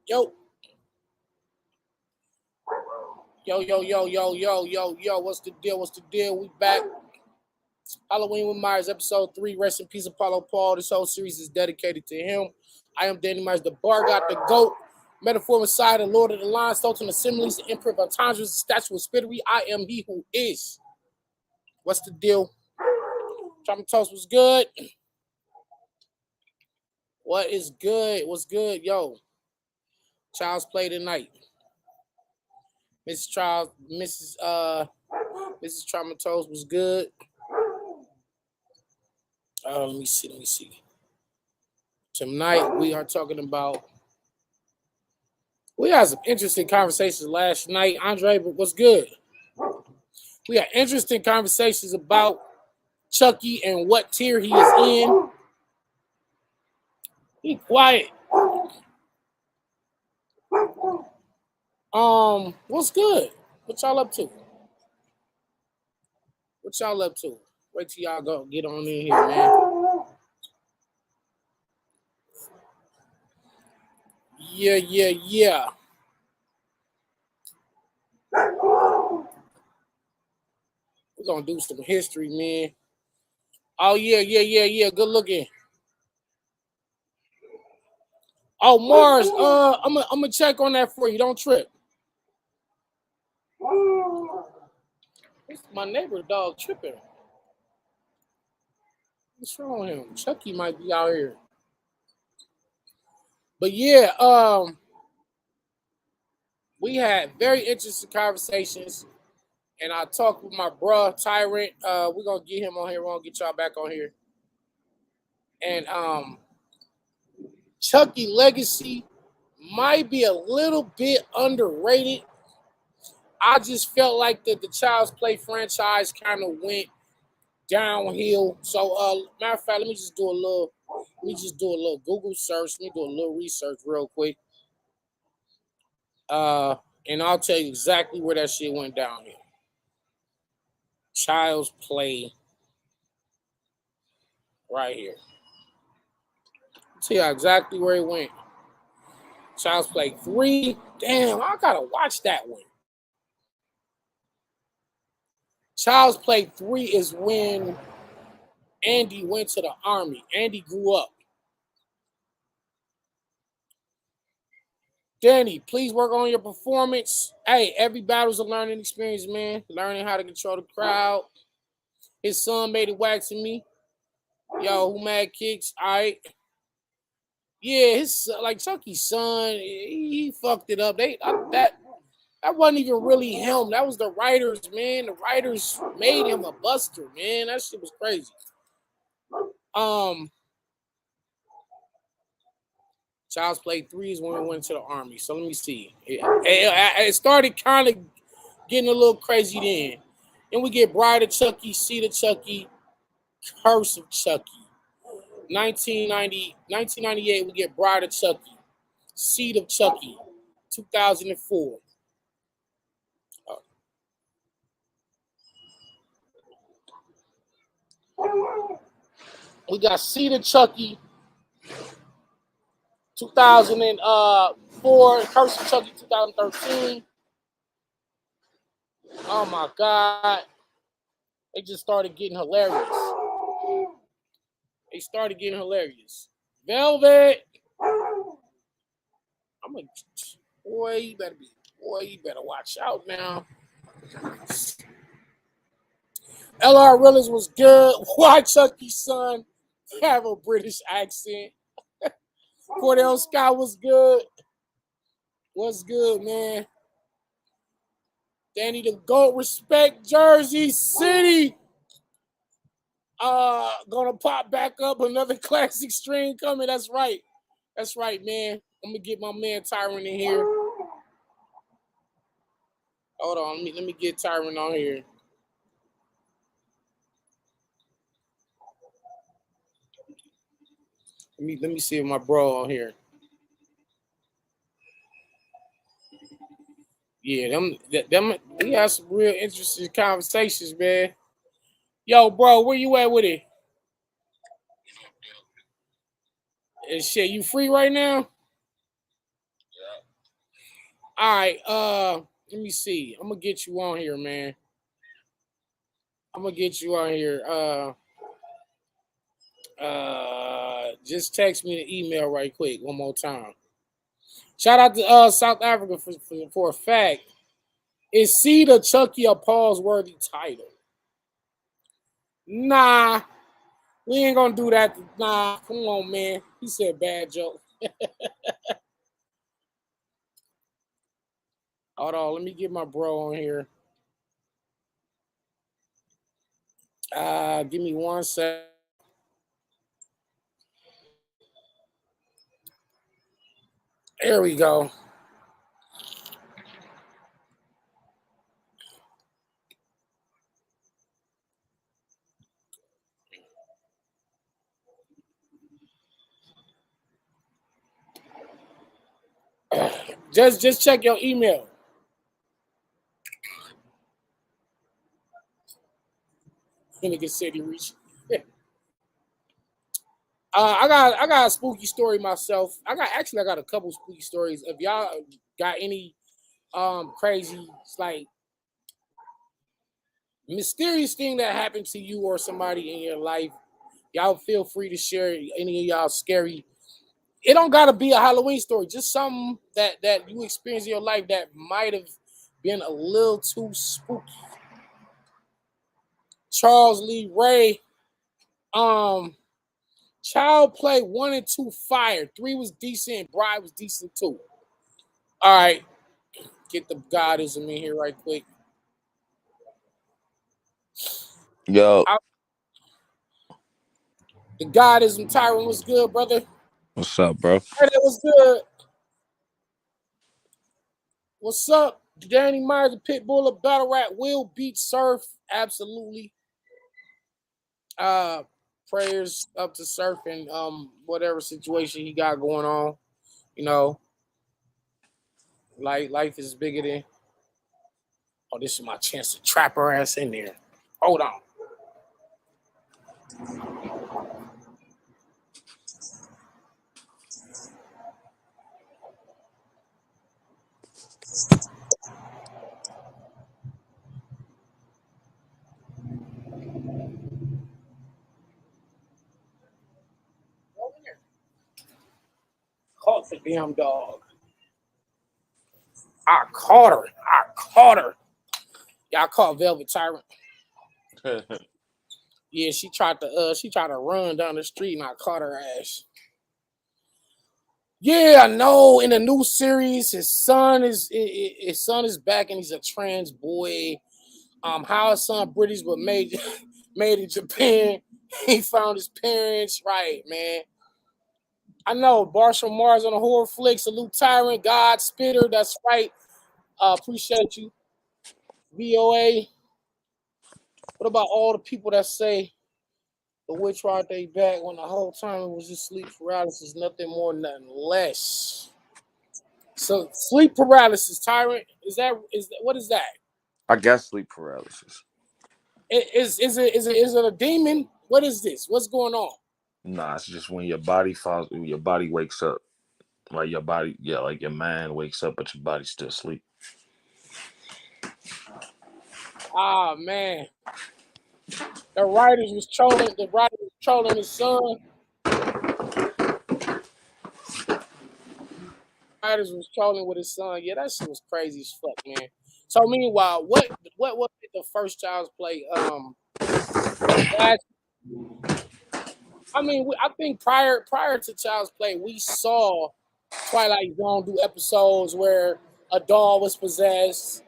Yo. Yo. What's the deal? We back. Halloween with Myers, episode 3. Rest in peace, Apollo Paul. This whole series is dedicated to him. I am Danny Myers, the bar got the GOAT. Metaphor Messiah, the Lord of the Line, Sultan Assemblies, the Emperor of Entendres, the Statue of Spittery. I am he who is. What's the deal? Chopping Toast was good. What is good? What's good? Yo. Child's play tonight. Mrs. Traumatos was good. Let me see. Tonight we are talking about. We had some interesting conversations last night. Andre, what's good? We had interesting conversations about Chucky and what tier he is in. Be quiet. What's good? What y'all up to? Wait till y'all go get on in here, man. Yeah. We're gonna do some history, man. Oh yeah. Good looking. Oh, Mars, I'm gonna check on that for you. Don't trip. My neighbor dog tripping. What's wrong with him? Chucky might be out here. But yeah, we had very interesting conversations, and I talked with my bruh Tyrant. We're gonna get him on here. We're gonna get y'all back on here. And Chucky legacy might be a little bit underrated. I just felt like the Child's Play franchise kind of went downhill. So matter of fact, let me just do a little Google search. Let me do a little research real quick. And I'll tell you exactly where that shit went downhill. Child's Play right here. I'll tell you exactly where it went. Child's Play 3. Damn, I gotta watch that one. Child's Play 3 is when Andy went to the army. Andy grew up. Danny, please work on your performance. Hey, every battle's a learning experience, man. Learning how to control the crowd. His son made it whack to me. Yo, who mad kicks? All right. Yeah, his like Chucky's son, he fucked it up. That wasn't even really him. That was the writers, man. The writers made him a buster, man. That shit was crazy. Child's Play 3 is when we went to the army. So let me see. It started kind of getting a little crazy then. Then we get Bride of Chucky, Seed of Chucky, Curse of Chucky. 1998, we get Bride of Chucky, Seed of Chucky. 2004. We got Seed of Chucky. 2004, Curse of Chucky 2013. Oh my God. They just started getting hilarious. Velvet. Boy, you better watch out now. LR Willis was good. Why Chucky's son have a British accent? Cordell Scott was good. What's good, man? Danny the GOAT, respect Jersey City. Gonna pop back up, another classic stream coming. That's right, man. I'm gonna get my man Tyrant in here. Hold on, let me get Tyrant on here. Let me see if my bro on here. Yeah, we had some real interesting conversations, man. Yo, bro, where you at with it? And shit, you free right now? All right. Let me see. I'm gonna get you on here, man. I'm gonna get you on here. Just text me the email right quick one more time. Shout out to South Africa for a fact. Is C the Chucky a pause worthy title? Nah, we ain't gonna do that. Nah, come on, man. He said bad joke. Hold on, let me get my bro on here. Give me 1 sec. There we go. Just check your email. Nigga said he reached. I got a spooky story myself. I got a couple spooky stories. If y'all got any crazy like mysterious thing that happened to you or somebody in your life, y'all feel free to share any of y'all scary. It don't gotta be a Halloween story, just something that you experienced in your life that might have been a little too spooky. Charles Lee Ray, um, Child Play 1 and 2 fire. 3 was decent, Bride was decent too. All right, get the godism in here right quick. Yo. The godism Tyron was good, brother. What's up, bro? Hey, that was good. What's up? Danny Myers, the Pitbull of Battle Rap will beat Surf. Absolutely. Prayers up to Surf and whatever situation he got going on. You know, life is bigger than. Oh, this is my chance to trap her ass in there. Hold on. Caught the damn dog. I caught her. Y'all caught Velvet Tyrant. Yeah, she tried to run down the street and I caught her ass. Yeah, I know. In the new series, his son is back and he's a trans boy. How his son British but made made in Japan. He found his parents. Right, man. I know. Marshall Mars on the horror flick. Salute Tyrant, God, Spitter. That's right. Appreciate you. VOA. What about all the people that say the witch ride they back when the whole time it was just sleep paralysis, nothing more, nothing less. So sleep paralysis, Tyrant, is what is that? I guess sleep paralysis. Is it a demon? What is this? What's going on? Nah, it's just when your body wakes up. Like your body, yeah, like your mind wakes up, but your body's still asleep. Ah man. The writers was trolling his son. Writers was trolling with his son. Yeah, that shit was crazy as fuck, man. So meanwhile, what was the first Child's Play? Last, I mean, I think prior to Child's Play, we saw Twilight Zone do episodes where a doll was possessed.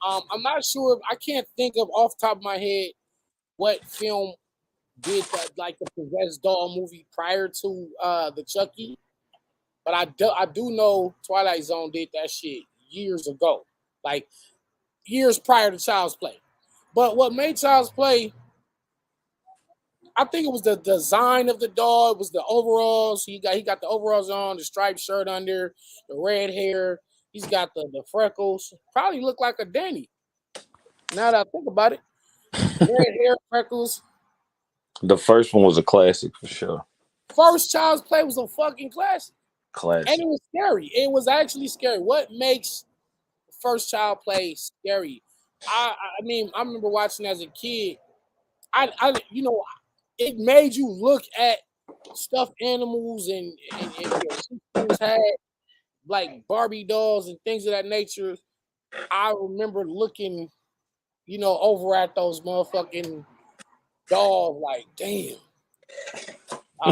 I'm not sure. I can't think of off the top of my head what film did that, like the possessed doll movie prior to the Chucky. But I do know Twilight Zone did that shit years ago, like years prior to Child's Play. But what made Child's Play, I think it was the design of the doll. It was the overalls. He got the overalls on, the striped shirt under, the red hair. He's got the freckles. Probably looked like a Danny. Now that I think about it, red hair, freckles. The first one was a classic for sure. First Child's Play was a fucking classic. And Classic. it was scary. It was actually scary. What makes first child play scary? I mean, I remember watching as a kid. You know, it made you look at stuffed animals and your sisters had like Barbie dolls and things of that nature. I remember looking, you know, over at those motherfucking dolls like, damn.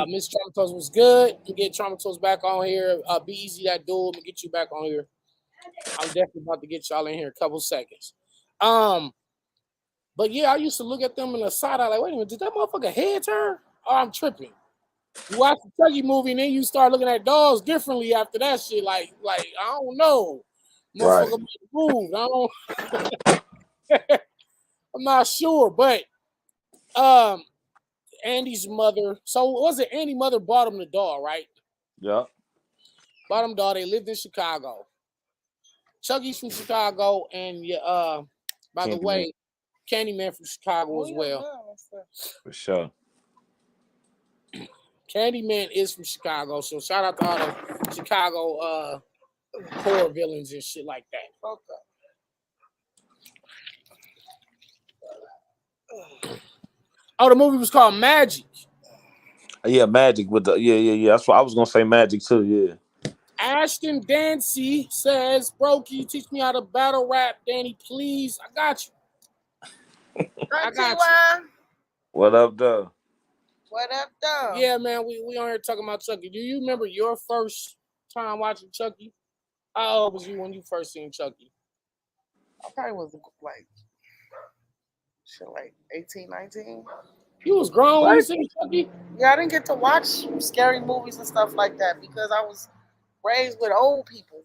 Miss Traumatos was good. You get Traumatos back on here. Be easy that dude and get you back on here. I'm definitely about to get y'all in here in a couple seconds. Um, but yeah, I used to look at them in the side eye like, wait a minute, did that motherfucker head turn? Oh, I'm tripping. You watch the Chucky movie and then you start looking at dolls differently after that shit. Like I don't know, Right. motherfucker moved. I'm not sure, but um, Andy's mother. So was it Andy's mother bought him the doll, right? Yeah. Bought him doll. They lived in Chicago. Chucky's from Chicago, and yeah. By the Candyman. way, Candyman from Chicago as well. For sure. Candyman is from Chicago, so shout out to all the Chicago horror villains and shit like that. Oh, the movie was called Magic. Yeah, Magic with the yeah. That's what I was gonna say. Magic too. Yeah. Ashton Dancy says, "Bro, can you teach me how to battle rap, Danny? Please, I got you. I got you." What up, though? What up, though? Yeah, man, we on here talking about Chucky. Do you remember your first time watching Chucky? How old was you when you first seen Chucky? I probably was like, like 18, 19. You was grown when you seen Chucky? Yeah, I didn't get to watch scary movies and stuff like that because I was raised with old people.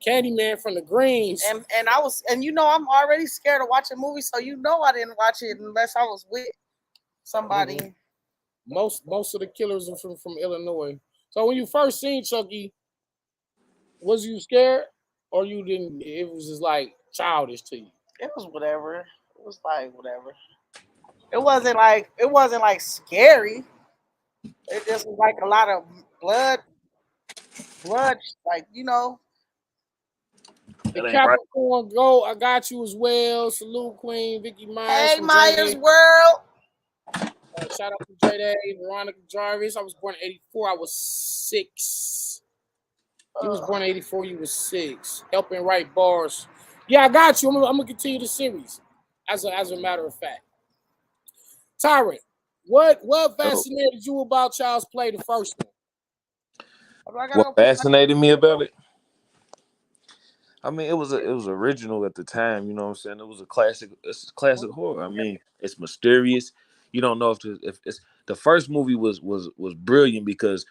Candyman from the Greens. And I was, and you know, I'm already scared of watching movies, so you know I didn't watch it unless I was with somebody. Mm-hmm. Most of the killers are from Illinois. So when you first seen Chucky, was you scared or you didn't? It was just like childish to you. It was whatever. It was like whatever. It wasn't like scary. It just was like a lot of blood, like you know. The Capricorn right. Go, I got you as well. Salute Queen Vicky Myers. Hey Myers World. Shout out to J-Day, Veronica Jarvis. I was born in 84. I was 6. You was born in 84. You was 6. Helping write bars. Yeah, I got you. I'm gonna continue the series. As a matter of fact, Tyrant, what fascinated you about Child's Play, the first one? What fascinated me about it? I mean, it was original at the time. You know what I'm saying? It was a classic. It's a classic horror. I mean, it's mysterious. You don't know if it's the first movie was brilliant because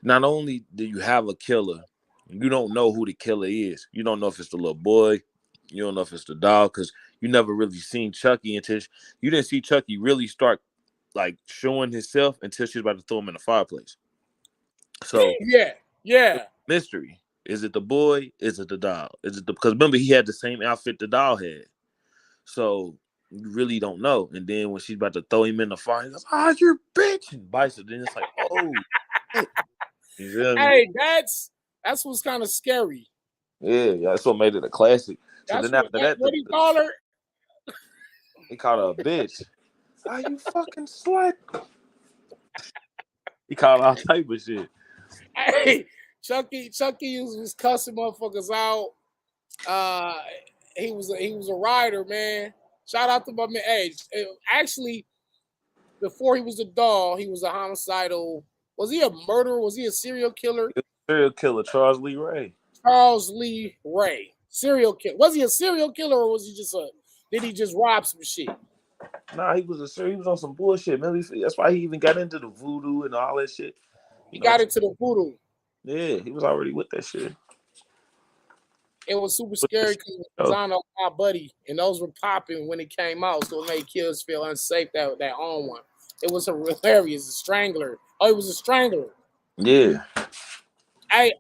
not only do you have a killer, you don't know who the killer is. You don't know if it's the little boy. You don't know if it's the dog because you never really seen Chucky until you didn't see Chucky really start like showing himself until she's about to throw him in the fireplace. So yeah, mystery. Is it the boy? Is it the doll? Is it because remember he had the same outfit the doll had. So you really don't know. And then when she's about to throw him in the fire, he's like, you're bitch, and bites it. Then it's like, oh. You feel me? Hey, that's what's kind of scary. Yeah, that's what made it a classic. So that's then after that, what do you call her? He called her a bitch. You fucking slut. He called all type of shit. Hey, Chucky was cussing motherfuckers out. He was a rider, man. Shout out to my man. Hey, actually, before he was a doll, he was a homicidal. Was he a murderer? Was he a serial killer? Serial killer Charles Lee Ray. Charles Lee Ray, serial killer. Was he a serial killer or was he just did he just rob some shit? Nah, he was on some bullshit, man. That's why he even got into the voodoo and all that shit. He got into the voodoo. Yeah, he was already with that shit. It was super scary because Zano my buddy, and those were popping when it came out, so it made kids feel unsafe that own one. It was hilarious. A strangler. Oh, it was a strangler. Yeah. Hey,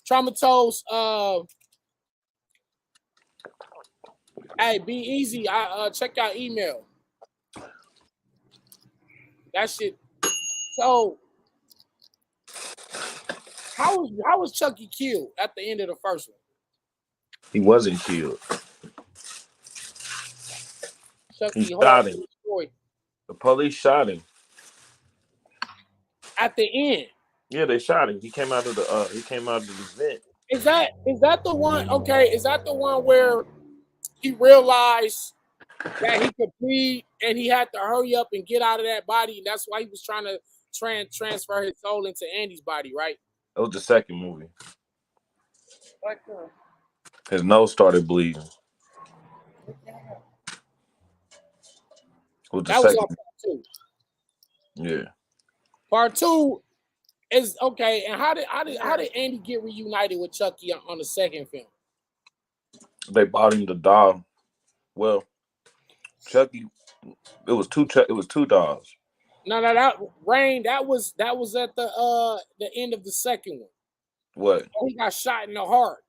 Traumatos. Hey, be easy. I check out email. That shit. So, how was Chucky killed at the end of the first one? He wasn't killed. He Chucky shot hard to him. destroy The police shot him. at the end. Yeah, they shot him. He came out of the he came out of the vent. Is that the one? Okay, is that the one where he realized that he could bleed and he had to hurry up and get out of that body? And that's why he was trying to transfer his soul into Andy's body, right? That was the second movie. Like, His nose started bleeding. It was the That was on second. part two. Yeah. Part two is okay. And how did yeah. Andy get reunited with Chucky on the second film? They bought him the doll. Well, Chucky. It was two dolls. No, no, that Rain. That was at the end of the second one. What? He got shot in the heart.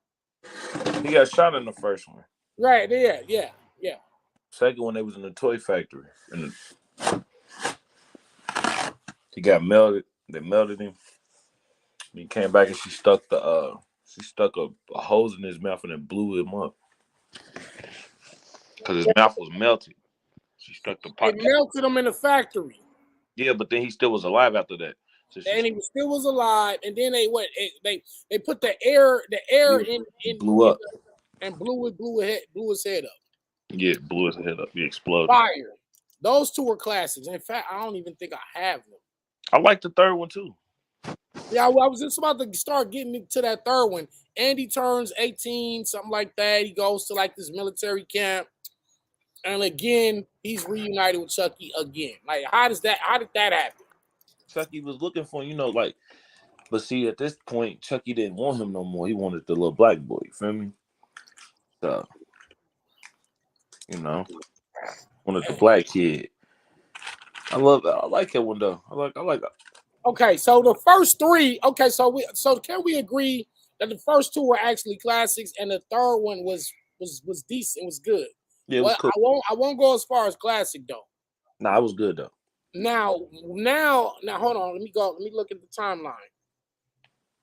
He got shot in the first one. Right, yeah. Second one, they was in the toy factory, and he got melted. They melted him. He came back and she stuck a hose in his mouth and then blew him up because his mouth was melted. She stuck the It pot. melted him in the factory, Yeah, but then he still was alive after that. So and he still was alive. And then they put the air he blew up. and blew his head up. Yeah, blew his head up. He exploded. Fire. Those two were classics. In fact, I don't even think I have them. I like the third one too. Yeah, I was just about to start getting into that third one. Andy turns 18, something like that. He goes to like this military camp. And again, he's reunited with Chucky again. Like, how did that happen? Chucky was looking for like, but see, at this point, Chucky didn't want him no more. He wanted the little black boy. You feel me? So, you know, wanted the black kid. I like that one though. I like. Okay, so the first three, okay, so can we agree that the first two were actually classics and the third one was decent, was good. Yeah, it was Well, cool. I won't go as far as classic though. Nah, it was good though. Now hold on, let me look at the timeline.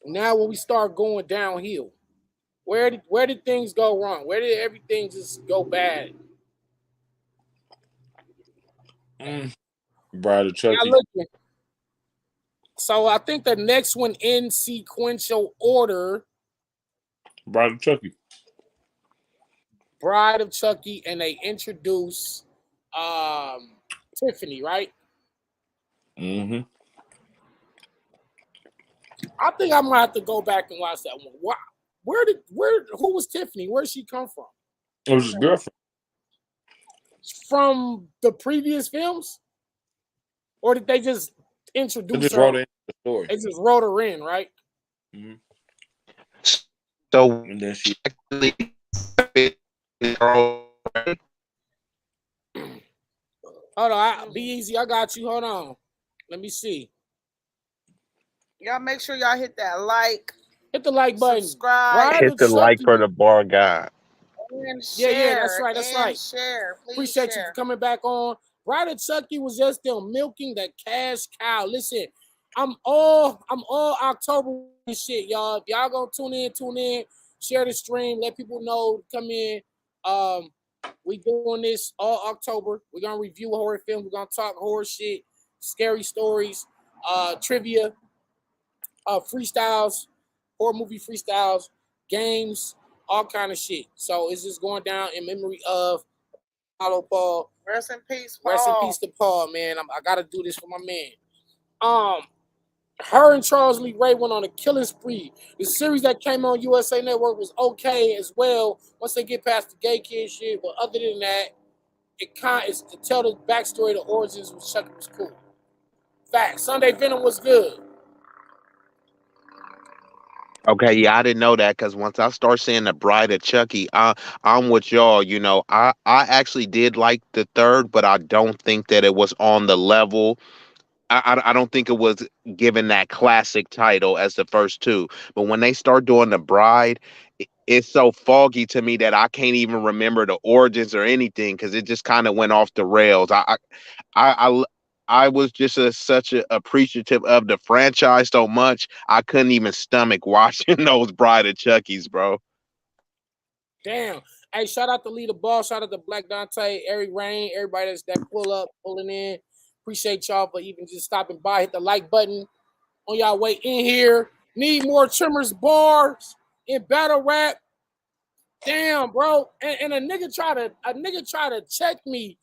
Now when we start going downhill, where did things go wrong? Where did everything just go bad? Bride of Now Chucky. look, so I think the next one in sequential order, Bride of Chucky. Bride of Chucky, and they introduce Tiffany, right? Mm-hmm. I think I might have to go back and watch that one. Wow. Who was Tiffany? Where did she come from? It was his girlfriend. From the previous films? Or did they just They introduce just her? wrote it into the story. They just wrote her in, right? Mm-hmm. So And then she. actually, Hold on, be easy. I got you. Hold on. Let me see. Y'all make sure y'all hit that like, Hit the like button. subscribe, Bride hit of the like Chucky. for the bar guy. and Yeah, that's share. right. That's and right. share. Please Appreciate you share. for coming back on. Bride of Chucky was just them milking the cash cow. Listen, I'm all October and shit, y'all. If y'all gonna tune in, share the stream, let people know, come in. We doing this all October. We're gonna review horror films, we're gonna talk horror shit, scary stories, trivia, freestyles, horror movie freestyles, games, all kind of shit. So it's just going down in memory of Apollo Paul. Rest in peace, Rest in Paul. peace to Paul, man. I gotta do this for my man. Her and Charles Lee Ray went on a killing spree. The series that came on USA Network was okay as well once they get past the gay kid shit. But other than that, it's to tell the backstory, the origins of Chucky was cool. Fact, Sunday Venom was good. Okay, yeah, I didn't know that because once I start seeing the Bride of Chucky, I'm with y'all. I actually did like the third, but I don't think that it was on the level. I don't think it was given that classic title as the first two. But when they start doing the Bride, it's so foggy to me that I can't even remember the origins or anything because it just kind of went off the rails. I I I was just such a appreciative of the franchise so much I couldn't even stomach watching those Bride of Chuckies, bro. Damn. Hey, shout out to Leader Ball, shout out to Black Dante, Eric Rain, everybody that's that pulling in. Appreciate y'all for even just stopping by. Hit the like button on y'all way in here. Need more trimmers bars in battle rap. Damn, bro. And a nigga try to check me.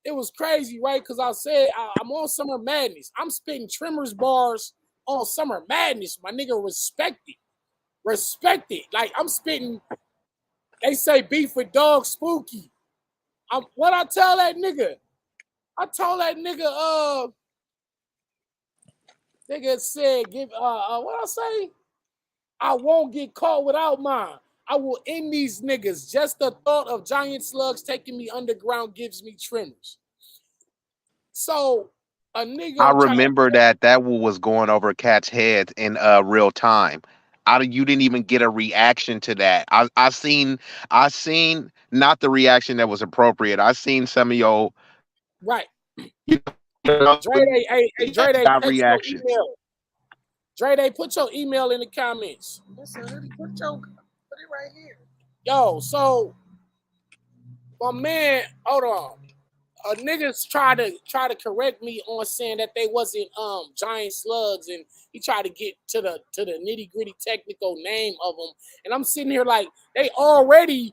It was crazy, right? Because I said I'm on Summer Madness. I'm spitting trimmers bars on Summer Madness. My nigga, respect it. Respect it. Like I'm spitting. They say beef with dog spooky. What I tell that nigga? I told that nigga said give what I say? I won't get caught without mine. I will end these niggas. Just the thought of giant slugs taking me underground gives me tremors. So a I nigga try to remember that was going over catch heads in real time. You didn't even get a reaction to that. I seen not the reaction that was appropriate. I seen some of your right. you know, Dre, hey, Dre, got text your reactions. email. Dre, put your email in the comments. Listen, put it right here. Yo, so my man, hold on. Niggas try to correct me on saying that they wasn't giant slugs, and he tried to get to the nitty gritty technical name of them, and I'm sitting here like they already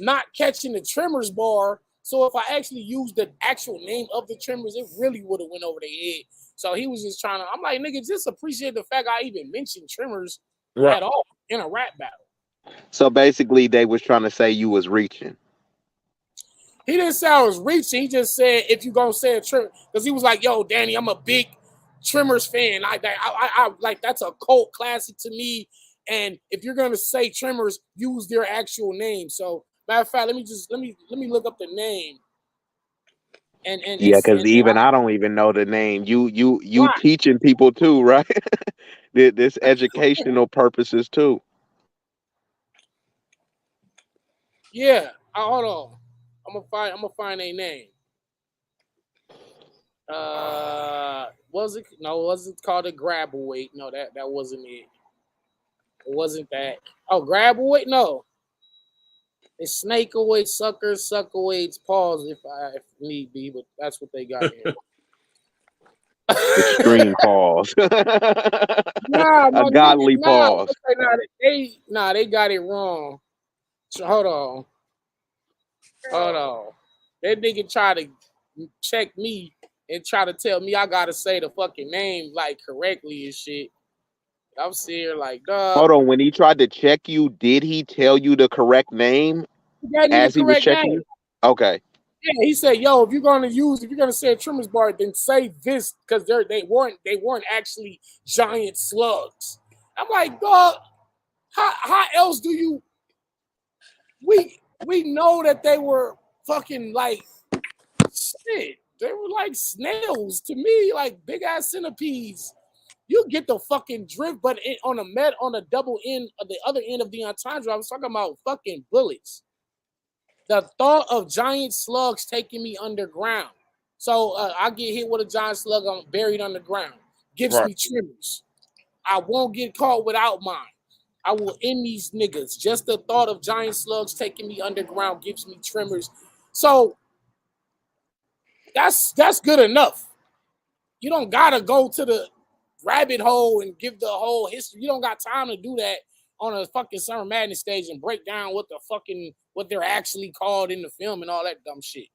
not catching the Tremors bar. So if I actually used the actual name of the Tremors, it really would have went over their head. So he was just trying to. I'm like, nigga, just appreciate the fact I even mentioned Tremors Right. at all in a rap battle. So basically, they was trying to say you was reaching. He didn't say I was reaching. He just said if you gonna say a trimmer, because he was like, "Yo, Danny, I'm a big Trimmers fan. I like that's a cult classic to me. And if you're gonna say Trimmers, use their actual name." So matter of fact, let me look up the name Yeah, because and even I don't even know the name. You right, teaching people too, right? This educational purposes too. yeah. Hold on, I'm gonna find a name. Was it no? Was it called a grab weight? No, that wasn't it. It wasn't that. Oh, grab weight? No. It's snake away, suckers, suck away, it's pause if need be, but that's what they got here. Extreme pause. Nah, A my nigga, godly nah, pause. okay, they got it wrong. So, hold on. That nigga try to check me and try to tell me I gotta say the fucking name like correctly and shit. I'm sitting here like, dog, Hold on. When he tried to check you, did he tell you the correct name you gave me the as he was correct checking name. you? Okay. Yeah, he said, "Yo, if you're gonna say a trimmers bar, then say this because they weren't actually giant slugs." I'm like, dog, how else do you? We know that they were fucking like shit. They were like snails to me, like big ass centipedes. You get the fucking drift, but on the double end of the other end of the entendre, I was talking about fucking bullets. The thought of giant slugs taking me underground. So I get hit with a giant slug, I'm buried underground. Gives Right. me tremors. I won't get caught without mine. I will end these niggas. Just the thought of giant slugs taking me underground gives me tremors. So that's good enough. You don't gotta go to the rabbit hole and give the whole history. You don't got time to do that on a fucking Summer Madness stage and break down what they're actually called in the film and all that dumb shit.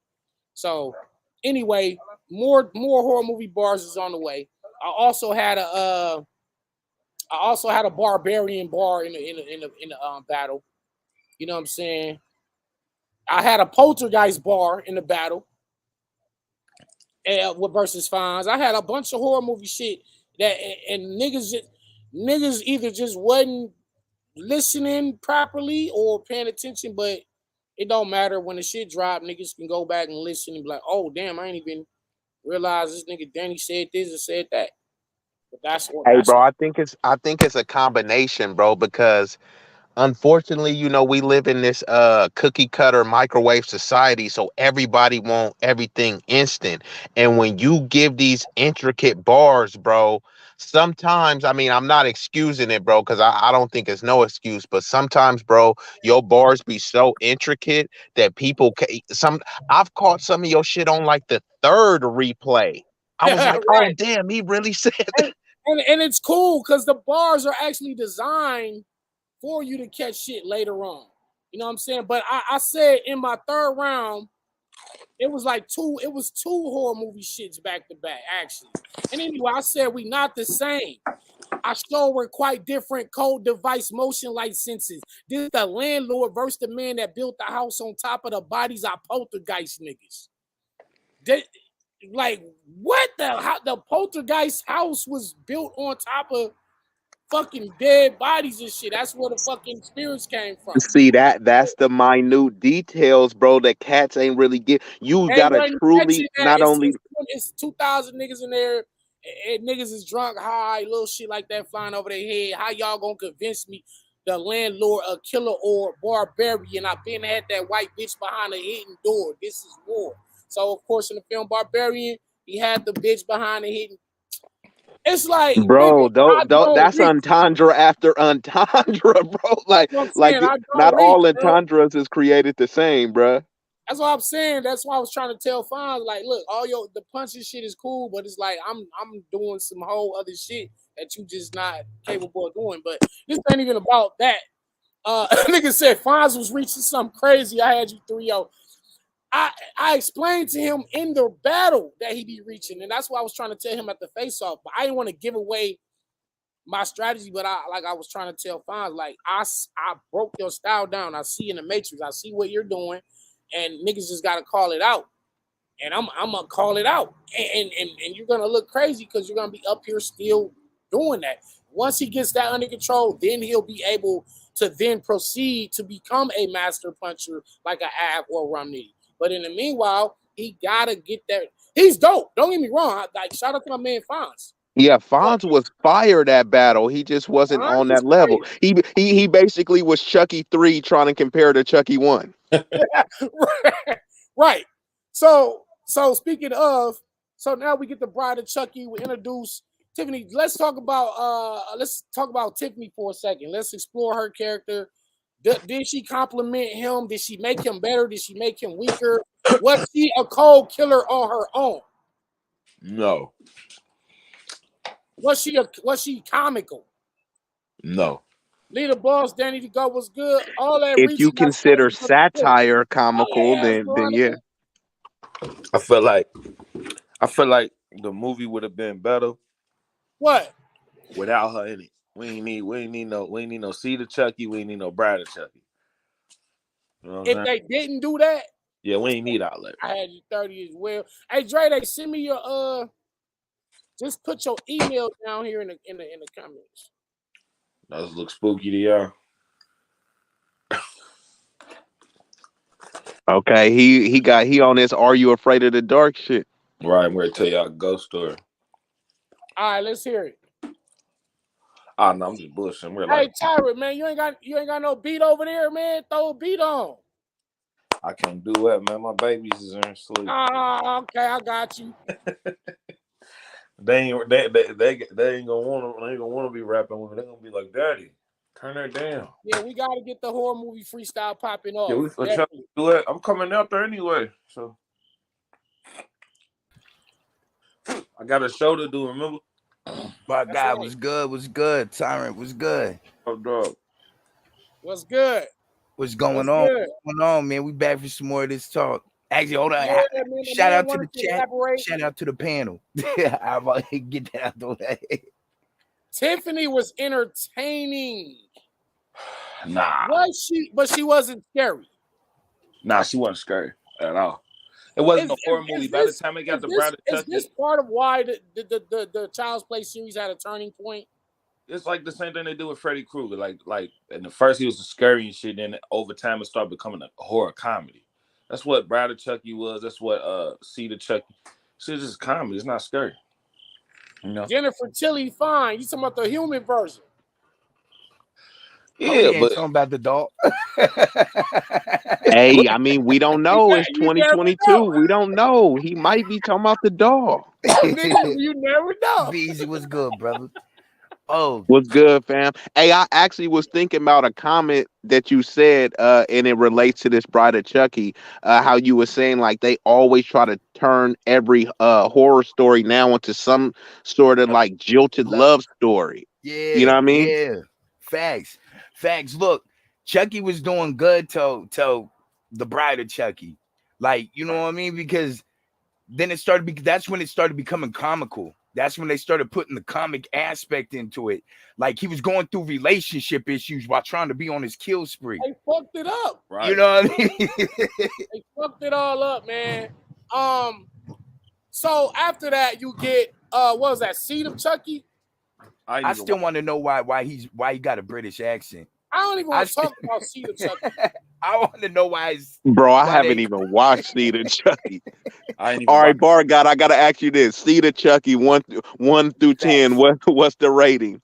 So anyway, more horror movie bars is on the way. I also had a barbarian bar in the battle. You know what I'm saying? I had a poltergeist bar in the battle with versus fines. I had a bunch of horror movie shit that and niggas either just wasn't listening properly or paying attention, but it don't matter when the shit drop. Niggas can go back and listen and be like, "Oh damn, I ain't even realize this nigga Danny said this and said that." But that's what Hey, that's bro. all. I think it's a combination, bro, because unfortunately, we live in this cookie cutter microwave society, so everybody want everything instant. And when you give these intricate bars, bro, sometimes, I mean, I'm not excusing it, bro, because I don't think it's no excuse, but sometimes, bro, your bars be so intricate that I've caught some of your shit on like the third replay. I was like, oh Right. damn, he really said that. And it's cool because the bars are actually designed for you to catch shit later on. You know what I'm saying? But I said in my third round, it was two horror movie shits back to back, actually. And anyway, I said we not the same. I sure were quite different cold device motion light senses. This is the landlord versus the man that built the house on top of the bodies of poltergeist niggas. They, like, what the poltergeist house was built on top of fucking dead bodies and shit. That's where the fucking spirits came from. See that's the minute details, bro, that cats ain't really get. You They gotta wasn't catching truly that. not only. It's 2,000 niggas in there, and niggas is drunk, high, little shit like that flying over their head. How y'all gonna convince me the landlord a killer or barbarian? I been had that white bitch behind a hidden door. This is war. So of course in the film Barbarian, he had the bitch behind the hidden. It's like, nigga, Bro, I don't that's reach. entendre after entendre, bro. You know what I'm saying? I Not don't reach, all bro. entendres is created the same, bro. That's what I'm saying. That's why I was trying to tell Fonz, like, look, all the punching shit is cool, but it's like I'm doing some whole other shit that you just not capable of doing. But this ain't even about that. Nigga said Fonz was reaching something crazy. I had you 3-0. I explained to him in the battle that he be reaching, and that's what I was trying to tell him at the face off. But I didn't want to give away my strategy, but I was trying to tell Fonz, like, I broke your style down. I see in the matrix. I see what you're doing, and niggas just gotta call it out. And I'm gonna call it out. And you're gonna look crazy because you're gonna be up here still doing that. Once he gets that under control, then he'll be able to then proceed to become a master puncher like a Ab or Romney. But in the meanwhile, he gotta get that. He's dope. Don't get me wrong. Like, shout out to my man Fonz. Yeah, But Fonz was fire that battle. He just wasn't Fonz on is that level. fire. He basically was Chucky 3 trying to compare to Chucky 1. Right. So speaking of, so now we get the bride of Chucky. We introduce Tiffany. Let's talk about Tiffany for a second. Let's explore her character. Did she compliment him? Did she make him better? Did she make him weaker? Was she a cold killer on her own? No, Was she comical? no. Leader Boss, Danny the Go was good. All that If you reaching got consider stolen from the clip. satire Oh comical, yeah, then yeah. Veronica. I feel like I feel like the movie would have been better What? without her in it. We ain't need no Cedar Chucky. We ain't need no Bride of Chucky. You know what I'm If saying? they didn't do that, Yeah, we ain't need all that. I had you 30 as well. Hey Dre, they send me your just put your email down here in the comments. Those look spooky to y'all. Okay, he on this "Are You Afraid of the Dark" shit. Right, I'm ready to tell y'all a ghost story. All right, let's hear it. Oh no, I'm just bullshitting. We're Hey like, Tyrant, man, you ain't got no beat over there, man. Throw a beat on. I can't do that, man. My babies is in sleep. Okay, I got you. They ain't gonna want to be rapping with me. They're gonna be like, Daddy, turn that down. Yeah, we gotta get the horror movie freestyle popping Yeah, off. we for sure Definitely. do that. I'm coming out there anyway, so I got a show to do. Remember? My That's God, right. was good, was good. Tyrant was good. Oh, dog. What's good? What's going What's on? good? What's going on, man? We back for some more of this talk. Actually, hold on. Yeah, man, the Shout man out to wanted the to chat. elaborate. Shout out to the panel. I'm about to get that out the way. Tiffany was entertaining. Nah, Was she? But she wasn't scary. she wasn't scary at all. It wasn't Is, a horror is, movie. is By the this time it got is the this Bride of is this Chucky, part of why the Child's Play series had a turning point? it's like the same thing they do with Freddy Krueger. Like in the first he was scary and shit. Then over time it started becoming a horror comedy. That's what Bride of Chucky was. That's what Cedar Chucky. It's just comedy. It's not scary. You know. Jennifer Tilly, fine. You talking about the human version? Oh, Yeah, he ain't but talking about the dog. Hey, I mean, we don't know. It's You never know. 2022. We don't know. He might be talking about the dog. Nigga, you never know. Beezy was good, brother. Oh, What's good, fam? Hey, I actually was thinking about a comment that you said, and it relates to this Bride of Chucky. How you were saying like they always try to turn every horror story now into some sort of like jilted love. love story. You know Yeah, what I mean? yeah. Facts. Facts. Look, Chucky was doing good till the Bride of Chucky. Like, you know what I mean? Because then that's when it started becoming comical. That's when they started putting the comic aspect into it. Like he was going through relationship issues while trying to be on his kill spree. They fucked it up. You right. know what I mean? They fucked it all up, man. Um, so after that, you get what was that? Seed of Chucky? I ain't I even still want to know why he got a British accent. I don't even I want to st- talk about Seed of Chucky. I want to know Bro, I why haven't they even watched Cedar Chucky. I ain't even All watch. right, Bar God, I gotta ask you this: Cedar Chucky, one through 10. facts. What's the rating?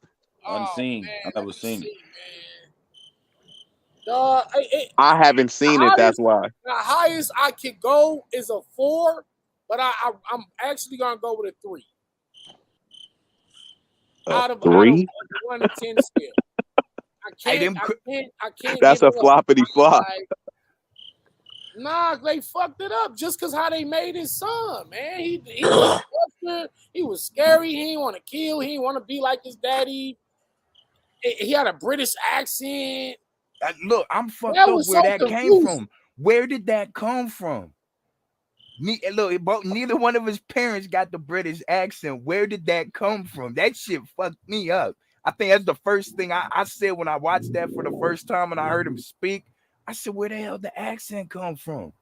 Oh Unseen. I man, let never me seen it. see, man. I haven't The seen it. That's highest, why. the highest I could go is a 4, but I'm actually gonna go with a 3 A out of three? a 1 to 10 scale. I Hey, can't I can't I can't That's get a away. floppity flop. Like, nah, they fucked it up just because how they made his son, man. He was a buster. He was scary. He didn't want to kill. He didn't want to be like his daddy. He had a British accent. look, I'm fucked That up was where so that came confusing. from. Where did that come from? Look, neither one of his parents got the British accent. Where did that come from? That shit fucked me up. I think that's the first thing I said when I watched that for the first time and I heard him speak. I said, where the hell the accent come from?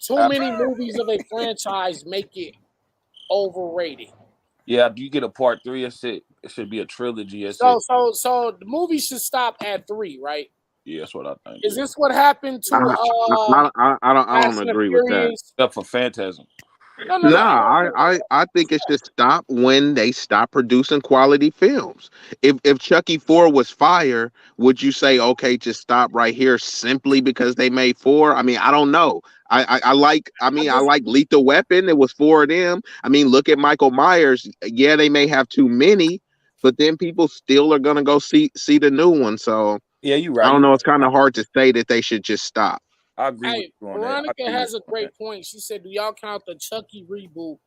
Too many movies of a franchise make it overrated. Yeah, do you get a part three? It should be a trilogy. That's So it. so so the movie should stop at 3, right? Yeah, that's what I think. Is Yeah, this what happened to I don't Fast and the agree with that. Furious? except for Phantasm. No. Nah, I'm not I think it should stop when they stop producing quality films. If Chucky 4 was fire, would you say okay, just stop right here simply because they made 4? I mean, I don't know. I just like Lethal Weapon. It was 4 of them. I mean, look at Michael Myers. Yeah, they may have too many, but then people still are gonna go see the new one. So Yeah, you I right. don't You know. It's right. kind of hard to say that they should just stop. I agree with Hey, you on that. I Veronica agree with has a you on that. great point. She said, "Do y'all count the Chucky reboot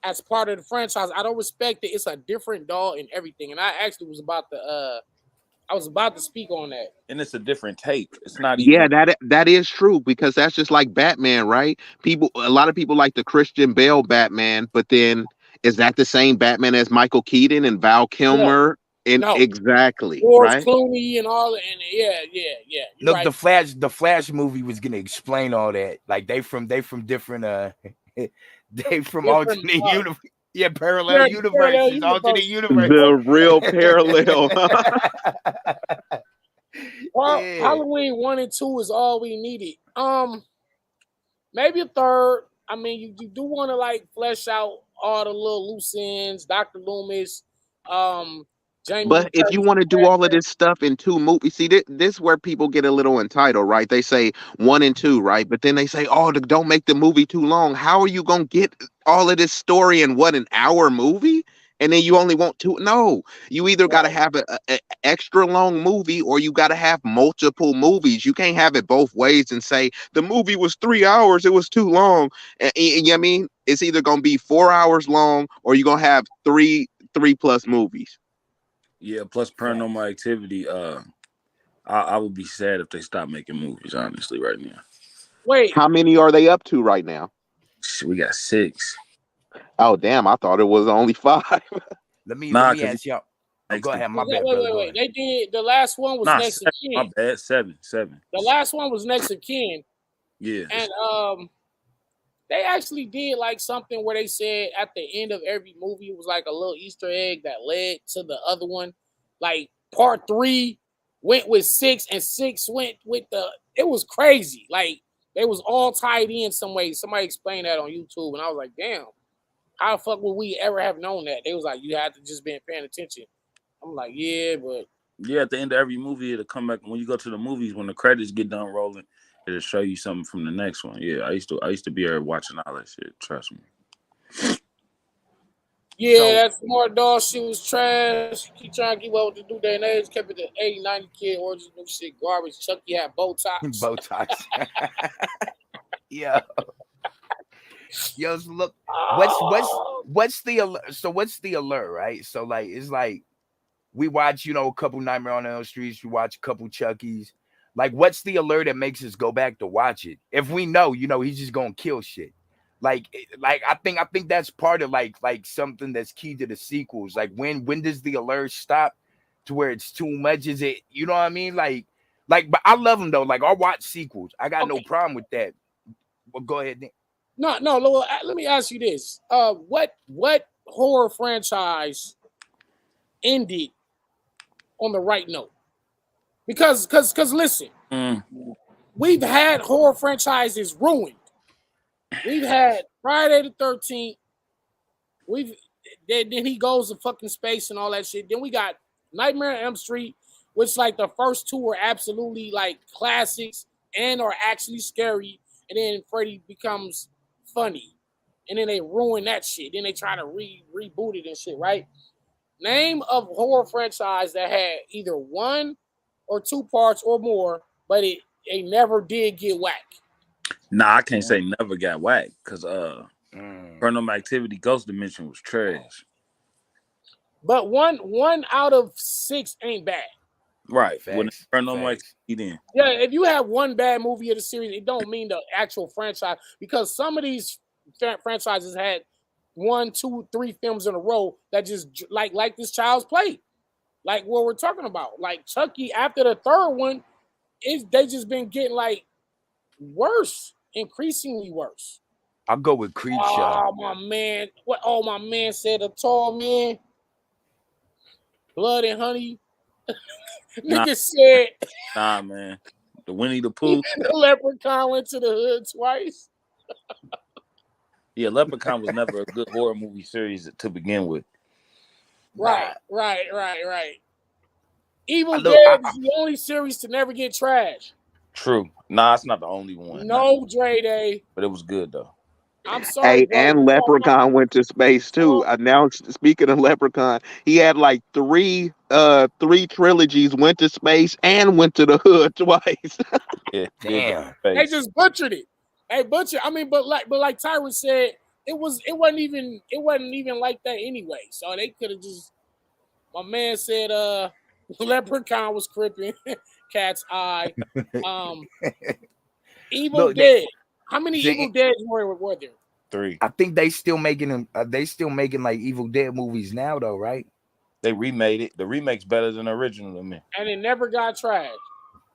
as part of the franchise?" I don't respect it. It's a different doll and everything. And I actually I was about to speak on that. And it's a different take. It's not Yeah, even. that is true because that's just like Batman, right? A lot of people like the Christian Bale Batman, but then is that the same Batman as Michael Keaton and Val No, Kilmer? And no. exactly, George right? Clooney and all, and yeah. You're Look, right. the Flash movie was gonna explain all that. Like they from different they from Different, alternate universe. Yeah, parallel yeah, parallel universes, alternate universe. universe. The real parallel. Well, Yeah. Halloween 1 and 2 is all we needed. Maybe a third. I mean, you do want to like flesh out all the little loose ends. Dr. Loomis, um, Jamie Lee But if you Curtis. want to do all of this stuff in 2 movies, see, this where people get a little entitled, right? They say 1 and 2, right? But then they say, oh, don't make the movie too long. How are you going to get all of this story in what, an hour movie? And then you only want two? No, you either got to have a extra long movie or you got to have multiple movies. You can't have it both ways and say the movie was 3 hours, it was too long. You know what I mean? It's either going to be 4 hours long or you're going to have three plus movies. Yeah. Plus Paranormal Activity. I would be sad if they stopped making movies. Honestly, right now. Wait, How many are they up to right now? We got 6. Oh damn, I thought it was only 5. Let Nah, me because ask y'all. Oh, next go of ahead. My bad, brother. Go wait. ahead. They did the last one was nah next of 7. My kin. bad. 7. The last one was next of kin, Yeah. and they actually did like something where they said at the end of every movie it was like a little Easter egg that led to the other one. Like part 3 went with 6, and 6 went with the. It was crazy. Like they was all tied in some way. Somebody explained that on YouTube, and I was like, damn, how the fuck would we ever have known that? They was like, you had to just been paying attention. I'm like, yeah, but Yeah, at the end of every movie, it'll come back when you go to the movies. When the credits get done rolling, it'll show you something from the next one. Yeah, I used to be there watching all that shit. Trust me. Yeah, So that smart dog shit was trash. Keep trying to keep up with the new day and age. Kept it to 80, 90 kid origins, new shit garbage. Chucky had Botox. Botox. Yeah. Yo, so look, Oh, what's the alert? So what's the alert, right? So like it's like we watch, a couple Nightmare on Elm Streets, we watch a couple Chuckies. Like, what's the alert that makes us go back to watch it? If we know, he's just gonna kill shit. Like I think that's part of like something that's key to the sequels. Like when does the alert stop to where it's too much? Is it, you know what I mean? But I love them though. Like I'll watch sequels. I got no okay. problem with that. Well, go ahead, Nick. No, no. Let me ask you this: what horror franchise ended on the right note? Because listen, Mm. we've had horror franchises ruined. We've had Friday the 13th. We've then he goes to fucking space and all that shit. Then we got Nightmare on Elm Street, which like the first two were absolutely like classics and are actually scary. And then Freddy becomes funny. And then they ruin that shit. Then they try to reboot it and shit, right? Name of horror franchise that had either one or two parts or more, but it never did get whack. Nah, I can't say never got whacked because Mm, Paranormal Activity Ghost Dimension was trash. But one out of six ain't bad. Right. When facts, Paranormal facts. Activity then. Yeah, if you have one bad movie of the series, it don't mean the actual franchise because some of these franchises had one, two, three films in a row that just like this Child's Play, like what we're talking about. Like Chucky, after the third one, they just been getting like worse, increasingly worse. I'll go with Creep Show. Oh my man, what? Oh my man said a tall man, blood and honey. Nah, Nigga said nah, man. The Winnie the the Pooh. leprechaun went to the hood twice. Yeah, Leprechaun was never a good horror movie series to begin with. Right, Nah, right. Evil I look. Dead is the only series to never get trashed. True. Nah, it's not the only one. Nah, No Dre Day. but it was good though. I'm sorry, Hey, bro. and Leprechaun went to space too. Oh, Now, speaking of Leprechaun, he had like three trilogies. Went to space and went to the hood twice. Yeah, did go to Damn. they space. just butchered it. Hey, butcher. I mean, but like Tyron said, it wasn't even like that anyway. So they could have just. My man said, Leprechaun was cripping, Cat's Eye. Um, Evil Look, they Dead. How many Evil see. Dead were there? 3. I think they still making them. They still making like Evil Dead movies now, though, right? They remade it. The remake's better than the original to me. And it never got trashed.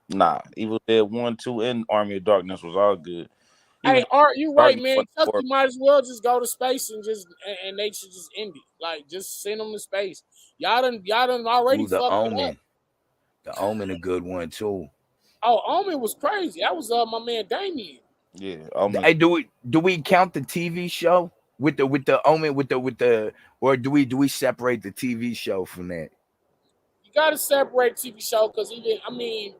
Nah, Evil Dead 1, 2, and Army of Darkness was all good. Hey, Even Art, you right, Darkness man. wasn't Chucky horror. might as well just go to space and they should just end it. Like, just send them to space. Y'all done already Ooh, the fucked it up. Omen. The Omen, a good one too. Oh, Omen was crazy. That was my man Damien. Yeah, Hey, do we count the TV show with the Omen with the or do we separate the TV show from that? You gotta separate TV show because even I mean,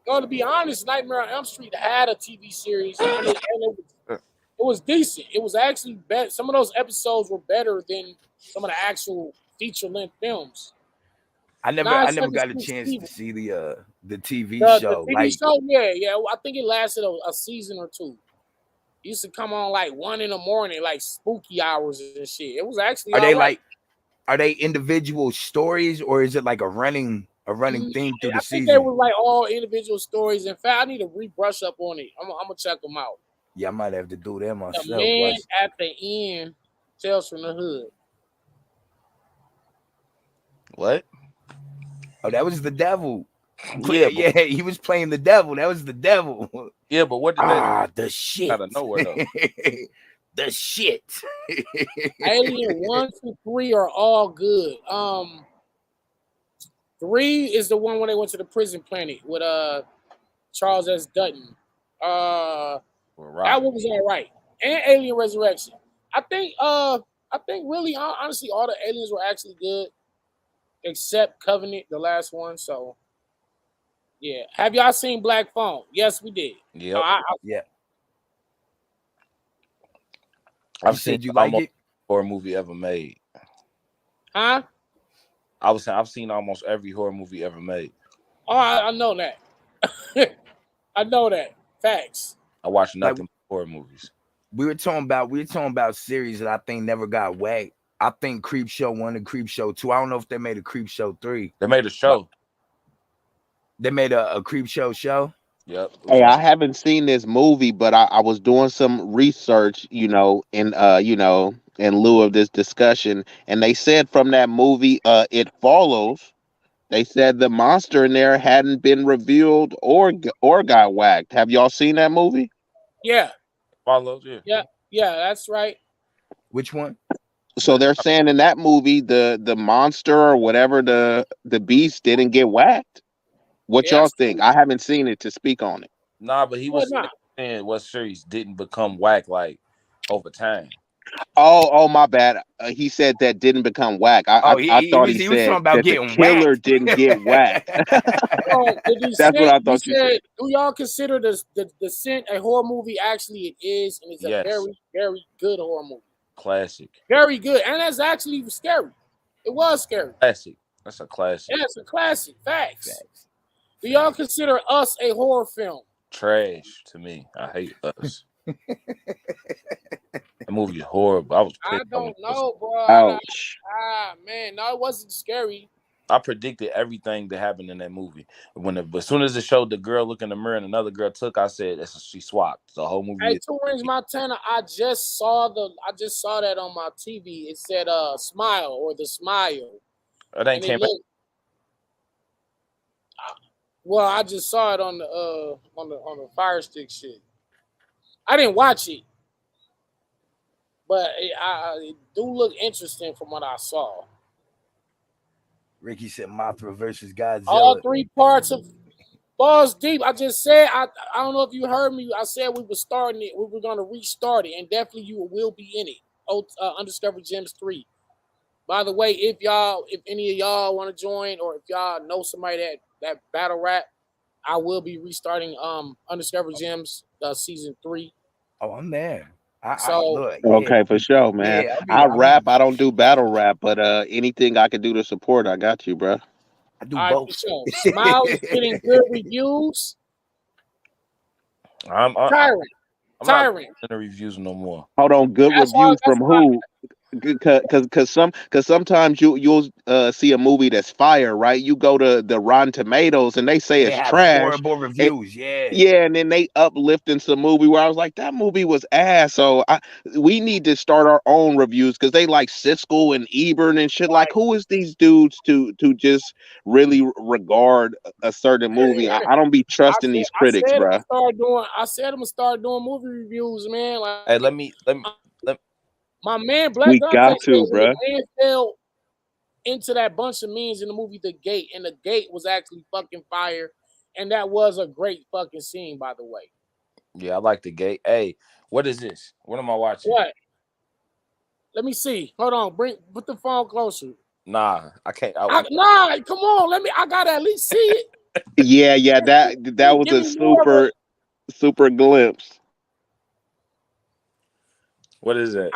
going to be honest, Nightmare on Elm Street had a TV series and it was decent. It was actually better. Some of those episodes were better than some of the actual feature length films. I never Nine I never Seconds got a to chance Steve. to see the TV The show. TV Like, show, yeah. I think it lasted a season or two. It used to come on like 1 a.m, like spooky hours and shit. It was actually are all they right. like are they individual stories or is it like a running Mm, thing through the I think they season? were like all individual stories. In fact, I need to rebrush up on it. I'm gonna check them out. Yeah, I might have to do that The myself. man Watch. at the end tells from the hood. What? Oh, that was the devil. Yeah, but Yeah, he was playing the devil. That was the devil. what did that The shit. out of nowhere though? The shit. Alien 1 through 3 are all good. 3 is the one when they went to the prison planet with Charles S. Dutton. Well, That Robert. one was all right. And Alien Resurrection. I think really honestly all the aliens were actually good. except Covenant, the last one. So yeah, have y'all seen Black Phone? Yes, we did. Yep. Yeah. You I've seen said you like almost it? every horror movie ever made. huh? I was saying I've seen almost every horror movie ever made. Oh, I know that. I know that. Facts. I watch Like nothing but horror movies. we were talking about series that I think never got whacked. I think Creep Show 1 and Creep Show 2. I don't know if they made a Creep Show 3, They made a but show. they made a Creep Show show. Yep. It was Hey, on. I haven't seen this movie, but I was doing some research, in lieu of this discussion, and they said from that movie, It Follows, they said the monster in there hadn't been revealed or got whacked. Have y'all seen that movie? Yeah, Follows. Yeah. yeah, yeah. That's right. Which one? So they're saying in that movie the monster or whatever the beast didn't get whacked. What Yeah, y'all that's think? true. I haven't seen it to speak on it. Nah, but he Well, was nah. saying what series didn't become whack like over time. Oh, my bad. He said that didn't become whack. Oh, I he thought was he he was said talking about that the getting killer whacked. didn't get whacked. Oh, the That's what Descent. I You thought you said. said, do y'all consider the Descent a horror movie? Actually, it is, and it's a Yes. very, very good horror movie. Classic. Very good, and that's actually scary. It was scary. Classic. That's a classic. Yeah, it's a classic. Facts. Facts. Do y'all consider Us a horror film? Trash to me. I hate Us. The movie is horrible. I was I pissed out when don't it was. know, bro. Ouch. Man, no, it wasn't scary. I predicted everything that happened in that movie. As soon as it showed the girl look in the mirror and another girl took, I said she swapped. The whole movie Hey, is 2 Range Montana. I just saw that on my TV. It said "Smile" or "The Smile," it ain't and it came out. looked. Well, I just saw it on the Fire Stick shit. I didn't watch it, but it do look interesting from what I saw. Ricky said Mothra versus All Godzilla. 3 parts of Balls Deep. I just said I don't know if you heard me. I said we were starting it. We were gonna restart it, and definitely you will be in it. Undiscovered Gems 3. By the way, if any of y'all want to join, or if y'all know somebody that battle rap, I will be restarting Undiscovered Gems season 3. Oh, I'm there. I So look, yeah, Okay, for sure, man. yeah. I I'll be. rap. I don't do battle rap, but anything I can do to support, I got you, bro. I do all right, for both. sure. Smile is getting good reviews. I'm I, Tyrant, I'm not Tyrant. in the reviews no more. Hold on, good That's why. reviews from who? Because sometimes you'll see a movie that's fire, right? You go to the Rotten Tomatoes and they say And they it's have trash. horrible reviews. Yeah. Yeah, and then they uplifting some movie where I was like, that movie was ass. So we need to start our own reviews because they like Siskel and Ebert and shit. Like, Right. who is these dudes to just really regard a certain movie? I don't be trusting these I critics, said I'm bruh. gonna start doing. I said I'm gonna start doing movie reviews, man. Like Hey, let my man Black We Dante got said to, when the bruh. man fell into that bunch of memes in the movie The Gate, and The Gate was actually fucking fire, and that was a great fucking scene, by the way. yeah, I like the gate. Hey, what is this? What am I watching? What? Let me see. Hold on. Put the phone closer. Nah, I can't. Nah, come on. I gotta at least see it. Yeah, that was Give a me more of a. super glimpse. What is that?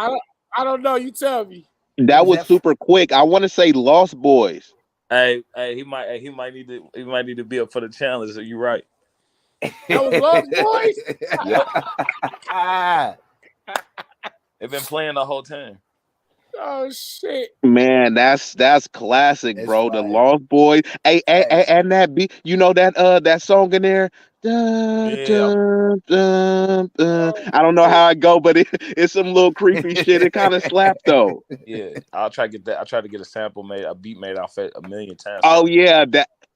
I don't know. You tell me. That Is was that super quick. I want to say Lost Boys. Hey, he might need to be up for the challenge. So you right. That was Lost Boys. Yep, ah, they've been playing the whole time. Oh shit. Man, that's classic, that's bro. The fire. Lost Boys. Facts. And that beat, that song in there. Dun, Yeah, dun, dun, dun. Oh I don't know shit. how it go, but it's some little creepy shit. It kind of slapped though. yeah. I'll try to get that. I try to get a sample made, a beat made off it a million times. Oh yeah,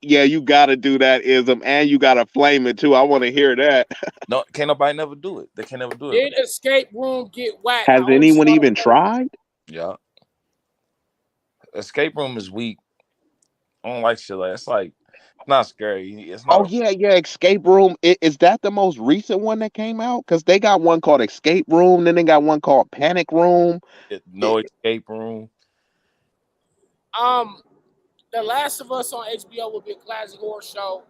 you gotta do that ism, and you gotta flame it too. I want to hear that. No, can't nobody never do it. They can never do it. Did Escape Room get whacked? I Has only anyone saw the even first. tried? Yeah, escape room is weak. I don't like shit like it's like it's not scary. It's not Oh yeah, Escape Room. Is that the most recent one that came out? Because they got one called Escape Room, then they got one called Panic Room. no escape room. Um, The Last of Us on HBO would be a classic horror show.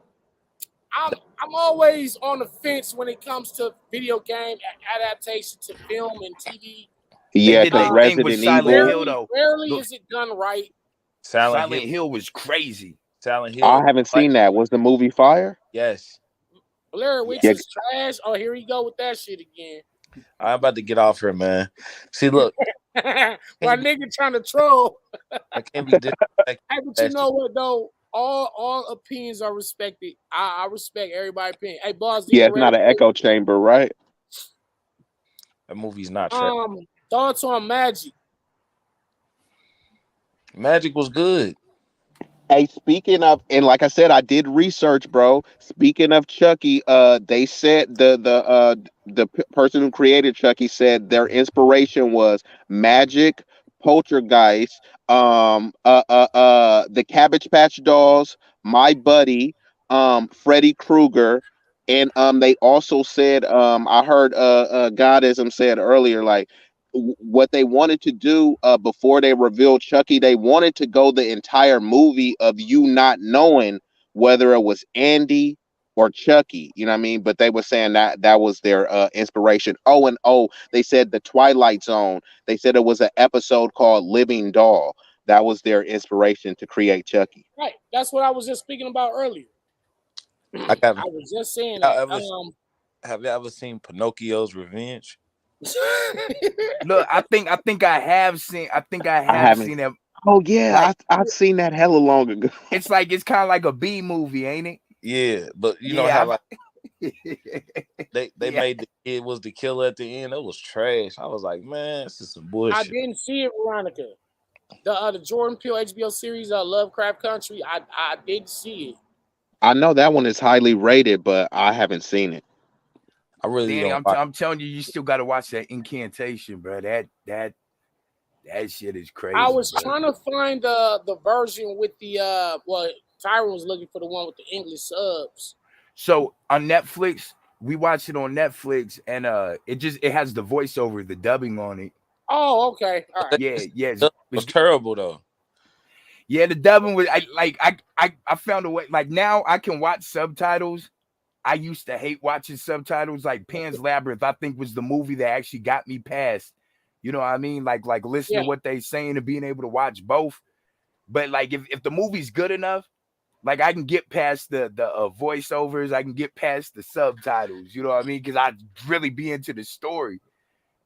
I'm always on the fence when it comes to video game adaptation to film and TV. They Yeah, did because their Um, thing with Resident Silent Evil. Hill rarely, though. rarely Look, is it done right. Silent Hill. Silent Hill was crazy. Silent I Hill. haven't Like seen that. Was the movie fire? yes, Blair Witch Yeah, yes. is trash. Oh, here we go with that shit again. I'm about to get off here, man. See, look, My can't be, nigga trying to troll. I can't be disrespecting Hey, but you classic. know what though? All opinions are respected. I respect everybody's opinion. Hey, boss, did yeah. you It's ready not an for echo chamber, right? That movie's not trash. thoughts on Magic? Magic was good. Hey, speaking of, and like I said, I did research, bro. Speaking of Chucky, they said the person who created Chucky said their inspiration was Magic, Poltergeist, the Cabbage Patch Dolls, My Buddy, Freddy Krueger, and they also said, I heard Godism said earlier, like what they wanted to do before they revealed Chucky, they wanted to go the entire movie of you not knowing whether it was Andy or Chucky. You know what I mean? But they were saying that that was their inspiration. Oh, and oh, they said the Twilight Zone. They said it was an episode called Living Doll. That was their inspiration to create Chucky. Right. That's what I was just speaking about earlier. I got. I was just saying Y'all that. ever have you ever seen Pinocchio's Revenge? Look, I think I I have haven't. seen it. Oh yeah, Like I seen that hella long ago. it's kind of like a B movie, ain't it? Yeah, but you know Yeah, how like they yeah. made the kid was the killer at the end. It was trash. I was like, man, this is some I bullshit. didn't see it, Veronica. The Jordan Peele HBO series, Lovecraft Country. I didn't see it. I know that one is highly rated, but I haven't seen it. I really Danny, don't watch. I'm telling you, you still got to watch that Incantation, bro. That shit is I crazy, was bro. trying to find the version with the well, Tyron was looking for the one with the English subs. So on Netflix, we watched it on Netflix, and it has the voiceover, the dubbing on it. Oh, okay. All But right. Yeah, yeah, it was terrible though. yeah. The dubbing was I found a way. Like now, I can watch subtitles. I used to hate watching subtitles. Like Pan's Labyrinth, I think was the movie that actually got me past. You know what I mean? Like listening Yeah. to what they saying and being able to watch both. But like if the movie's good enough, like I can get past the voiceovers, I can get past the subtitles. You know what I mean? Because I really be into the story,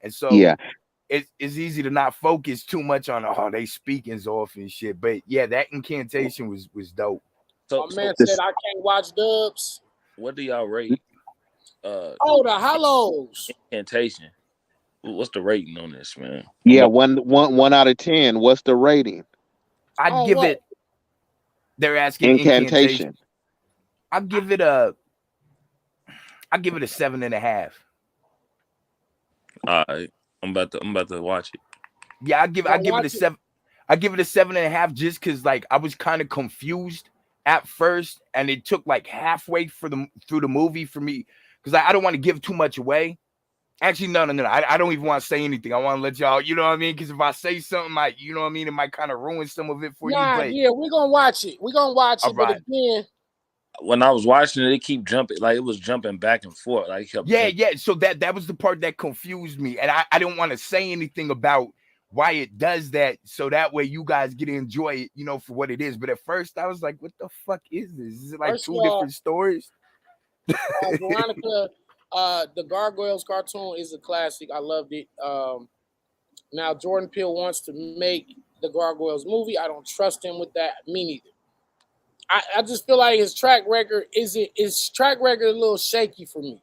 and Yeah, so it's easy to not focus too much on they speakings off and shit. But yeah, that Incantation was dope. So My man said this I can't watch dubs. what do y'all rate Oh, the Hollows. Incantation? What's the rating on this, man? yeah, one out of 10. What's the rating? I'd Oh, give what? it. They're asking Incantation. Incantation. I'll give it a. I'll give it a 7.5. All right, I'm about to watch it. Yeah, I Don't give it a watch it. 7. I give it a 7.5 just because like I was kind of confused at first, and it took like halfway through the movie for me because I don't want to give too much away. Actually, no. I don't even want to say anything. I want to let y'all, you know what I mean? Because if I say something, like you know what I mean, it might kind of ruin some of it for you. Nah, But yeah, we're gonna watch it. We're gonna watch all it, but right, again, When I was watching it, it keep jumping like it was jumping back and forth. Like it kept yeah. jumping. So that was the part that confused me, and I didn't want to say anything about why it does that, so that way you guys get to enjoy it, you know, for what it is. But at first, I was like, "What the fuck is this? Is it like first of two all, different stories?" Veronica, the Gargoyles cartoon is a classic. I loved it. Now Jordan Peele wants to make the Gargoyles movie. I don't trust him with that. Me neither. I just feel like his track record a little shaky for me.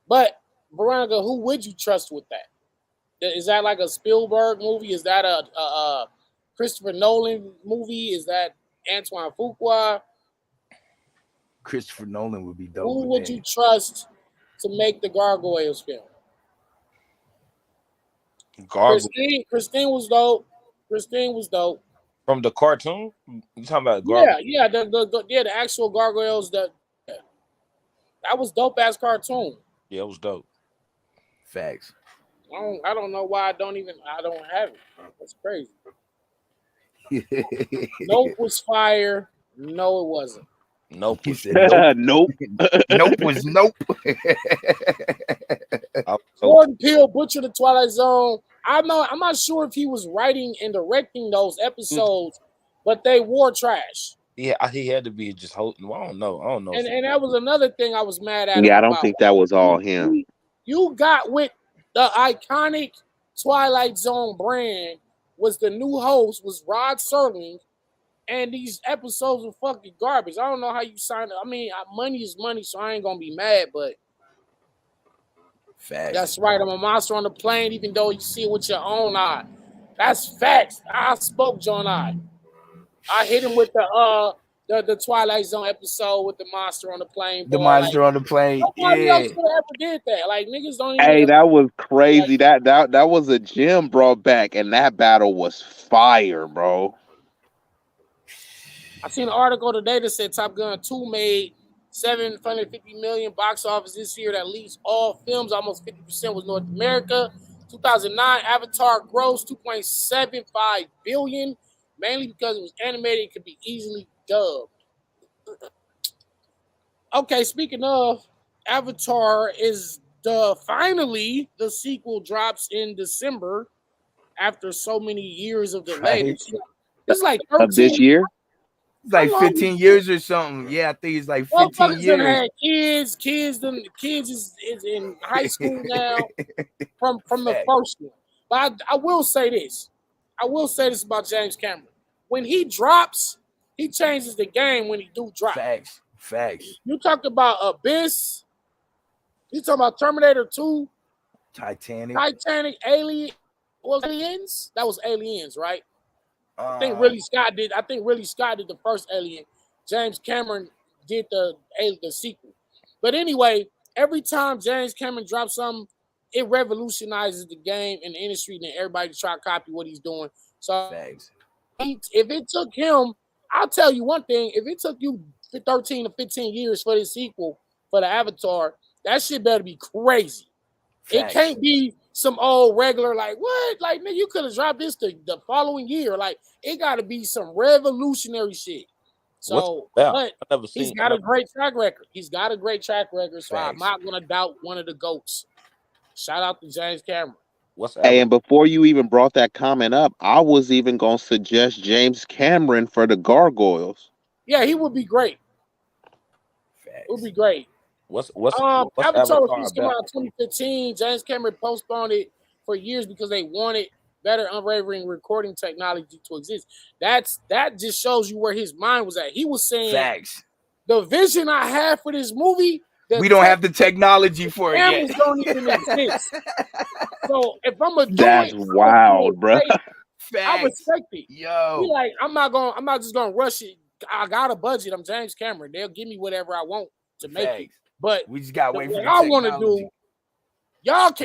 But Veronica, who would you trust with that? Is that like a Spielberg movie? Is that a Christopher Nolan movie? Is that Antoine Fuqua? Christopher Nolan would be dope Who with would that. you trust to make the Gargoyles film? Gargoyle Christine was dope. Christine was dope. from the cartoon. You talking about Yeah, Gargoyle? yeah, the actual Gargoyles. That was dope ass cartoon. Yeah, it was dope. Facts. I don't know why I don't have it. That's crazy. Nope was fire. No, it wasn't. Nope He was said nope. Nope. Nope was nope. nope. Jordan Peele butchered the Twilight Zone. I'm not sure if he was writing and directing those episodes, but they wore trash. Yeah, he had to be just holding. Well, I don't know. I don't know if he. And that was another thing I was mad at him Yeah, I don't about. think that was all You, him. you, you got with the iconic Twilight Zone brand was the new host was Rod Serling, and these episodes were fucking garbage. I don't know how you signed up. I mean, money is money, so I ain't gonna be mad, but Facts. that's right. I'm a monster on the plane, even though you see it with your own eye. That's facts. I spoke, John. I hit him with the Twilight Zone episode with the monster on the plane, The boy. Like monster on the plane. nobody Yeah. else could have ever did that. Like niggas don't even Hey, that was like crazy. That was a gem brought back, and that battle was fire, bro. I seen an article today that said Top Gun 2 made 750 million box office this year. That leads all films. Almost 50% was North America. 2009 Avatar grossed 2.75 billion, mainly because it was animated. It could be easily dubbed. Okay, speaking of, Avatar is finally the sequel drops in December after so many years of delay. Right. This is like Of this 13. year, It's How like long 15 years or something. Yeah, I think it's like 15 motherfuckers done years. had kids? Kids is in high school now from the Fact. first one. But I will say this. I will say this about James Cameron. When he drops, he changes the game when he do drop. Facts. Facts. You talk about Abyss, you talking about Terminator 2, Titanic. Titanic, Alien, was Aliens? That was Aliens, right? I think Uh, Ridley Scott did. I think Ridley Scott did the first Alien. James Cameron did the sequel. But anyway, every time James Cameron drops something, it revolutionizes the game and the industry, and then everybody try to copy what he's doing. So facts. if it took him, I'll tell you one thing: if it took you 13 to 15 years for this sequel for the Avatar, that shit better be crazy. It Facts. can't be some old regular like what? Like man, you could have dropped this the following year. Like it got to be some revolutionary shit. What's it So, about? but I never he's seen. I got a never. great track record. He's got a great track record. So I'm Facts. not gonna doubt one of the goats. Shout out to James Cameron. What's hey, Avatar? and before you even brought that comment up, I was even gonna suggest James Cameron for the Gargoyles. Yeah, he would be great. It would Facts. be great. What's Avatar was Avatar supposed to come about? out in 2015. James Cameron postponed it for years because they wanted better unwavering recording technology to exist. That just shows you where his mind was at. He was saying Facts. the vision I have for this movie, the We don't tech have the technology for it yet. cameras don't even exist. So if I'm gonna do That's it, I'm gonna do it wild, bro. right. I Facts. respect it. He Yo. like, I'm not just gonna rush it. I got a budget. I'm James Cameron. They'll give me whatever I want to make it. Facts. But We just gotta wait for what the I want to technology. do,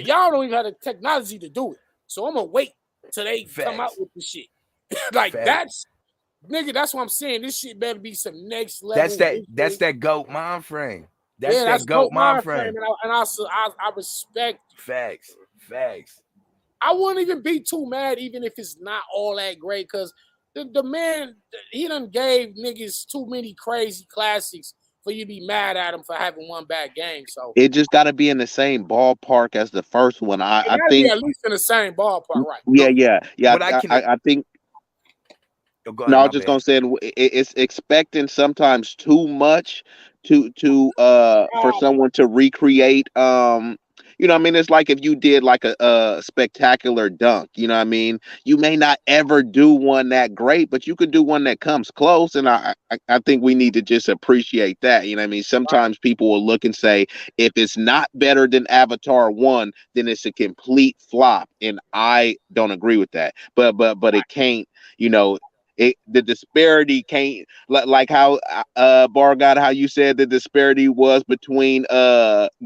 y'all don't even have the technology to do it. So I'm gonna wait till they come out Facts. with the shit. Like Facts. that's what I'm saying. This shit better be some next That's level. that's that goat mind frame. That's Yeah, that's that goat dope mind mind frame. frame, and I respect. Facts. Facts. I wouldn't even be too mad, even if it's not all that great, because the man he done gave niggas too many crazy classics for you to be mad at him for having one bad game. So It just got to be in the same ballpark as the first one. it I gotta be think. at least in the same ballpark, right? Yeah, No, yeah. what I can I think. oh, go No, ahead, I my was just gonna bad. say it's expecting sometimes too much for someone to recreate I mean it's like if you did like a spectacular dunk, you know what I mean? You may not ever do one that great, but you could do one that comes close, and I think we need to just appreciate that, you know what I mean? Right. Sometimes people will look and say if it's not better than Avatar 1, then it's a complete flop, and I don't agree with that. But it can't, you know, the disparity can't like how Bar got how you said the disparity was between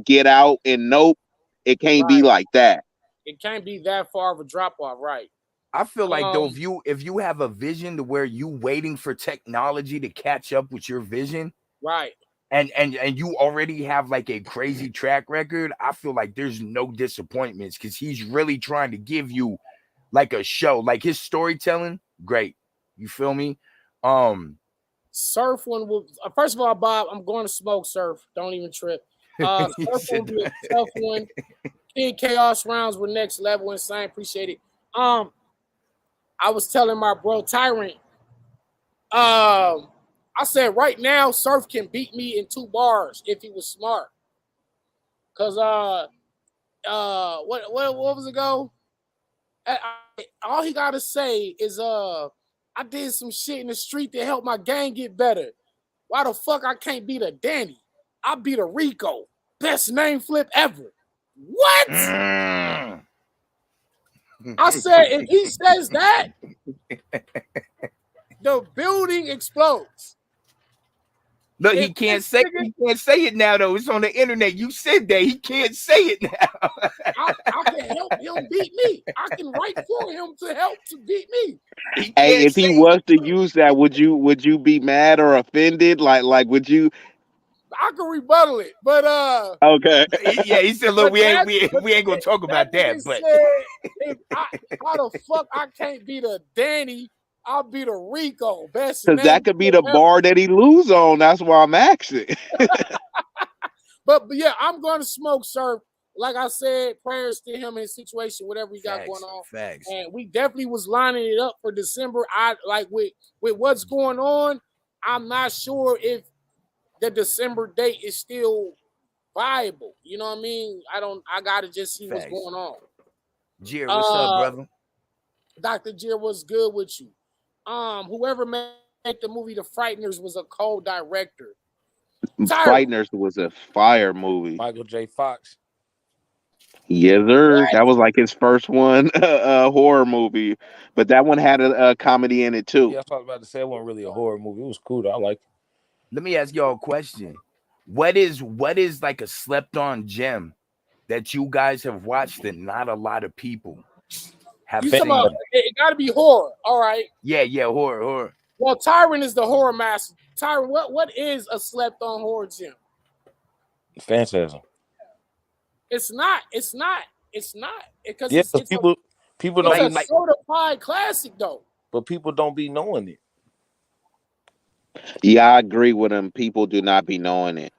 Get Out and Nope. It can't be Right. like that. It can't be that far of a drop off, right? I feel like though Um, if you have a vision to where you waiting for technology to catch up with your vision right. and you already have like a crazy track record, I feel like there's no disappointments because he's really trying to give you like a show. Like his storytelling, great. You feel me? Surf one will. First of all, Bob, I'm going to smoke surf. Don't even trip. He Surf one said will be a tough one. Kid Chaos rounds were next level insane. Appreciate it. I was telling my bro Tyrant. I said right now, Surf can beat me in 2 bars if he was smart. Cause what was it go? All he gotta say is I did some shit in the street to help my gang get better. Why the fuck I can't beat a Danny? I beat a Rico. Best name flip ever. What? Mm. I said if he says that, the building explodes. Look, If he can't this say nigga, it now though. It's on the internet. You said that he can't say it now. I can help him beat me. I can write for him to help to beat me. He Hey, can't if say he it. was to use that, would you be mad or offended? Like would you? I can rebuttal it, but Okay, Yeah, he said, "Look, but we ain't that we ain't, but we ain't gonna talk that about nigga that." But said if I how the fuck I can't beat a Danny, I'll beat a Rico. Best because that name could be flip the ever. bar that he lose on. That's why I'm asking. But yeah, I'm going to smoke surf. Like I said, prayers to him in his situation, whatever he got going on. facts. And we definitely was lining it up for December. I like with what's going on. I'm not sure if the December date is still viable. You know what I mean? I gotta just see what's Facts. going on. Jared, what's up, brother? Dr. Jill, what's good with you? Whoever made the movie The Frighteners was a co-director. Tyra, Frighteners was a fire movie. Michael J. Fox. Yes, sir. what? That was like his first one, horror movie. But that one had a comedy in it too. Yeah, I was about to say it wasn't really a horror movie. It was cool though. I like it. Let me ask y'all a question. What is like a slept on gem that you guys have watched that not a lot of people have You talking about seen? it gotta be horror. All right. Yeah, horror. Well, Tyron is the horror master. Tyron, what is a slept on horror gem? Phantasm. It's not. It's not. It's not. Because Yeah, because people don't it's be a certified classic though. but people don't be knowing it. Yeah, I agree with him. People do not be knowing it.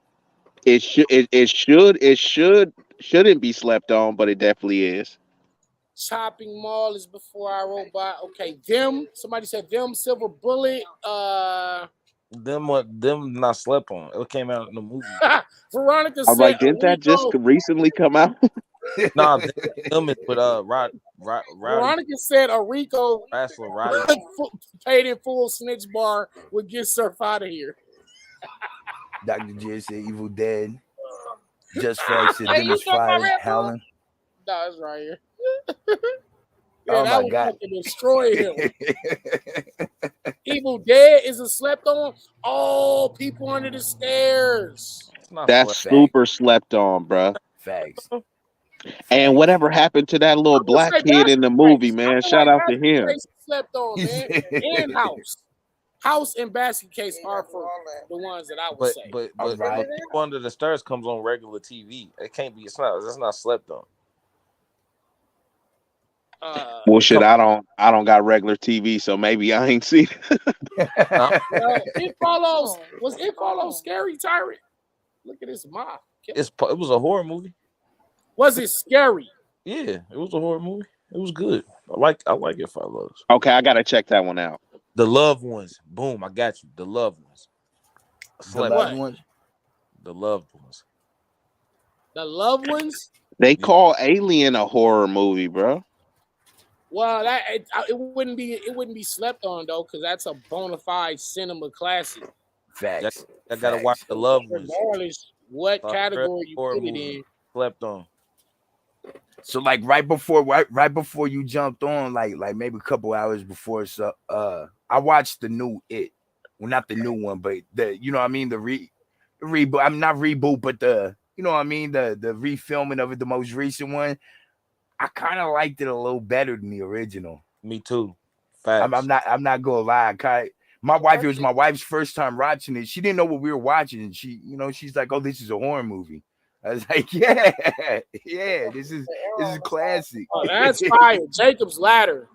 It shouldn't be slept on, but it definitely is. Chopping Mall is before I Robot. Okay, them. Somebody said them. Silver Bullet. Them not slept on. It came out in the movie. Veronica I'm said like, didn't that just Rico. recently come out? Nah, them is with Rowdy Veronica said a Rico Wrestler Roddy. paid in full snitch bar would get Surf out of here. Dr. J said Evil Dead. Just Facts said Hey, Them you is talking about Fire. Red Bull? Howling. No, it's right here. Yeah, Oh that my would God. fucking destroy him. Evil Dead is a slept on. Oh, people under the stairs. It's not That's slept. super slept on, bruh. Facts. And whatever happened to that little I'm gonna black say kid in the Basket movie, Case. I man? feel Shout like out to Basket him. Case slept on, man. And House. House and Basket Case are for the ones that I would But say. but All but, right. but People Under the Stairs comes on regular TV. It can't be. It's not. That's not slept on. Well, It shit, come. I don't got regular TV, so maybe I ain't seen it. Nah, It follows. Was It Follows scary, Tyrant? Look at this mop. it was a horror movie. Was it scary? Yeah, it was a horror movie. It was good. I like It Follows. Okay, I gotta check that one out. The Loved Ones. Boom, I got you. The Loved Ones. The Slept. loved What? ones. The Loved Ones. The Loved Ones? They Yeah. call Alien a horror movie, bro. Well, it wouldn't be slept on though, because that's a bona fide cinema classic. Facts. I gotta watch Facts. The Loved Ones. Regardless what Star Trek category you horror put it movie. in. Slept on. So like right before you jumped on, like maybe a couple hours before, so I watched the new It. Well, not the new one, but the you know what I mean, the reboot. I'm not reboot, but the you know what I mean, the refilming of it, the most recent one. I kind of liked it a little better than the original. Me too. Facts. I'm not gonna lie. It was my wife's first time watching it. She didn't know what we were watching. And she's like, "Oh, this is a horror movie." I was like, "Yeah, this is classic." Oh, that's fire. Jacob's Ladder.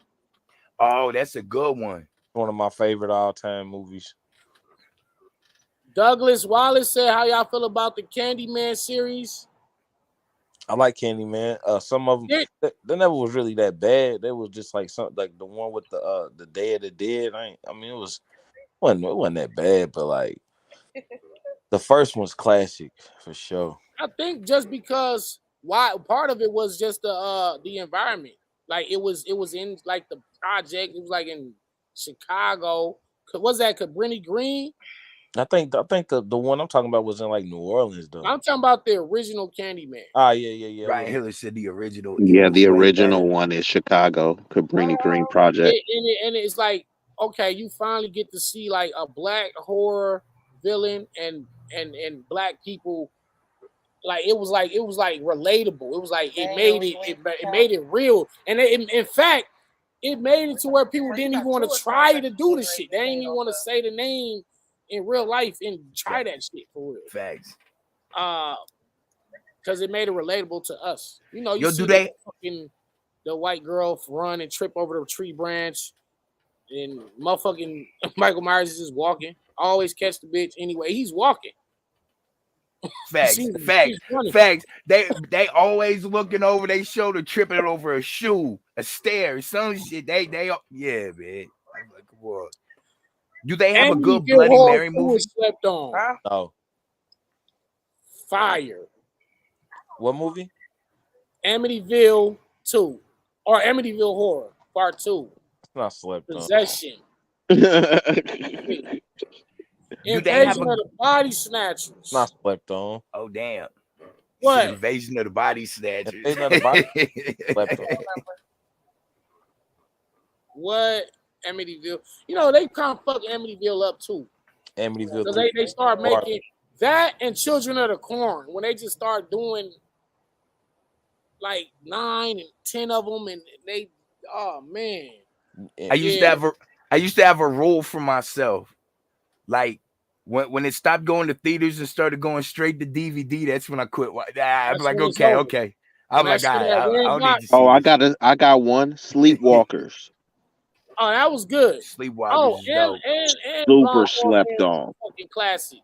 Oh, that's a good one. One of my favorite all time movies. Douglas Wallace said, "How y'all feel about the Candyman series?" I like Candyman. Some of them Did they never was really that bad. They was just like something like the one with the Day of the Dead. I mean, it wasn't that bad, but like the first one's classic for sure. I think just because why part of it was just the environment. Like it was in like the project. It was like in Chicago. Was that Cabrini Green? I think the one I'm talking about was in like New Orleans though. I'm talking about the original Candyman. Ah, yeah. Ryan Hiller said the original. It Yeah, was the way original better. one is Chicago, Cabrini Green Project. And it's like, okay, you finally get to see like a black horror villain and black people. Like it was like relatable. It was like it made it real, and in fact, it made it to where people didn't even want to try to do the shit. They didn't even want to say the name in real life and try that shit for real. Facts. Because it made it relatable to us. You know, you Yo, see do they? the white girl run and trip over the tree branch, and motherfucking Michael Myers is just walking. Always catch the bitch anyway. He's walking. Facts, facts, facts. They always looking over their shoulder, tripping over a shoe, a stair, some shit. Yeah, man. I'm like, what? Do they have a good Amityville Bloody Horror Mary 2 movie? is slept on. Huh? No. Fire. What movie? Amityville 2. Or Amityville Horror Part 2. It's not slept on. Possession. Do they have Invasion of the Body Snatchers. It's not slept on. Oh damn! What? Invasion of the Body Snatchers. Invasion of the Body slept on. What? Amityville. You know, they kind of fuck Amityville up too. Amityville. Because they start making that and Children of the Corn when they just start doing like 9 and 10 of them, and they, oh man. I used to have a rule for myself, like when it stopped going to theaters and started going straight to DVD. That's when I quit. I'm like, okay. I'm like, I don't need to see. Oh, I got one. Sleepwalkers. Oh, that was good. Sleepwalkers is dope. And Super slept on. Fucking classic.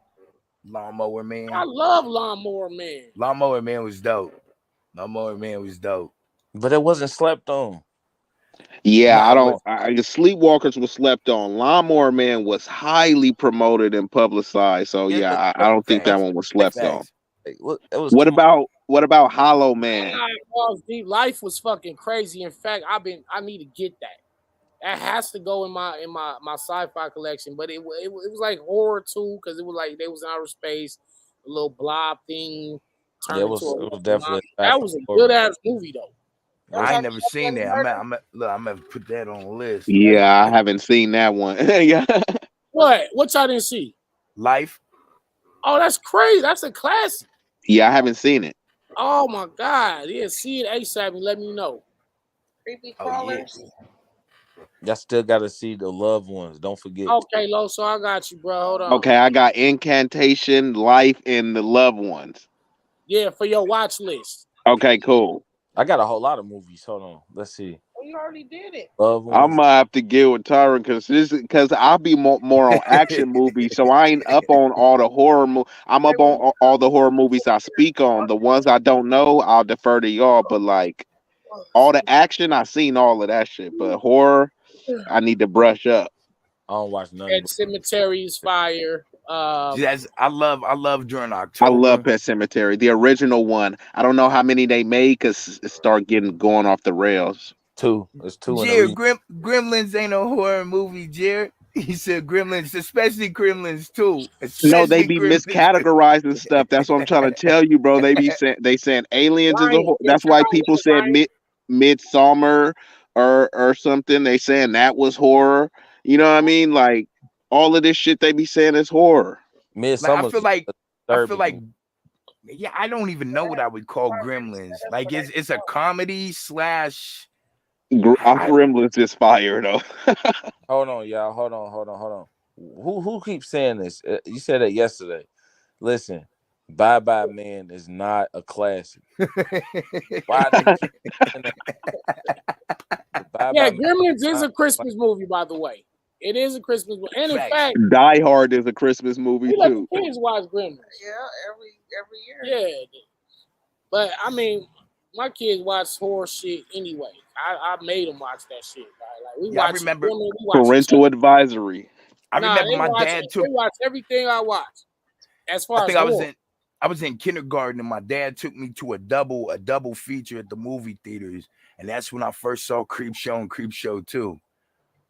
Lawnmower Man. I love Lawnmower Man. Lawnmower Man was dope. Lawnmower Man was dope. But it wasn't slept on. Yeah, the Sleepwalkers was slept on. Lawnmower Man was highly promoted and publicized. So yeah, I don't think that one was slept on. Look, it was what about Hollow Man? Deep Life was fucking crazy. In fact, I need to get that. That has to go in my sci-fi collection. But it was like horror too, because it was like they was in outer space, a little blob thing. Yeah, it was definitely. That was a good ass movie though. I ain't never seen that. I'm gonna put that on the list. Yeah, I haven't seen that one. Yeah. What y'all didn't see? Life. Oh, that's crazy. That's a classic. Yeah, I haven't seen it. Oh my god. Yeah, see it ASAP and let me know. Creepy crawlers. Y'all still gotta see The Loved Ones. Don't forget. Okay, Lo, so I got you, bro. Hold on. Okay, I got Incantation, Life, and The Loved Ones. Yeah, for your watch list. Okay, cool. I got a whole lot of movies. Hold on. Let's see. Oh, you already did it. Loved Ones. I'm gonna have to get with Tyron because I'll be more on action movies, so I ain't up on all the horror. I'm up on all the horror movies I speak on. The ones I don't know, I'll defer to y'all. But like all the action, I've seen all of that shit. But horror, I need to brush up. I don't watch none. Pet Cemetery is fire. Yes, I love during I October. love Pet Cemetery, the original one. I don't know how many they made because it started going off the rails. Two. It's two. Jared, Gremlins ain't a horror movie, Jared. He said Gremlins, especially Gremlins 2. No, they be miscategorizing stuff. That's what I'm trying to tell you, bro. They saying aliens is a horror. That's why people said Midsummer or something. They saying that was horror. You know what I mean? Like all of this shit they be saying is horror. Midsummer. I feel like yeah, I don't even know what I would call Gremlins. Like it's a comedy slash. Gremlins is fire though. Hold on, y'all. Hold on. Who keeps saying this? You said that yesterday. Listen, Bye Bye Man is not a classic. Why they keep saying that? Yeah, Gremlins is a Christmas movie, by the way. It is a Christmas movie. And in Facts. fact, Die Hard is a Christmas movie we let the too. kids watch Gremlins. Yeah, every year. Yeah. But I mean, my kids watch horror shit anyway. I made them watch that shit. Right? Like we Yeah, I watch remember. Gremlins, we watch Parental advisory. I Nah, remember they my watch dad they took. watch everything I watch. As I far as think horror. I was in kindergarten, and my dad took me to a double feature at the movie theaters, and that's when I first saw Creep Show and Creep Show 2.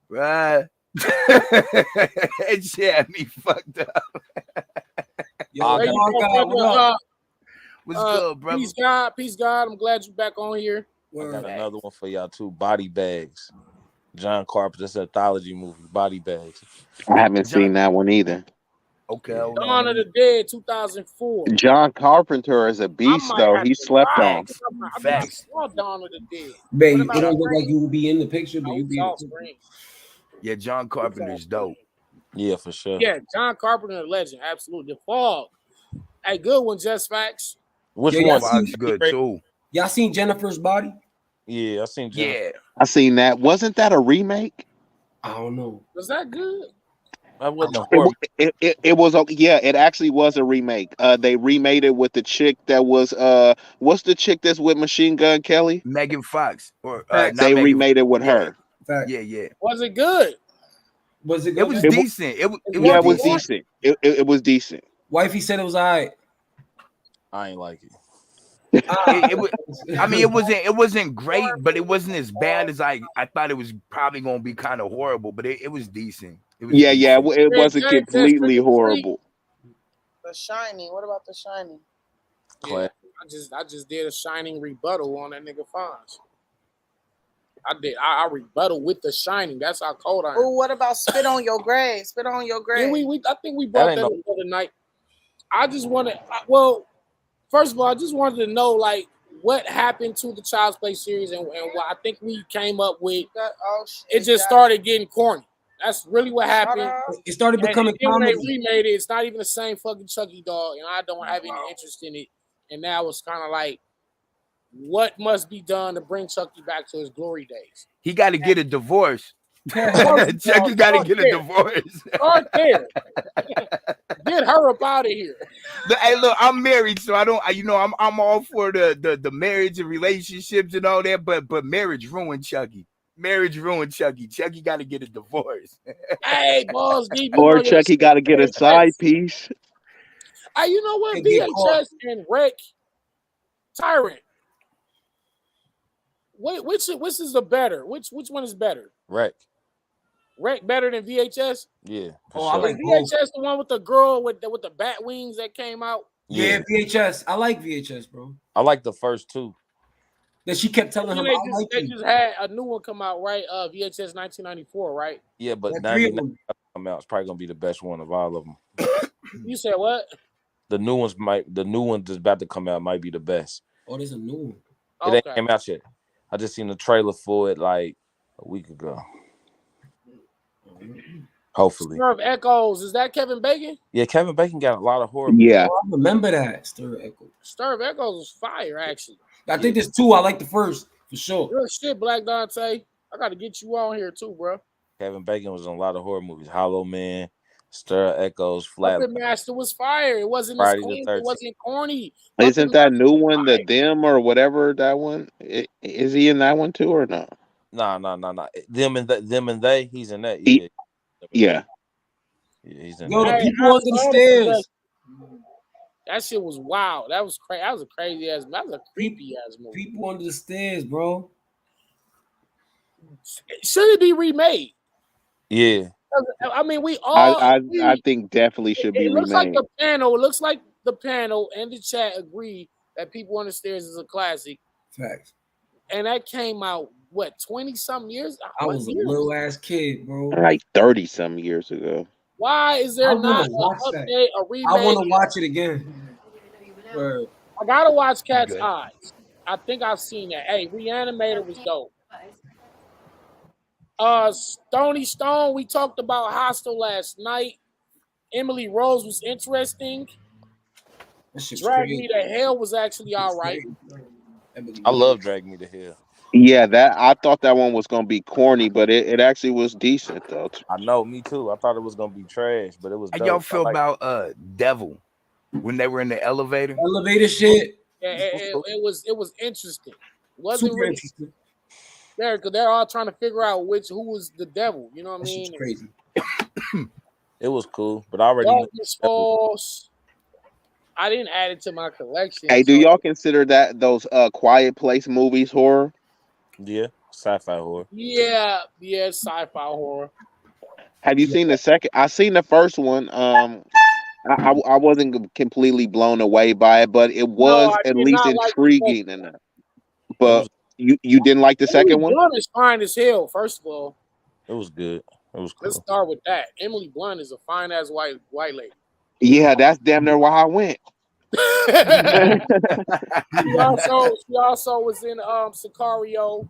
Right? It shit had me fucked up. Yo, There you go, God, what brother. up? What's good, brother? Peace God. I'm glad you're back on here. I got Word. another one for y'all too. Body Bags. John Carpenter's anthology movie. Body Bags. I haven't seen that one either. Okay, Yeah. hold on. Dawn of the Dead, 2004. John Carpenter is a I beast, might though. have He to slept watch on. it. I Facts. saw Dawn of the Dead. Babe, What it about don't look like Scream? you will be in the picture, but I you was be in off the picture. screen. Yeah, John Carpenter's dope. Yeah, for sure. Yeah, John Carpenter, a legend. Absolutely. The Fog. Hey, good one, Just Facts. Which Yeah, one? Fog's good too. Y'all seen Jennifer's Body? Yeah, I seen Jennifer. Yeah. I seen that. Wasn't that a remake? I don't know. Was that good? That wasn't a It, horror. it was yeah, it actually was a remake. They remade it with the chick that was what's the chick that's with Machine Gun Kelly? Megan Fox. Or Facts. not They Megan. remade it with Yeah. her. Fact. Yeah. Was it good? Was it It good? was man? decent. It was Yeah, it was decent. decent. It was decent. Wifey said it was alright. I ain't like it. It was. I mean, it wasn't great, but it wasn't as bad as I thought it was probably gonna be kind of horrible, but it was decent. It was Yeah, decent. it Red wasn't James says completely Trick or Treat. horrible. The Shining. What about The Shining? Yeah, Class. I just did a shining rebuttal on that nigga Fonz. I rebuttal with The Shining. That's how cold I am. Oh, what about Spit on Your Grave? Spit on Your grave. Yeah, I think we brought ain't that up the other night. I just wanted, well, first of all, I just wanted to know like what happened to the Child's Play series and what I think we came up with. Oh, shit, It just started getting corny. That's really what Shut happened. up. It started And becoming then when they comedy. remade it, it's not even the same fucking Chucky doll, and I don't have any interest in it. And now it's kind of like, what must be done to bring Chucky back to his glory days? He got to get a divorce. Chucky Chucky got to get a divorce. Start there. Get her up out of here. Hey, look, I'm married, so I don't. I'm all for the marriage and relationships and all that, but marriage ruined Chucky. Marriage ruined Chucky. Chucky got to get a divorce. Hey, boss, deep. Or Chucky got to get a side piece. Hey, you know what? And get caught. VHS and Wreck Tyrant. Which is the better? Which one is better? Wreck. Wreck better than VHS? Yeah. Oh, I sure. like Is both. VHS the one with the girl with the bat wings that came out? Yeah, VHS. I like VHS, bro. I like the first two. That she kept telling him, They I like they you. just had a new one come out, right? VHS 1994, right? Yeah, but That three of 99 them. come out. It's probably gonna be the best one of all of them. You said what? The new one that's about to come out might be the best. Oh, there's a new one. It ain't came out yet. I just seen the trailer for it like a week ago. Hopefully. Stir of Echoes. Is that Kevin Bacon? Yeah, Kevin Bacon got a lot of horror. Yeah. Oh, I remember that. Stir Echo. Stir of Echoes was fire, actually. I think there's two. I like the first for sure. Real shit, Black Dante. I got to get you on here too, bro. Kevin Bacon was in a lot of horror movies. Hollow Man, Stir Echoes, Flat. Puppet Master was fire. It wasn't Friday as the clean. 13th. It wasn't corny. Isn't that new one the fire. Them or whatever that one? Is he in that one too or not? Nah. Them and they. He's in that. Yeah. Yeah, he's in Yo, that. the people under the stairs. That shit was wild. That was crazy. That was a crazy ass. That was a creepy ass movie. People under the stairs, bro. Should it be remade? Yeah. I mean, we all. I think definitely should be It looks like remade. the panel. It looks like the panel and the chat agree that People on the Stairs is a classic. Facts. And that came out what 20-something years? I What was a year? little ass kid, bro. Like 30 some years ago. Why is there I not wanna an watch that. update, a remake? I want to watch it again. Word. I gotta watch Cat's Good. Eyes. I think I've seen that. Hey, Reanimator was dope. Stony Stone, we talked about Hostel last night. Emily Rose was interesting. That shit's Drag crazy. Me to Hell was actually all right. I love Drag Me to Hell. Yeah, that I thought that one was gonna be corny, but it actually was decent though. I know, me too. I thought it was gonna be trash, but it was How y'all dope. I feel like. about Devil when they were in the elevator? Elevator shit. Yeah, It was cool. it was interesting. It wasn't Super really interesting. there because they're all trying to figure out who was the devil. You know what I That shit's mean? crazy. It was cool, but I already knew Darkness that was. Falls. I didn't add it to my collection, Hey, do so y'all consider that those Quiet Place movies horror? Yeah, sci-fi horror. yeah, sci-fi horror. Have you seen the second? I seen the first one. I wasn't completely blown away by it, but it No, was I at did least not like the second intriguing one. enough. It But was. you didn't like the Emily second one? Blunt is fine as hell. First of all, It was good. It was let's cool. start with that. Emily Blunt is a fine ass white lady. Yeah, that's damn near why I went. she also was in Sicario.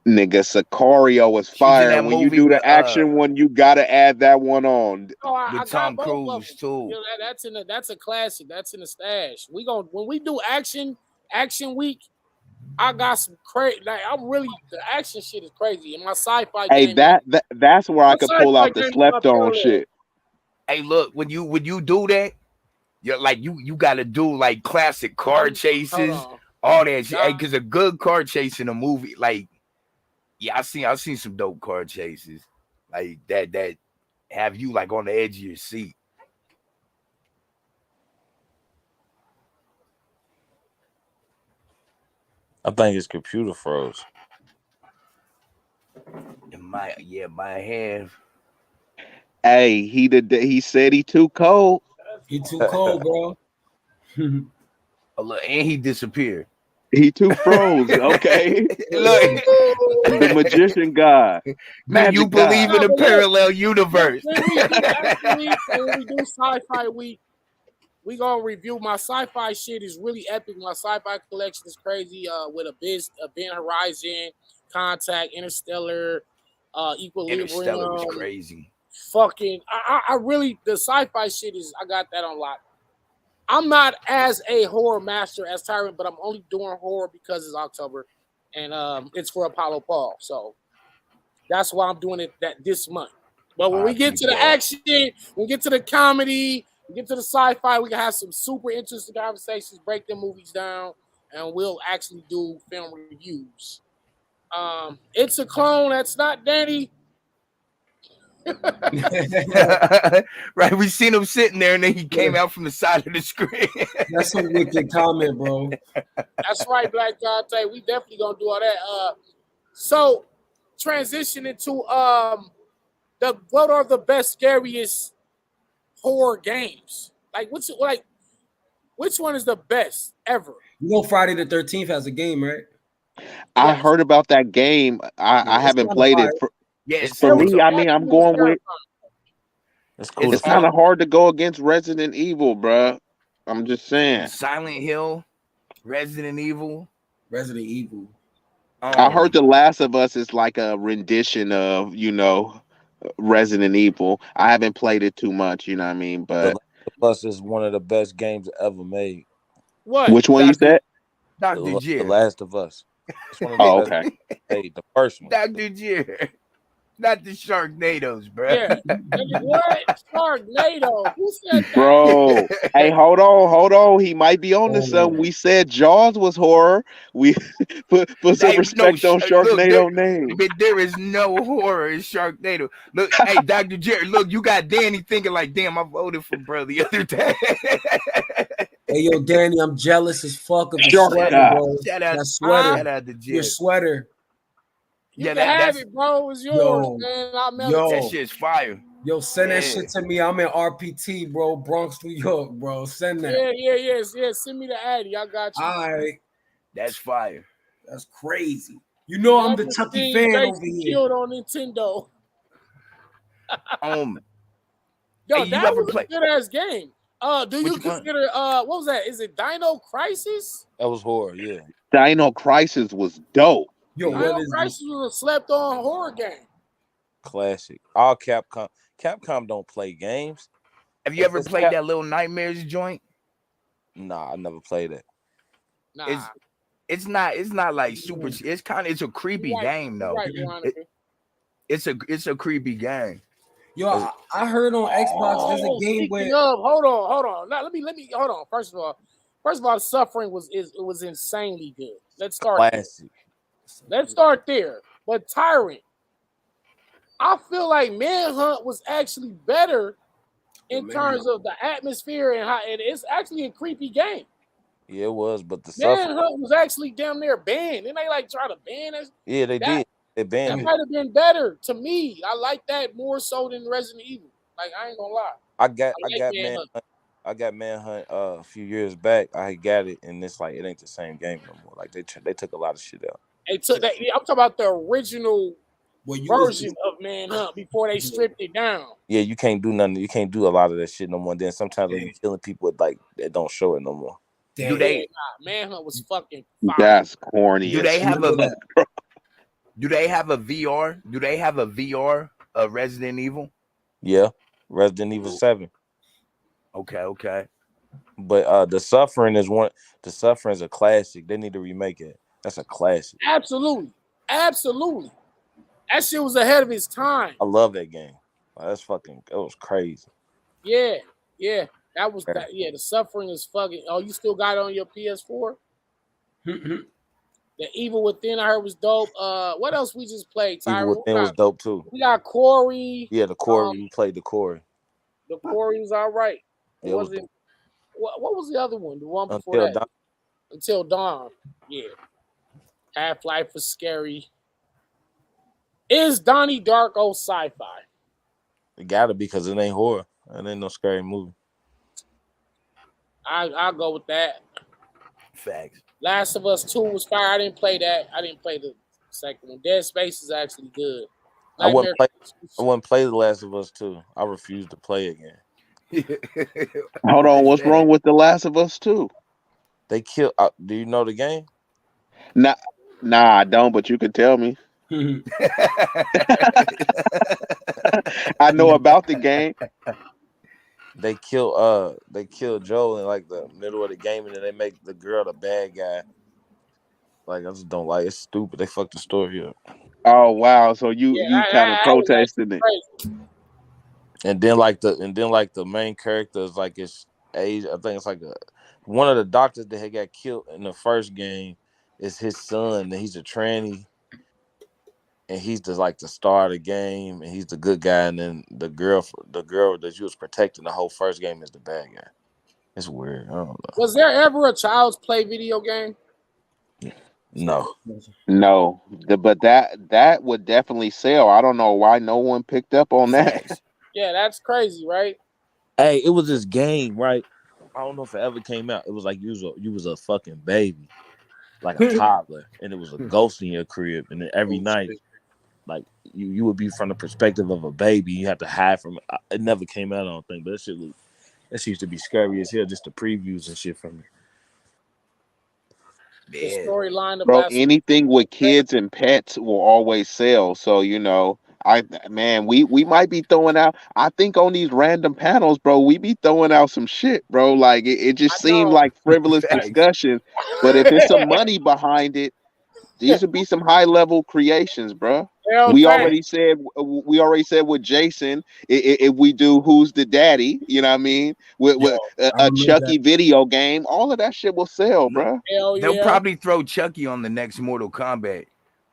Nigga, Sicario was She was in fire. that When you movie do the action one, you gotta add that one on. Oh, I with got Tom both of Cruise them. too. You know, that's a classic. That's in the stash. We going when we do action week. I got some crazy. Like I'm really the action shit is crazy, and my sci-fi Hey, game is that's where my I could pull sci-fi out the game is my slept on parallel. shit. Hey, look, when you do that, you're like you got to do like classic car Hold chases, on. all that shit. Hey, Y'all, because a good car chase in a movie, like yeah, I seen some dope car chases, like that have you like on the edge of your seat. I think his computer froze. And my hand. Hey, he said he too cold. He too cold, bro. Oh, look, and he disappeared. He too froze. Okay, Look, the magician god, do you magic believe god. in no, a but look, parallel universe? when we do action week and when we do sci-fi week, we gonna review my sci-fi shit is really epic. My sci-fi collection is crazy. With Event Horizon, Contact, Interstellar, Interstellar was Equilibrium. crazy. Fucking, I really the sci-fi shit is I got that on lock. I'm not as a horror master as Tyrant, but I'm only doing horror because it's October, and it's for Apollo Paul. So that's why I'm doing it that this month. But when we get R.I.P. to the Paul. action, we get to the comedy, we get to the sci-fi, we can have some super interesting conversations, break the movies down, and we'll actually do film reviews. It's a clone. That's not Danny. Right, we seen him sitting there, and then he came out from the side of the screen. That's a wicked comment, bro. That's right, Black Dante. We definitely gonna do all that. So transition into the what are the best scariest horror games? Which one is the best ever? You know Friday the 13th has a game, right? I Yes. heard about that game. I Yeah, it's haven't kind of played fire. it. Yeah, It's For It cool was me, though. I mean, I'm actually it was going with. terrifying. It's cool it's to It's play. kind on of hard to go against Resident Evil, bruh. I'm just saying. Silent Hill, Resident Evil. Resident Evil. I heard Um, The Last of Us is like a rendition of, Resident Evil. I haven't played it too much, you know what I mean? The But Last of Us is one of the best games ever made. What? which one you Doctor said? Doctor The Jir, Last of Us. It's one of the Oh, best okay. made. The first one. Doctor Jir, not the Sharknadoes, bro. Yeah. What? Sharknado. Who said that? Bro. Hey, hold on. He might be on to something. Oh, We said Jaws was horror. We put some Hey, no, respect on look, Sharknado name. but there is no horror in Sharknado. Look, hey, Dr. Jerry, look, you got Danny thinking like, damn, I voted for bro the other day. hey, yo, Danny, I'm jealous as fuck of your Shark sweater, guy. bro. shout out, That Huh? sweater. shout out to Your Jerry. sweater. You Yeah, can that have that's it, bro. It's yours, Yo, man. I'll mail it to that you. yo, shit's fire. yo, send that Yeah, shit to me. I'm in RPT, bro. Bronx, New York, bro. Send that. Yeah. Send me the Addy. I got you. All right. that's fire. That's crazy. You know I'm the Never Tucky seen fan over Jason here. killed on Nintendo. Um, hey, Yo, you that ever was a play good ass game. Do you which one? consider what was that? Is it Dino Crisis? That was horror, yeah. Dino Crisis was dope. Yo, Yeah. what Dino is Crisis this? was a slept on horror game. Classic. All Capcom. Capcom don't play games. Have you If ever it's played Cap, that Little Nightmares joint? nah, I never played it. It's Nah. It's not like super. It's kind of it's a creepy game You're though. right, It, Veronica. it's a creepy game. Yo, It's- I heard on Xbox there's a Oh, game speaking where of, hold on. Now, let me hold on. First of all, Suffering was insanely good. Let's start there. classic. Let's start there. But Tyrant, I feel like Manhunt was actually better in terms of the atmosphere and how, and it's actually a creepy game. Yeah, it was, but the suffering. Manhunt was actually damn near banned. Didn't they like try to ban us? Yeah, they That did. They that banned it. might have been better to me. I like that more so than Resident Evil. Like I ain't gonna lie. I I like got Manhunt. I got Manhunt a few years back. I got it, and it's like it ain't the same game no more. Like they took a lot of shit out. They took that. I'm talking about the original where you was version of Manhunt before they stripped it down. Yeah, you can't do nothing. You can't do a lot of that shit no more. Then sometimes when you killing people, like they don't show it no more. Do damn. Yeah, they Manhunt was fucking fire. That's corny do as they have Remember a that. do they have a VR? Do they have a VR of Resident Evil? Yeah, Resident Evil 7. Okay. But the suffering is one. The suffering is a classic. They need to remake it. That's a classic. Absolutely, absolutely. That shit was ahead of its time. I love that game. Like, that's fucking. It was crazy. Yeah, yeah. That was that. Yeah, the Suffering is fucking. Oh, you still got it on your PS4? The Evil Within I heard was dope. What else we just played, Evil Tyron? Within was dope too. We got Corey. Yeah, the Corey. We played the Corey. The Corey was all right. Yeah, it was Was it? What was the other one? The one before Until that? Dawn. Until Dawn. Yeah. Half-Life was scary. Is Donnie Darko sci-fi? It gotta be because it ain't horror. It ain't no scary movie. I'll go with that. Facts. Last of Us 2 was fire. I didn't play that. I didn't play the second one. Dead Space is actually good. I Nightmare. wouldn't play The Last of Us 2. I refuse to play again. Hold on, what's wrong with The Last of Us 2? They kill. Do you know the game? Nah, I don't, but you can tell me. I know about the game. They kill Joel in like the middle of the game, and then they make the girl the bad guy. Like I just don't like it's stupid. They fucked the story up. Oh wow, so Yeah, you kind of that was protested it. crazy. And then like the main character is like his age. I think it's like one of the doctors that had got killed in the first game is his son, and he's a tranny. And he's like the star of the game, and he's the good guy. And then the girl that you was protecting the whole first game is the bad guy. It's weird. I don't know. Was there ever a Child's Play video game? No, No, but that would definitely sell. I don't know why no one picked up on that. Facts. Yeah, that's crazy, right? hey, it was this game, right? I don't know if it ever came out. It was like you was a fucking baby, like a toddler, and it was a ghost in your crib, and then every night, like you would be from the perspective of a baby. You had to hide from it. It never came out, I don't think, but that shit used to be scary as hell. Just the previews and shit from it. The Yeah. storyline of Bro, Last anything with kids and pets will always sell. So, we might be throwing out, I think on these random panels, bro, we be throwing out some shit, bro. Like it I just seemed know. like frivolous Facts. discussions. But if it's some money behind it, these would be some high level creations, bro. Hell, We fact. already said with Jason, if we do Who's the Daddy, you know what I mean? With I a remember Chucky video game, all of that shit will sell, bro. Hell They'll yeah. probably throw Chucky on the next Mortal Kombat.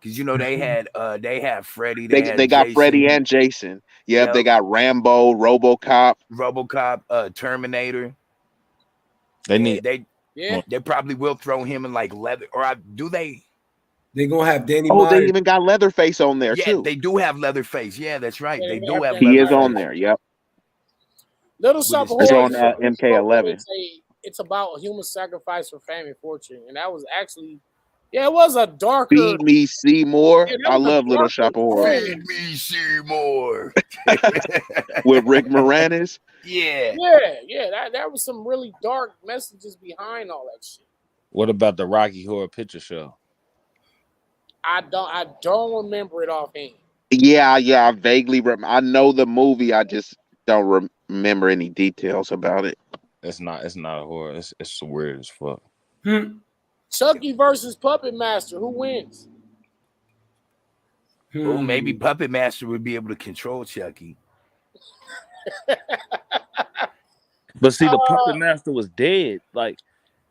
Cause they had Freddy, they They had got Freddy Jason, and Jason. Yep, they yep, got Rambo, RoboCop. RoboCop, Terminator. They Yeah, need Yeah. they probably will throw him in like leather, do they? They're gonna have Danny Oh, they Myers. even got Leatherface on there Yeah, too. they do have Leatherface. Yeah, that's right. Yeah, They they do have have Danny He is Myers. on Leatherface there. Yep, Little with Shop his of it's Horrors. on chainsaw. MK11. It's about a human sacrifice for fame and fortune, and that was actually, yeah, it was a darker. Feed Me Seymour. Yeah, that I was a love Little darker Shop of Horrors Feed me Seymour. with Rick Moranis. Yeah. Yeah. That was some really dark messages behind all that shit. What about the Rocky Horror Picture Show? I don't remember it offhand. Yeah. I vaguely I know the movie. I just don't remember any details about it. It's not a horror. It's weird as fuck. Hmm. Chucky versus Puppet Master. Who wins? Oh, maybe Puppet Master would be able to control Chucky. But see, the puppet master was dead. Like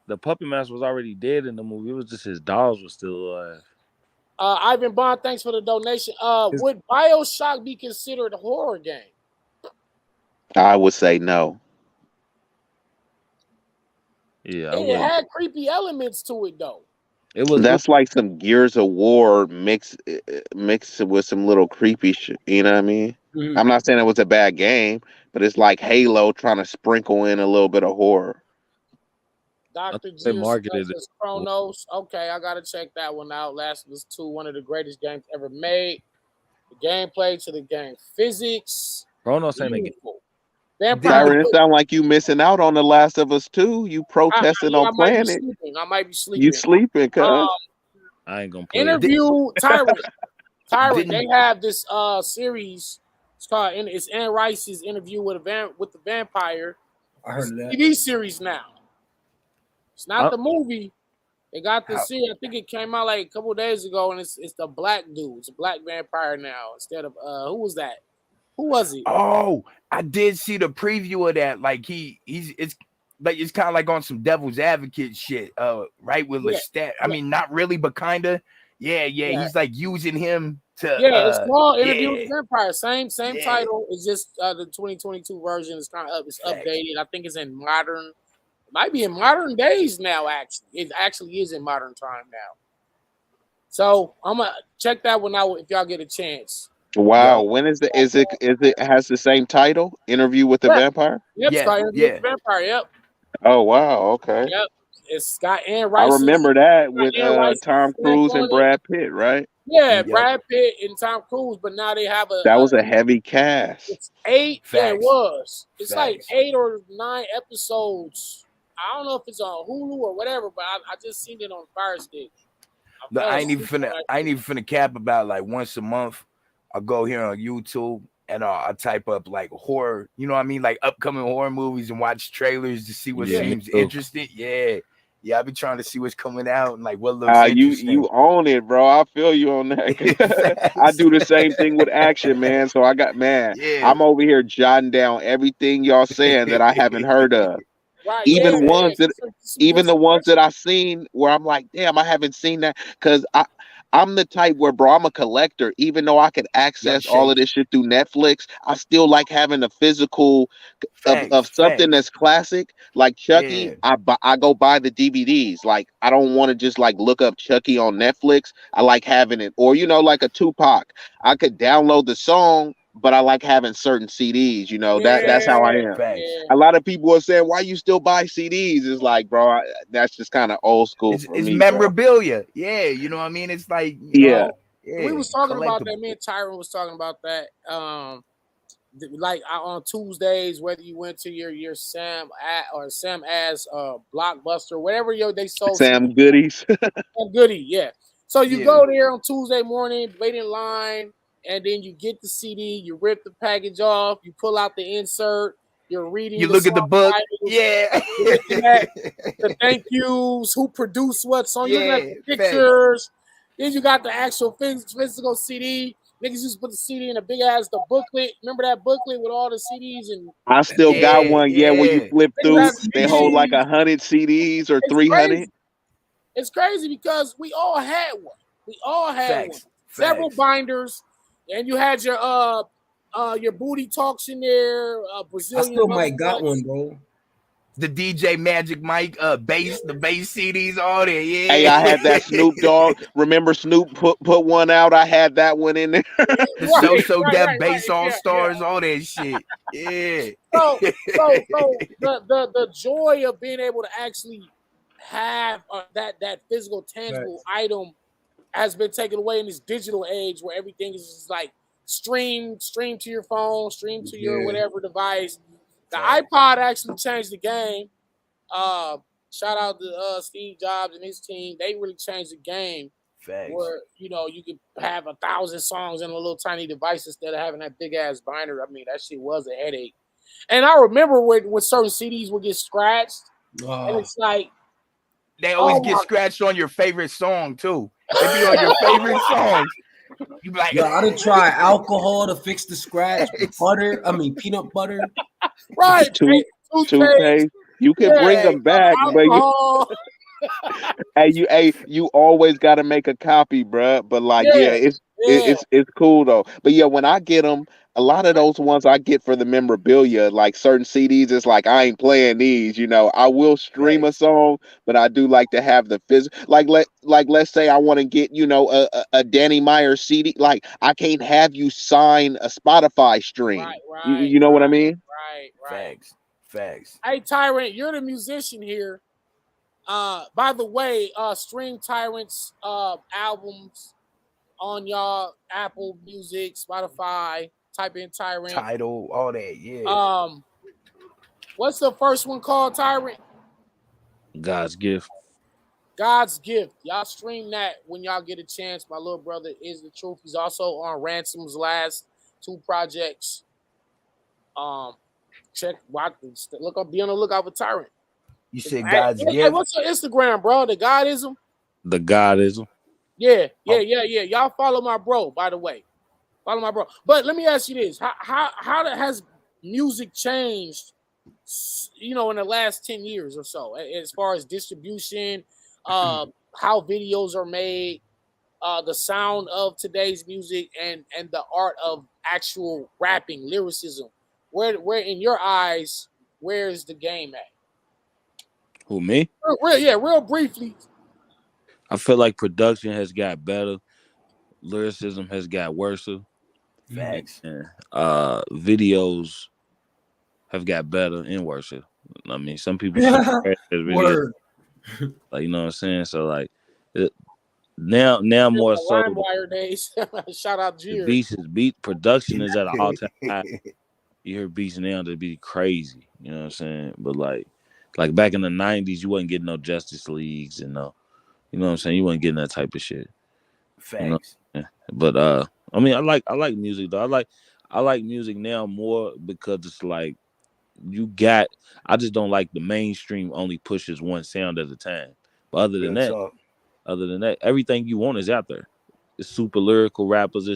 the puppet master was already dead in the movie. It was just his dolls were still alive. Ivan Bond, thanks for the donation. His- Would BioShock be considered a horror game? I would say no. Yeah, I It wouldn't. had creepy elements to it though. It was. That's like some Gears of War mixed with some little creepy shit. You know what I mean? I'm not saying it was a bad game, but it's like Halo trying to sprinkle in a little bit of horror. I Dr. think they Gear marketed it. says Chronos. Okay, I gotta check that one out. Last of Us 2, one of the greatest games ever made. The gameplay to the game physics. Chronos ain't a game. Beautiful. Vampire. Tyron, it sound like you missing out on The Last of Us 2. You protesting Yeah, on I might be playing it. sleeping. I might be You sleeping. sleeping, cuz. I ain't gonna play it. Interview Tyrant. Tyrant. Didn't- They have this series. It's called. It's Anne Rice's interview with the vampire. I heard of that. TV series now. It's not the movie. They got this series. I think it came out like a couple of days ago, and it's the black dude. It's a black vampire now instead of who was that? Who was it? Oh, I did see the preview of that. Like it's like it's kind of like on some devil's advocate shit. Right with Lestat. I mean, not really, but kinda. Yeah. He's like using him to. It's called Interview with the Vampire. Same Yeah. title. It's just the 2022 version is kind of up. It's updated. I think it's in modern. It might be in modern days now. Actually, it actually is in modern time now. So I'm gonna check that one out if y'all get a chance. Wow, when is it has the same title? Interview with the Vampire? Yep, it's called Interview with the Vampire. Yep. Oh wow, okay. Yep. It's got Anne I Rice. remember that with Tom Cruise and Brad Pitt, right? Yeah, Brad Pitt and Tom Cruise, but now they have That was a heavy cast. It's 8. Facts. Yeah, it was. It's Facts. like 8 or 9 episodes. I don't know if it's on Hulu or whatever, but I just seen it on Fire Stick. Look, I ain't even finna cap about like once a month. I'll go here on YouTube and I type up like horror, you know what I mean? Like upcoming horror movies and watch trailers to see what seems interesting. Yeah. I be trying to see what's coming out and like what looks interesting. You own it, bro. I feel you on that. I do the same thing with action, man. So I'm over here jotting down everything y'all saying that I haven't heard of. Right, even the ones that I've seen where I'm like, damn, I haven't seen that. Because I'm the type where, bro, I'm a collector. Even though I could access all of this shit through Netflix, I still like having a physical of something that's classic. Like Chucky, I go buy the DVDs. Like, I don't want to just like look up Chucky on Netflix. I like having it. Or, like a Tupac. I could download the song, but I like having certain CDs. That's how I am. A lot of people are saying, why you still buy CDs? It's like, bro, that's just kind of old school for it's me. memorabilia. Bro. Yeah, you know what I mean? It's like, we was talking about that. Me and Tyron was talking about that. Like on Tuesdays, whether you went to your Sam As Blockbuster, whatever they sold. Sam Goodies. Sam Goody, yeah. So you go there on Tuesday morning, wait in line, and then you get the CD, you rip the package off, you pull out the insert, you're reading. You look at the book, the thank yous, who produced what song, you look at the pictures. Then you got the actual physical CD. Niggas used to put the CD in a big ass booklet. Remember that booklet with all the CDs and I still got one. Yeah, when you flip through, they hold like 100 CDs or 300. It's crazy because we all had one. We all had one. Several binders, and you had your booty talks in there. Brazilian. I still might got one, bro. The DJ Magic Mike, the bass CDs, all there. Yeah. Hey, I had that Snoop Dogg. Remember Snoop put one out? I had that one in there. The So Def Bass All Stars, all that shit. Yeah. So the joy of being able to actually have that physical, tangible item has been taken away in this digital age where everything is just like stream to your phone, stream to your whatever device. The iPod actually changed the game. Shout out to Steve Jobs and his team. They really changed the game. Facts. Where you could have 1,000 songs in a little tiny device instead of having that big ass binder. I mean, that shit was a headache. And I remember when certain CDs would get scratched, and it's like they always Oh get my scratched on your favorite song too. It be on your favorite songs. You be like, Yo, I done try alcohol to fix the scratch, butter. I mean peanut butter. right. Two Hey, toothpaste. toothpaste. You can bring Yeah, them back, but alcohol. you always got to make a copy, bruh. But like, Yeah, yeah, yeah. it's cool though. But yeah, when I get them, a lot of those ones I get for the memorabilia, like certain CDs, it's like I ain't playing these. I will stream a facts, song, but I do like to have the physical. Let's say I want to get a Danny Meyer CD. Like I can't have you sign a Spotify stream. Right, You, right, you know what I right, mean? right, right. facts, facts. Hey, Tyrant, you're the musician here. By the way, stream Tyrant's albums on y'all Apple Music, Spotify. Type in Tyrant. Title, all that, yeah. Um, what's the first one called, Tyrant? God's gift. God's Gift. Y'all stream that when y'all get a chance. My little brother is the truth. He's also on Ransom's last two projects. Um, check, look up, be on the lookout for Tyrant. You said Hey, God's hey, gift. what's your Instagram, bro? The Godism? The Godism. Yeah, yeah, Oh, yeah, yeah. Y'all follow my bro, by the way. Follow my bro. But let me ask you this: has music changed? In the last 10 years or so, as far as distribution, how videos are made, the sound of today's music, and the art of actual rapping, lyricism. Where in your eyes, where is the game at? Who, me? Real briefly. I feel like production has got better. Lyricism has got worse. And facts. videos have got better and worse. I mean, some people shit trash as video. Word. Like, you know what I'm saying? So like it, now more so LimeWire days. Shout out the Jeer. beat production is at an all time high. You hear beats now that be crazy. You know what I'm saying? But like back in the '90s, you wasn't getting no Justice Leagues and no, you know what I'm saying? You wasn't getting that type of shit. You know. Facts. Yeah. But I mean, I like music though. I like music now more because it's like you got. I just don't like the mainstream only pushes one sound at a time. But Real talk. other than that, everything you want is out there. It's super lyrical rappers.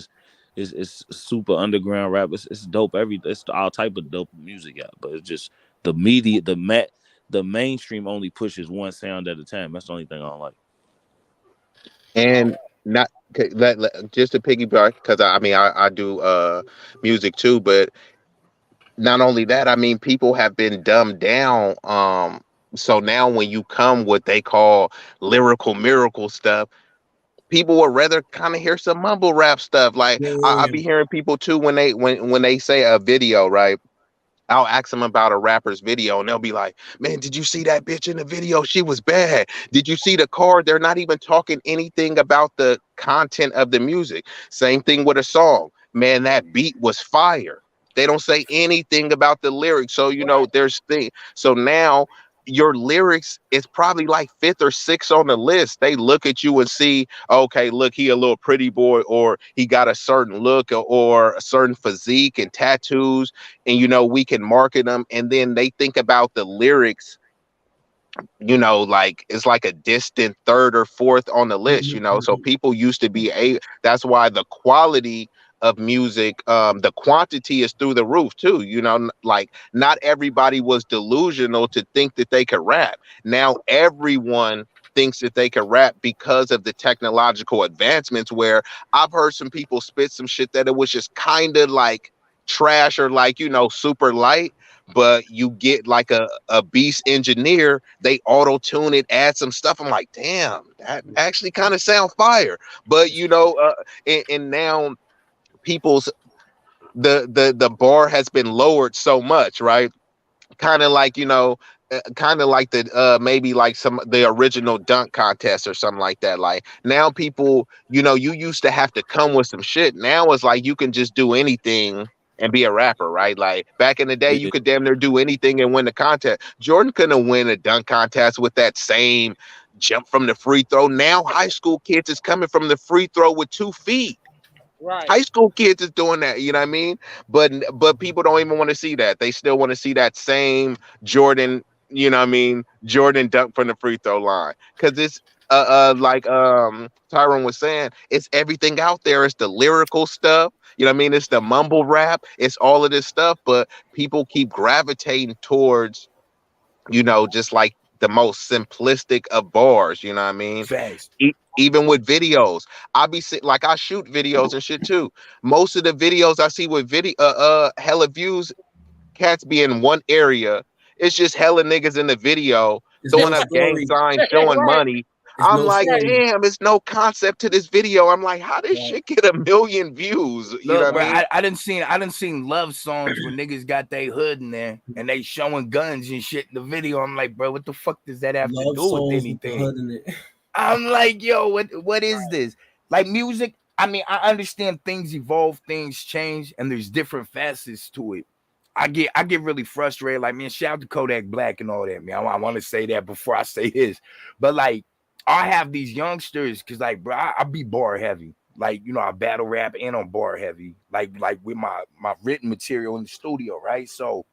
It's super underground rappers. It's dope. It's all type of dope music out. But it's just the media, the mainstream only pushes one sound at a time. That's the only thing I don't like. And not just to piggyback, because I mean I do music too, but not only that, I mean people have been dumbed down. So now when you come what they call lyrical miracle stuff, people would rather kind of hear some mumble rap stuff. Like I Yeah. be hearing people too when they say a video, right? I'll ask them about a rapper's video and they'll be like, man, did you see that bitch in the video? She was bad. Did you see the car? They're not even talking anything about the content of the music. Same thing with a song. Man, that beat was fire. They don't say anything about the lyrics. So, Right. there's thing. So now your lyrics is probably like fifth or sixth on the list. They look at you and see, okay, look, he a little pretty boy, or he got a certain look or a certain physique and tattoos, and we can market them, and then they think about the lyrics, like it's like a distant third or fourth on the list. So people used to be that's why the quality of music, the quantity is through the roof too. Like not everybody was delusional to think that they could rap. Now everyone thinks that they could rap because of the technological advancements, where I've heard some people spit some shit that it was just kind of like trash, or like super light, but you get like a beast engineer, they auto tune it, add some stuff. I'm like, damn, that actually kind of sound fire. But and now people's the bar has been lowered so much, right? Kind of like kind of like the maybe like some the original dunk contest or something like that. Like now people, you used to have to come with some shit. Now it's like you can just do anything and be a rapper, right? Like back in the day, you Yeah. could damn near do anything and win the contest. Jordan couldn't win a dunk contest with that same jump from the free throw. Now high school kids is coming from the free throw with 2 feet. Right. High school kids is doing that, you know what I mean? But people don't even want to see that. They still want to see that same Jordan you know what I mean, Jordan dunk from the free throw line. Cause it's like Tyrone was saying, it's everything out there. It's the lyrical stuff, you know what I mean? It's the mumble rap, it's all of this stuff, but people keep gravitating towards, you know, just like the most simplistic of bars, you know what I mean? Facts. Even with videos, like I shoot videos and shit too. Most of the videos I see with video hella views, cats be in one area. It's just hella niggas in the video There's no throwing up gang story. signs, showing right. money. There's I'm no like, story. damn, it's no concept to this video. I'm like, how this Right. shit get 1 million views? You know Look, what I bro, mean? I done seen love songs where niggas got their hood in there and they showing guns and shit in the video. I'm like, bro, what the fuck does that have to Love do with songs with the anything? hood in it. I'm like, yo, what is this? Like music, I mean, I understand things evolve, things change, and there's different facets to it. I get really frustrated. Like, man, shout out to Kodak Black and all that, man. I want to say that before I say his. But like, I have these youngsters because, like, bro, I be bar heavy. Like, you know, I battle rap and I'm bar heavy. Like with my written material in the studio, right? So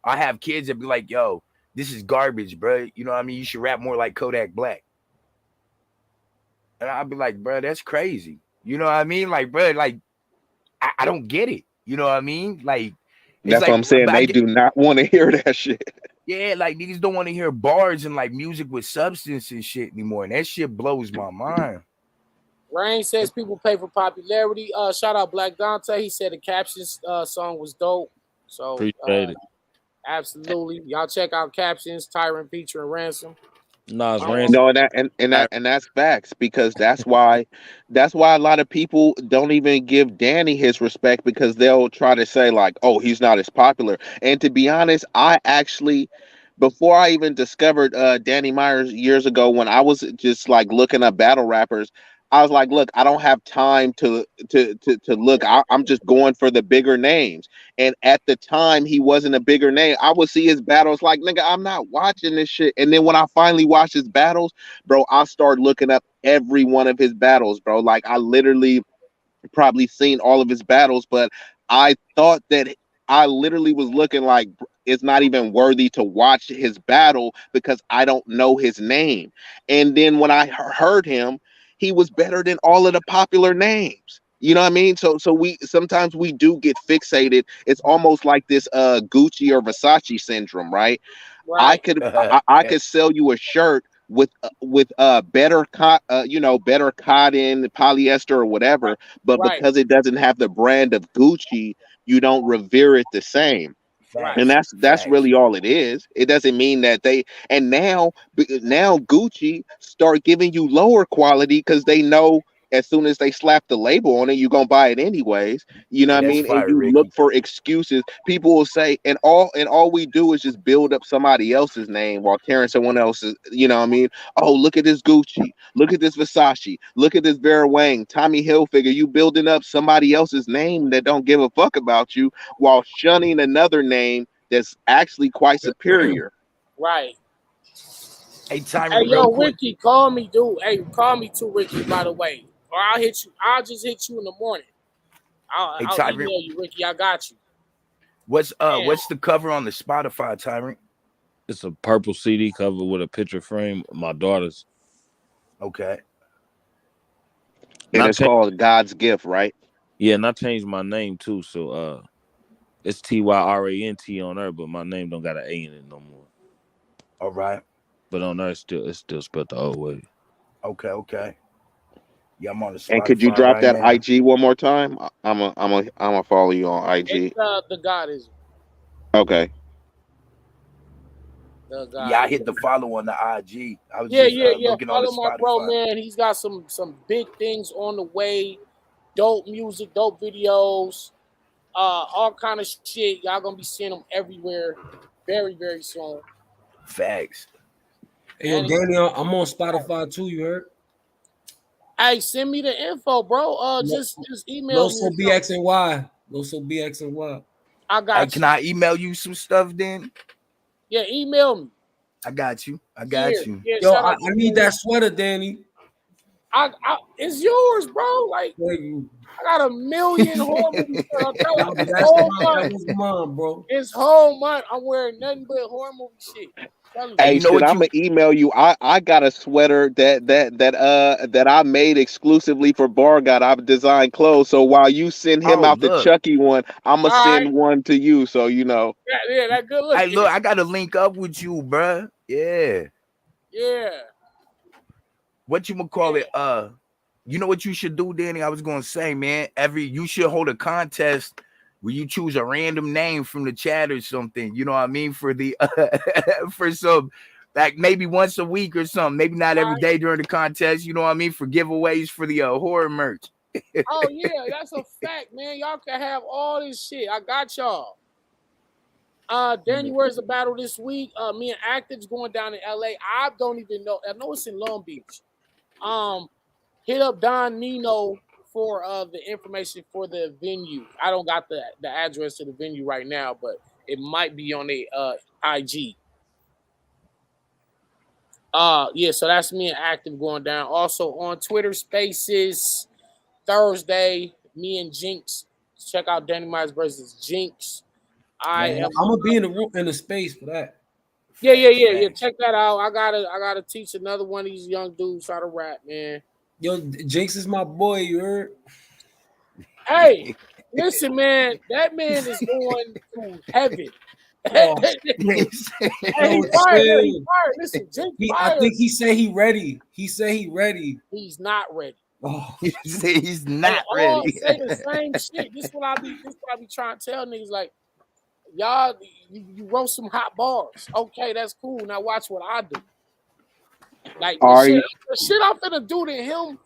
I have kids that be like, yo, this is garbage, bro. You know what I mean? You should rap more like Kodak Black. And I'll be like, bro, that's crazy. You know what I mean? Like, bro, like, I don't get it. You know what I mean? Like, it's That's what like, I'm saying. but I They get, do not want to hear that shit. yeah, like niggas don't want to hear bars and like music with substance and shit anymore. And that shit blows my mind. Rain says people pay for popularity. Shout out Black Dante. He said the Captions song was dope. So Appreciate it. absolutely, y'all check out Captions, Tyrant featuring Ransom. Nas Um, Ransom. No, and that's facts, because that's why a lot of people don't even give Danny his respect, because they'll try to say like, oh, he's not as popular. And to be honest, I actually, before I even discovered Danny Myers years ago, when I was just like looking up battle rappers, I was like, look, I don't have time to look. I'm just going for the bigger names. And at the time, he wasn't a bigger name. I would see his battles like, nigga, I'm not watching this shit. And then when I finally watched his battles, bro, I started looking up every one of his battles, bro. Like, I literally probably seen all of his battles, but I thought that I literally was looking like it's not even worthy to watch his battle because I don't know his name. And then when I heard him, he was better than all of the popular names. You know what I mean? So we sometimes we do get fixated. It's almost like this Gucci or Versace syndrome, right? I right, could I could sell you a shirt with better better cotton, polyester or whatever, but right, because it doesn't have the brand of Gucci, you don't revere it the same. right, And Facts. that's Facts. really all it is. It doesn't mean that they, and now Gucci start giving you lower quality because they know as soon as they slap the label on it, you're gonna buy it anyways. You know Hey, what I that's mean? And fire, you look Ricky. for excuses. People will say, and all we do is just build up somebody else's name while carrying someone else's, you know what I mean? Oh, look at this Gucci, look at this Versace, look at this Vera Wang, Tommy Hilfiger. You building up somebody else's name that don't give a fuck about you while shunning another name that's actually quite superior. right. Hey, Hey, Tyrant, real yo, quick. Ricky, call me, dude. Hey, call me too, Ricky. By the way, or I'll hit you. I'll just hit you in the morning. Hey, I'll Tyrant, email you, Ricky. I got you. Damn. what's the cover on the Spotify, Tyrant? It's a purple CD cover with a picture frame of my daughter's. Okay. And And I it's changed, called God's Gift, right? yeah, and I changed my name too. So it's Tyrant on there, but my name don't got an A in it no more. All right. But on there it's still spelled the old way. Okay. Okay. Yeah, I'm on the And could you Spotify drop right that now. IG one more time? I'm a follow you on It's IG. the Godism. Okay. The Yeah, I Godism. hit the follow on the IG. I was Yeah, just yeah, yeah. looking on the Follow my bro, Spotify. man. He's got some big things on the way. Dope music, dope videos, all kind of shit. Y'all gonna be seeing them everywhere, very, very soon. Facts. Hey, yo, And Danny, I'm on Spotify too. You heard? hey, send me the info, bro. Lo- Just email me or Loso something. BX and Y. Loso BX and Y. I Hey, got can you. I email you some stuff then? Yeah, email me. I got you. I Yeah, got you. yeah. Yo, Shout I out to need you. that sweater, Danny. It's yours, bro. Like Boy, I got a million horror movies. I'm telling nah, you, but this whole month, that was mine, bro. this whole month, I'm wearing nothing but horror movie shit. I'm telling Hey, you. Hey, you know shit, what I'm gonna you? email you. I got a sweater that I made exclusively for Bargot. I've designed clothes. So while you send him Oh, out the look. Chucky one, I'm gonna All right, send one to you. So you know. yeah, that good Hey, looking. look, I gotta link up with you, bruh. Yeah. Yeah, What you gonna call yeah. it? You know what you should do, Danny? I was gonna say, man. You should hold a contest where you choose a random name from the chat or something. You know what I mean? For the for some, like maybe once a week or something. Maybe not All every right. day during the contest. You know what I mean? For giveaways for the horror merch. Oh yeah, that's a fact, man. Y'all can have all this shit. I got y'all. Danny, where's the battle this week? Me and Active's going down in LA. I don't even know. I know it's in Long Beach. Hit up Don Nino for the information for the venue. I don't got the address to the venue right now, but it might be on the IG. Yeah, so that's me and Active going down. Also on Twitter Spaces Thursday, me and Jinx. Check out Danny Myers versus Jinx. I Man, am. I'm gonna be in the room in the space for that. Yeah. Check that out. I gotta teach another one of these young dudes how to rap, man. Yo, Jinx is my boy. You heard? Hey, listen, man. That man is going to heaven. Hey, Oh, he yo, fired. Yeah, he chill. fired. Listen, Jake I fired. think he said he ready. He said he ready. He's not ready. Oh, You say he's They not all ready. say the same shit. This what I be trying to tell niggas. Like, y'all, you wrote some hot bars. Okay, that's cool. Now watch what I do. Like All right, the shit I'm finna do to him,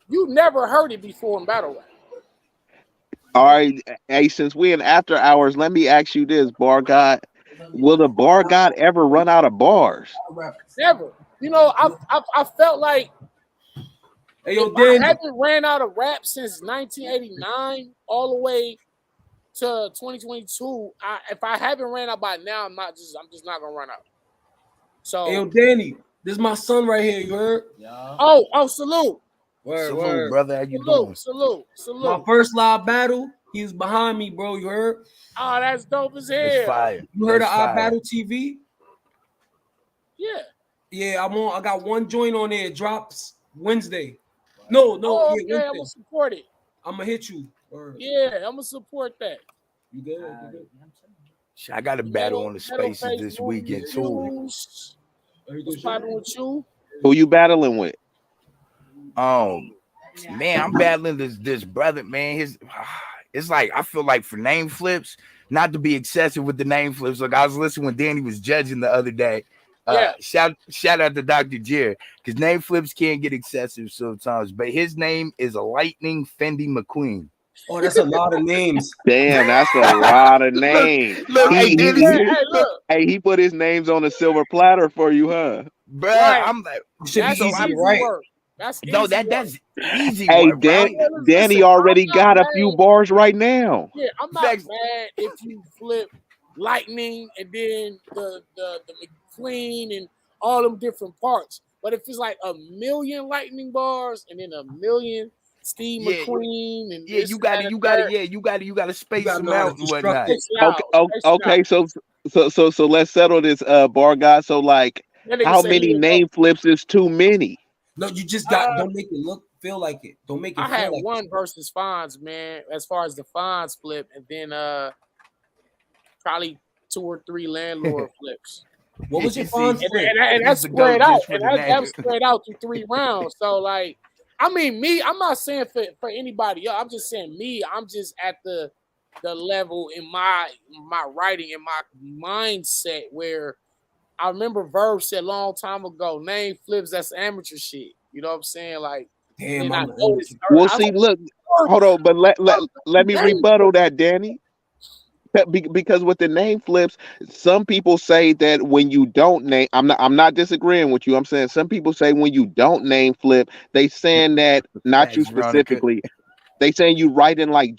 you never heard it before in battle rap. all right. Hey, since we in after hours, let me ask you this, Bargot. Will the Bargot ever run out of bars? Never. You know, I felt like hey, if yo, I Danny. haven't ran out of rap since 1989 all the way to 2022, if I haven't ran out by now, I'm just not gonna run out. So, Hey, yo, Danny. This is my son right here. You heard? salute, Salute, brother. How you doing? salute. My first live battle. He was behind me, bro. You heard? Oh, that's dope as That's hell. fire. You heard That's of fire. iBattle TV? Yeah. Yeah, I'm on. I got one joint on there. It drops Wednesday. No, Oh, yeah, okay. I'm gonna Wednesday. support it. I'm gonna hit you. Yeah, I'm gonna support that. You good? You good? I got a battle on the spaces this weekend too. What's popping with you? Who you battling with? Man, I'm battling this brother, man. It's like I feel like for name flips, not to be excessive with the name flips. Like I was listening when Danny was judging the other day. Shout out to Dr. Jer, because name flips can get excessive sometimes. But his name is Lightning Fendi McQueen. Oh, that's a lot of names. Damn, that's a lot of names. Look, hey, Danny, look, Hey, he put his names on a silver platter for you, huh? bro. Right. I'm like, That's easy, easy right? work. That's no, easy work. that's easy Hey, work, bro. Danny already got a few bars right now. Yeah, I'm not mad if you flip Lightning and then the McQueen and all them different parts. But if it's like a million Lightning bars and then a million Steve McQueen and yeah, you got to space them out and whatnot. Okay, so let's settle this, Bargot. So like, how many name flips is too many? No, you just don't make it feel like it. Don't make it I feel had like one versus Fonz, man, as far as the Fonz flip, and then probably 2 or 3 landlord flips. What was your Fonz flip? And that's spread out. And that's spread out through 3 rounds. So like, I mean, I'm not saying for anybody else. I'm just saying me. I'm just at the level in my writing, in my mindset where I remember Verb said a long time ago, name flips, that's amateur shit. You know what I'm saying? Like, damn, I noticed. Well, see, look, hold on, but let me rebuttal that, Danny. Because with the name flips, some people say that when you don't name, I'm not disagreeing with you. I'm saying some people say when you don't name flip, they saying that not you specifically. They saying you write in like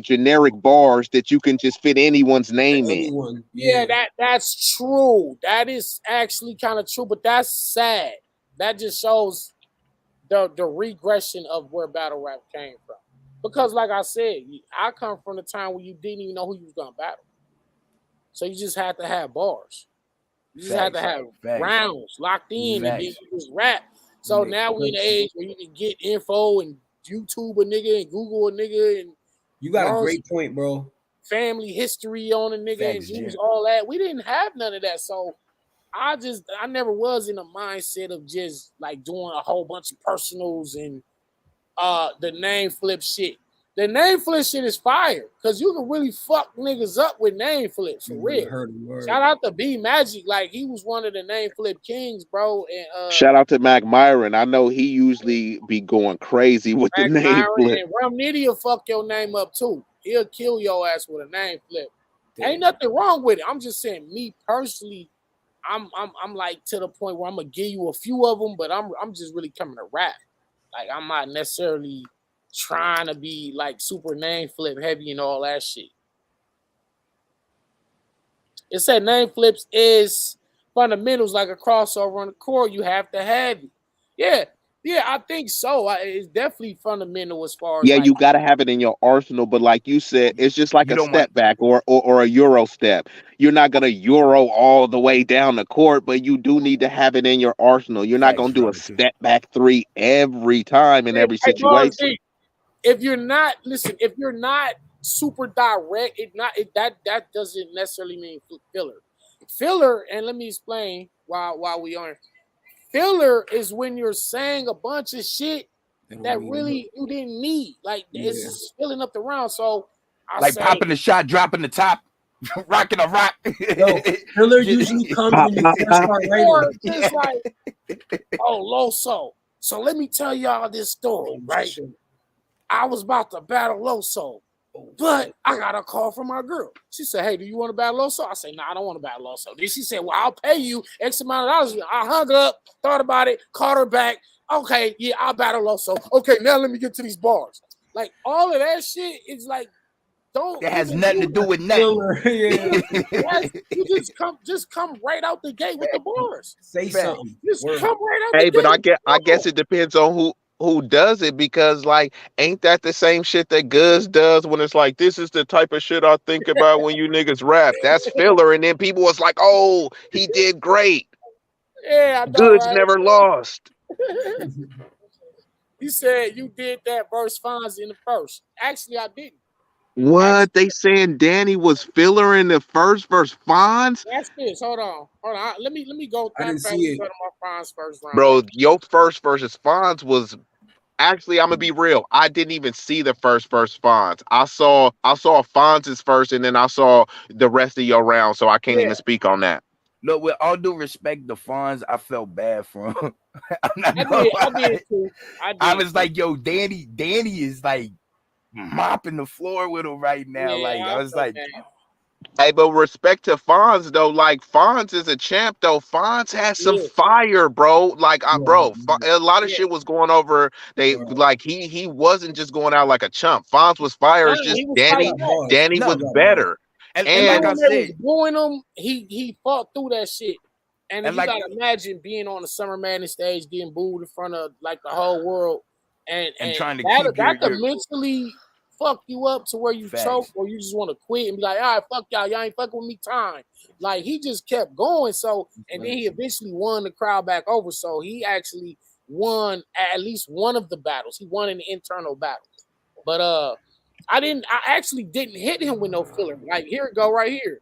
generic bars that you can just fit anyone's name in. Yeah, that's true. That is actually kind of true, but that's sad. That just shows the regression of where battle rap came from. Because like I said, I come from the time where you didn't even know who you was gonna battle. So you just had to have bars. You just had to have Facts. rounds locked in and then Facts. you just rap. So now we in the age where you can get info and YouTube a nigga and Google a nigga and You got a learn great point, bro. family history on a nigga Facts, and use Jim. all that. We didn't have none of that. So I never was in a mindset of just like doing a whole bunch of personals and the name flip shit. The name flip shit is fire because you can really fuck niggas up with name flips for real. Heard the word. Shout out to B Magic, like he was one of the name flip kings, bro. And Shout out to Mac Myron. I know he usually be going crazy with the Mac name Myron flip. and Rum Nitty will fuck your name up too. He'll kill your ass with a name flip. Ain't nothing wrong with it. I'm just saying, me personally, I'm like to the point where I'm gonna give you a few of them, but I'm just really coming to rap. Like I'm not necessarily trying to be like super name flip heavy and all that shit. It said name flips is fundamentals like a crossover on the core. You have to have it. Yeah, I think so. It's definitely fundamental as far as Yeah, like you got to have it in your arsenal, but like you said, it's just like You a don't want step back or a Euro step. You're not going to Euro all the way down the court, but you do need to have it in your arsenal. You're not going facts, to do a brother. Too. step back three every time in every hey, Bars situation. D, if you're not super direct, that doesn't necessarily mean filler. Filler, and let me explain while we are. Filler is when you're saying a bunch of shit that really you didn't need. Like it's just filling up the round. So I Like say, popping the shot, dropping the top, rocking a rock. Yo, filler usually comes Pop, when you pop, first pop. start or writing. just like, oh, Loso. So let me tell y'all this story, right? I was about to battle Loso, but I got a call from my girl. She said, hey, do you want to battle Loso? I said, nah, I don't want to battle Loso. Then she said, well, I'll pay you X amount of dollars. I hung up, thought about it, called her back. Okay, yeah, I'll battle Loso. Okay, now let me get to these bars. Like, all of that shit is like, don't That has even nothing to do with nothing. Filler, yeah. you just come right out the gate with the bars. Say something. Just Word. come right out Hey, the but gate. I guess it depends on who does it because like ain't that the same shit that Guz does when it's like this is the type of shit I think about when you niggas rap. That's filler, and then people was like, oh, he did great. Yeah, I know, Goods right? never lost. You said you did that verse Fonz in the first. Actually, I didn't. What they saying? Danny was filler in the first verse. Fonz, That's this. Hold on. Let me go. I Matter of didn't fact, see let me it. go to my Fonz first round. bro, your first versus Fonz was actually. I'm gonna be real. I didn't even see the first verse Fonz. I saw Fonz's first, and then I saw the rest of your round. So I can't Yeah, even speak on that. Look, with all due respect, the Fonz, I felt bad for him. I'm not I gonna did. I lie. did too. I was like, yo, Danny is like mopping the floor with him right now. Like, Yeah, I I was felt like, bad. Hey, but respect to Fonz though, like Fonz is a champ though. Fonz has some Yeah, fire, bro. Like, bro, a lot of yeah. shit was going over. They Word. like he wasn't just going out like a chump. Fonz was fire. Nah, It's just he was He fighting got back. bars. Danny no. was He got bars. better. And Even like And I when they was said, booing him, he fought through that shit. And and you like gotta imagine being on the Summer Madness stage, getting booed in front of like the whole world, and and and trying to that keep that could your mentally fuck you up to where you choke facts. or you just want to quit and be like, all right, fuck y'all ain't fucking with me time. Like he just kept going. So and then he eventually won the crowd back over. So he actually won at least one of the battles. He won an internal battle. But I actually didn't hit him with no filler. Like here it go right here.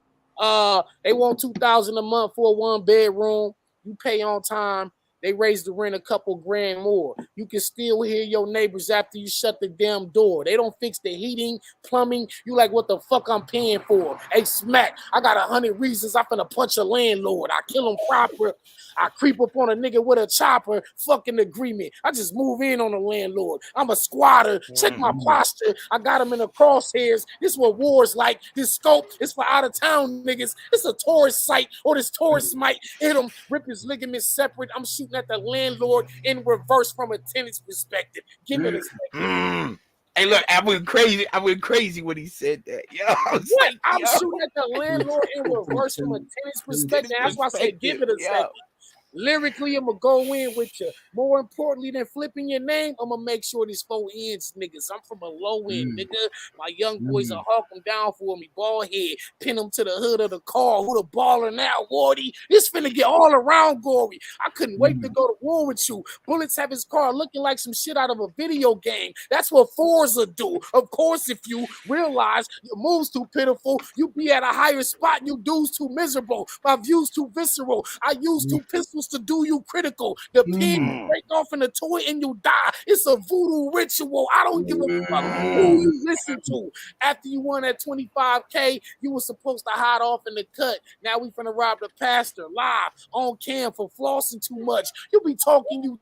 They want 2,000 a month for a 1 bedroom. You pay on time. They raise the rent a couple grand more. You can still hear your neighbors after you shut the damn door. They don't fix the heating, plumbing. You like what the fuck I'm paying for? Hey, smack! I got 100 reasons I'm finna punch a landlord. I kill him proper. I creep up on a nigga with a chopper. Fucking agreement. I just move in on a landlord. I'm a squatter. Check my posture. I got him in the crosshairs. This is what war's like. This scope is for out of town niggas. It's a tourist site, or this tourist might hit him, rip his ligaments separate. I'm shooting at the landlord in reverse from a tenant's perspective. Give it a second. Hey, look, I went crazy. I went crazy when he said that. Yo, I was What? like, I'm yo, shooting at the landlord in reverse from a tenant's perspective. That's why I said give perspective. it a Yo, second. Lyrically, I'm gonna go in with you. More importantly than flipping your name, I'm gonna make sure this 4 ends, niggas. I'm from a low end, nigga. My young boys are hawk them down for me. Ball head, pin them to the hood of the car. Who the baller now, Wardy? This finna get all around gory. I couldn't wait to go to war with you. Bullets have his car looking like some shit out of a video game. That's what Forza do. Of course, if you realize your moves too pitiful, you be at a higher spot. You dudes too miserable. My views too visceral. I use 2 pistols to do you critical. The pin break off in the toy and you die. It's a voodoo ritual. I don't give a fuck who you listen to. After you won that 25K, you were supposed to hide off in the cut. Now we finna rob the pastor live on cam for flossing too much. You be talking you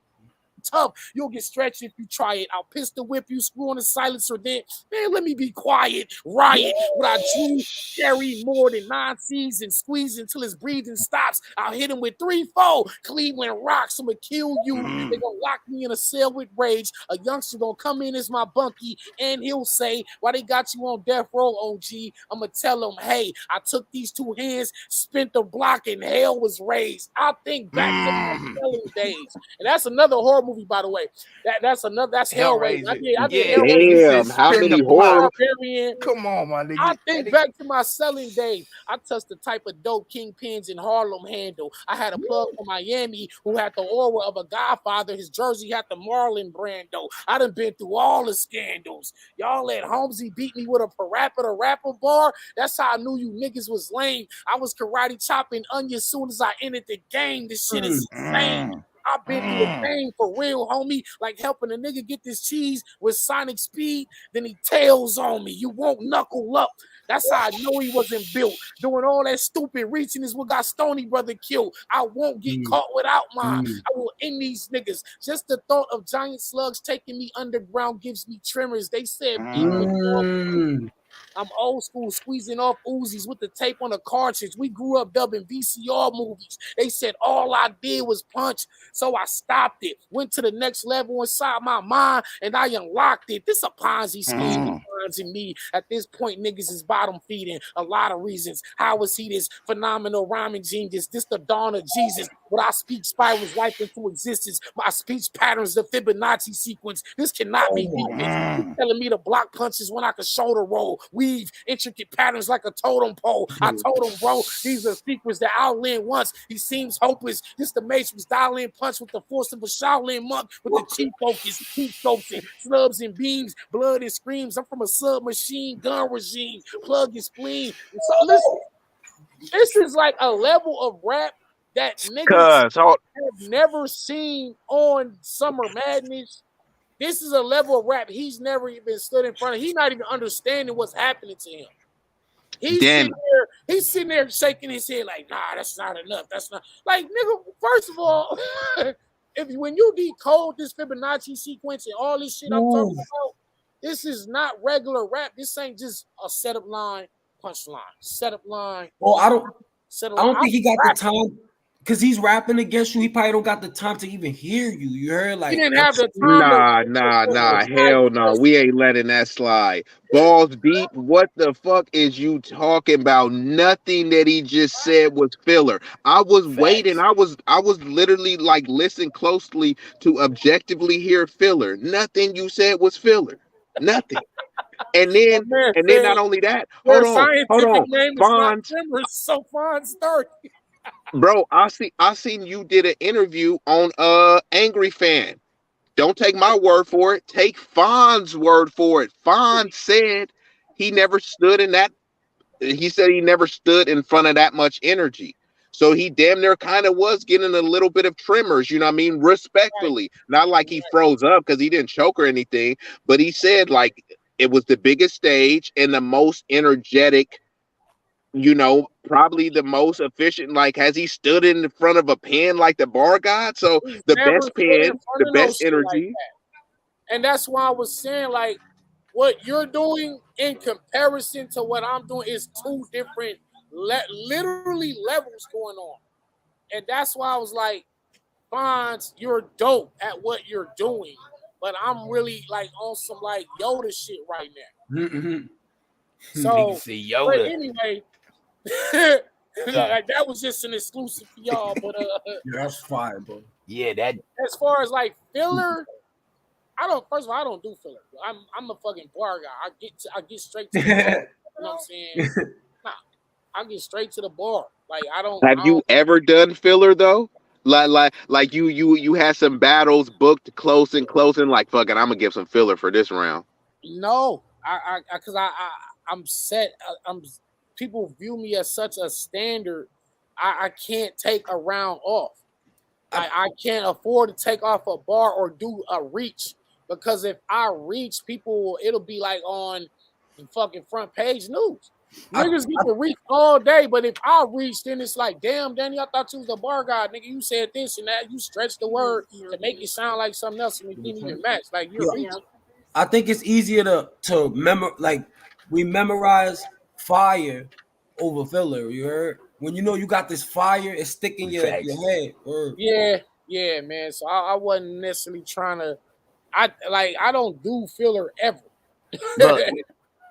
tough. You'll get stretched if you try it. I'll pistol whip you, screw on the silencer. Then, man, let me be quiet. Riot. What I drew, carry more than 9 C's and squeeze until his breathing stops. I'll hit him with 3-4. Cleveland rocks. I'm gonna kill you. They gonna lock me in a cell with rage. A youngster gonna come in as my bunkie, and he'll say, "Why they got you on death row, OG?" I'm gonna tell him, "Hey, I took these 2 hands, spent the block, and hell was raised." I'll think back to my selling days, and that's another horror movie, by the way. That's Hellraiser. I Hellraiser. did Yeah, Hellraiser. he said Damn, how spin the many block. horror? Barbarian. Come on, my nigga. I think back to my selling days. I touched the type of dope kingpins in Harlem handle. I had a plug from Miami who had the aura of a Godfather. His jersey had the Marlon Brando. I done been through all the scandals. Y'all let Holmesy beat me with a parappa to rapper bar. That's how I knew you niggas was lame. I was karate chopping onions as soon as I entered the game. This shit is insane. I've been through the pain for real, homie. Like helping a nigga get this cheese with sonic speed, then he tails on me. You won't knuckle up. That's how I know he wasn't built. Doing all that stupid reaching is what got Stony Brother killed. I won't get caught without mine. I will end these niggas. Just the thought of giant slugs taking me underground gives me tremors. They said beat I'm old school, squeezing off Uzis with the tape on the cartridge. We grew up dubbing VCR movies. They said all I did was punch, so I stopped it. Went to the next level inside my mind, and I unlocked it. This a Ponzi scheme that finds in me. At this point, niggas is bottom feeding. A lot of reasons. How was he this phenomenal rhyming genius? This the dawn of Jesus. What I speak spirals life into existence. My speech patterns, the Fibonacci sequence. This cannot be defense. You telling me to block punches when I can shoulder roll, weave intricate patterns like a totem pole. I told him, bro, these are secrets that outland once. He seems hopeless. This the Matrix dial-in punch with the force of a Shaolin monk with the cheap focus, heat scoping, snubs and beams, blood and screams. I'm from a submachine gun regime. Plug your spleen. So listen, this is like a level of rap that niggas Cuz, hold, have never seen on Summer Madness. This is a level of rap he's never even stood in front of. He's not even understanding what's happening to him. He's then sitting there shaking his head like, nah, that's not enough. That's not like nigga. First of all, when you decode this Fibonacci sequence and all this shit I'm talking about, this is not regular rap. This ain't just a setup line, punchline, setup line. Well, I don't Setup think he got the time because he's rapping against you. He probably don't got the time to even hear you. You heard like He didn't have the time nah, hell no. We ain't letting that slide. Balls deep. What the fuck is you talking about? Nothing that he just said was filler. I was waiting. I was literally like listen closely to objectively hear filler. Nothing you said was filler. Nothing. And then not only that, their hold scientific on. name is not Tremors, so fine start. Bro, I seen you did an interview on Angry Fan. Don't take my word for it. Take Fon's word for it. Fon said he never stood in that. He said he never stood in front of that much energy. So he damn near kind of was getting a little bit of tremors, you know what I mean? Respectfully. Not like he froze up because he didn't choke or anything, but he said like it was the biggest stage and the most energetic, probably the most efficient. Like, has he stood in front of a pen like the bar god? So He's the never best stood in pen, front the of no best shit like energy. that. And that's why I was saying, like, what you're doing in comparison to what I'm doing is 2 different, literally levels going on. And that's why I was like, Fonz, you're dope at what you're doing. But I'm really like on some like Yoda shit right now. So, say but Yoda. anyway, Yeah, Like that was just an exclusive for y'all. But Yeah, that's fire, bro. yeah, that as far as like filler, I don't. First of all, I don't do filler. I'm a fucking bar guy. I get straight to the bar. You know what I'm saying? Nah, I get straight to the bar. Like Have I you don't ever done filler though? Like you had some battles booked close and close and like fuck it, I'm gonna give some filler for this round. know. Because I'm set. I'm people view me as such a standard. I can't take a round off. Like I can't afford to take off a bar or do a reach because if I reach, people it'll be like on the fucking front page news. I, Niggas get to reach all day, but if I reach, then it's like, damn, Danny, I thought you was a bar guy, nigga. You said this and that. You stretched the word to make it sound like something else, and it didn't even match. Like you're yo, reaching. I think it's easier to like we memorize fire over filler. You heard? When you know you got this fire, it's sticking your facts. head. Word. Yeah, yeah, man. So I wasn't necessarily trying to. I don't do filler ever, Look,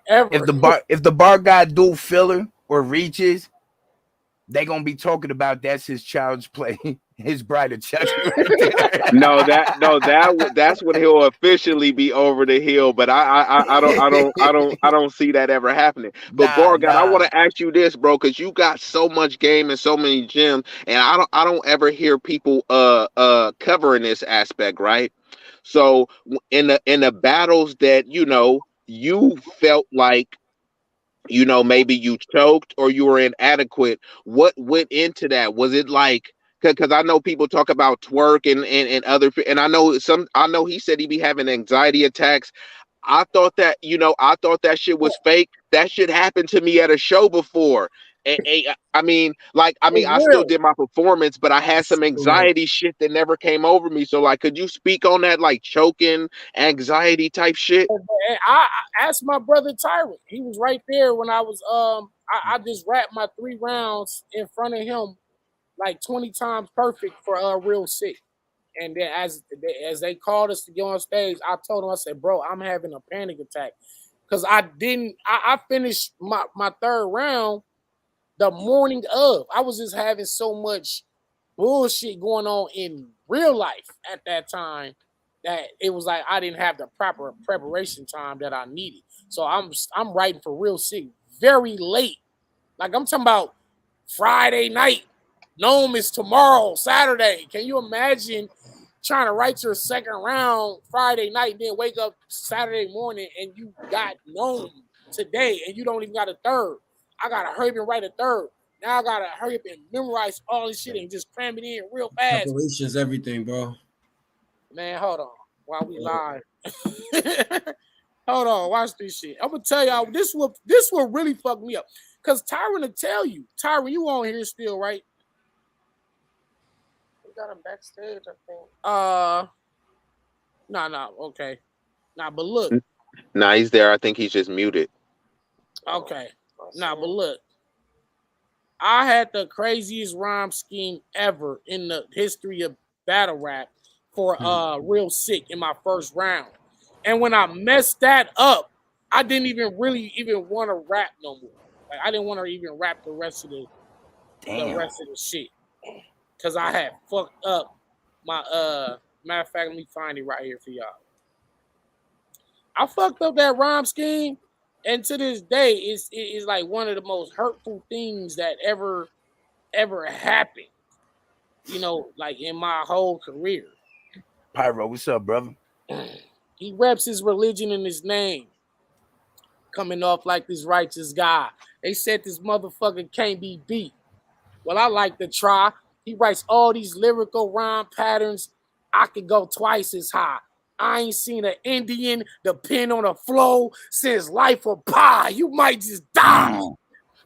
ever. if the bar guy do filler or reaches, they gonna be talking about that's his child's play, his bride of Chucky right No, there. that's when he'll officially be over the hill. But I don't see that ever happening. But Nah, Borgat, I want nah. to ask you this, bro, because you got so much game and so many gems, and I don't ever hear people covering this aspect, right? So in the battles that you felt like maybe you choked or you were inadequate, what went into that? Was it like, because I know people talk about twerk and other, and I know he said he be having anxiety attacks. I thought that shit was fake. That shit happened to me at a show before. It's I still real. did my performance, but I had some Right. anxiety shit that never came over me. So, like, could you speak on that, like choking, anxiety type shit? And I asked my brother Tyrant. He was right there when I was I just rapped my 3 rounds in front of him like 20 times perfect for real sick. And then as they called us to get on stage, I told him, I said, bro, I'm having a panic attack. Cause I finished my 3rd round the morning of. I was just having so much bullshit going on in real life at that time that it was like I didn't have the proper preparation time that I needed. So I'm writing for real sick very late. Like I'm talking about Friday night. Gnome is tomorrow, Saturday. Can you imagine trying to write your 2nd round Friday night, then wake up Saturday morning and you got Gnome today and you don't even got a 3rd? I gotta hurry up and write a 3rd. Now I gotta hurry up and memorize all this shit and just cram it in real fast. Preparation's everything, bro. Man, hold on. While we live. Hold on, watch this shit. I'm gonna tell y'all this will really fuck me up. Cause Tyron will tell you. Tyron, you on here still, right? We got him backstage, I think. Okay. Nah, but look. Nah, he's there. I think he's just muted. Okay. Let's Nah, see. but look. I had the craziest rhyme scheme ever in the history of battle rap for real sick in my 1st round. And when I messed that up, I didn't even really even want to rap no more. Like I didn't want to even rap the rest of the Damn. shit. Cause I had fucked up my matter of fact, let me find it right here for y'all. I fucked up that rhyme scheme, and to this day, it's like one of the most hurtful things that ever happened. You know, like in my whole career. Pyro, what's up, brother? He reps his religion in his name, coming off like this righteous guy. They said this motherfucker can't be beat. Well, I like to try. He writes all these lyrical rhyme patterns. I could go twice as high. I ain't seen an Indian depend on a flow since life of pie. You might just die.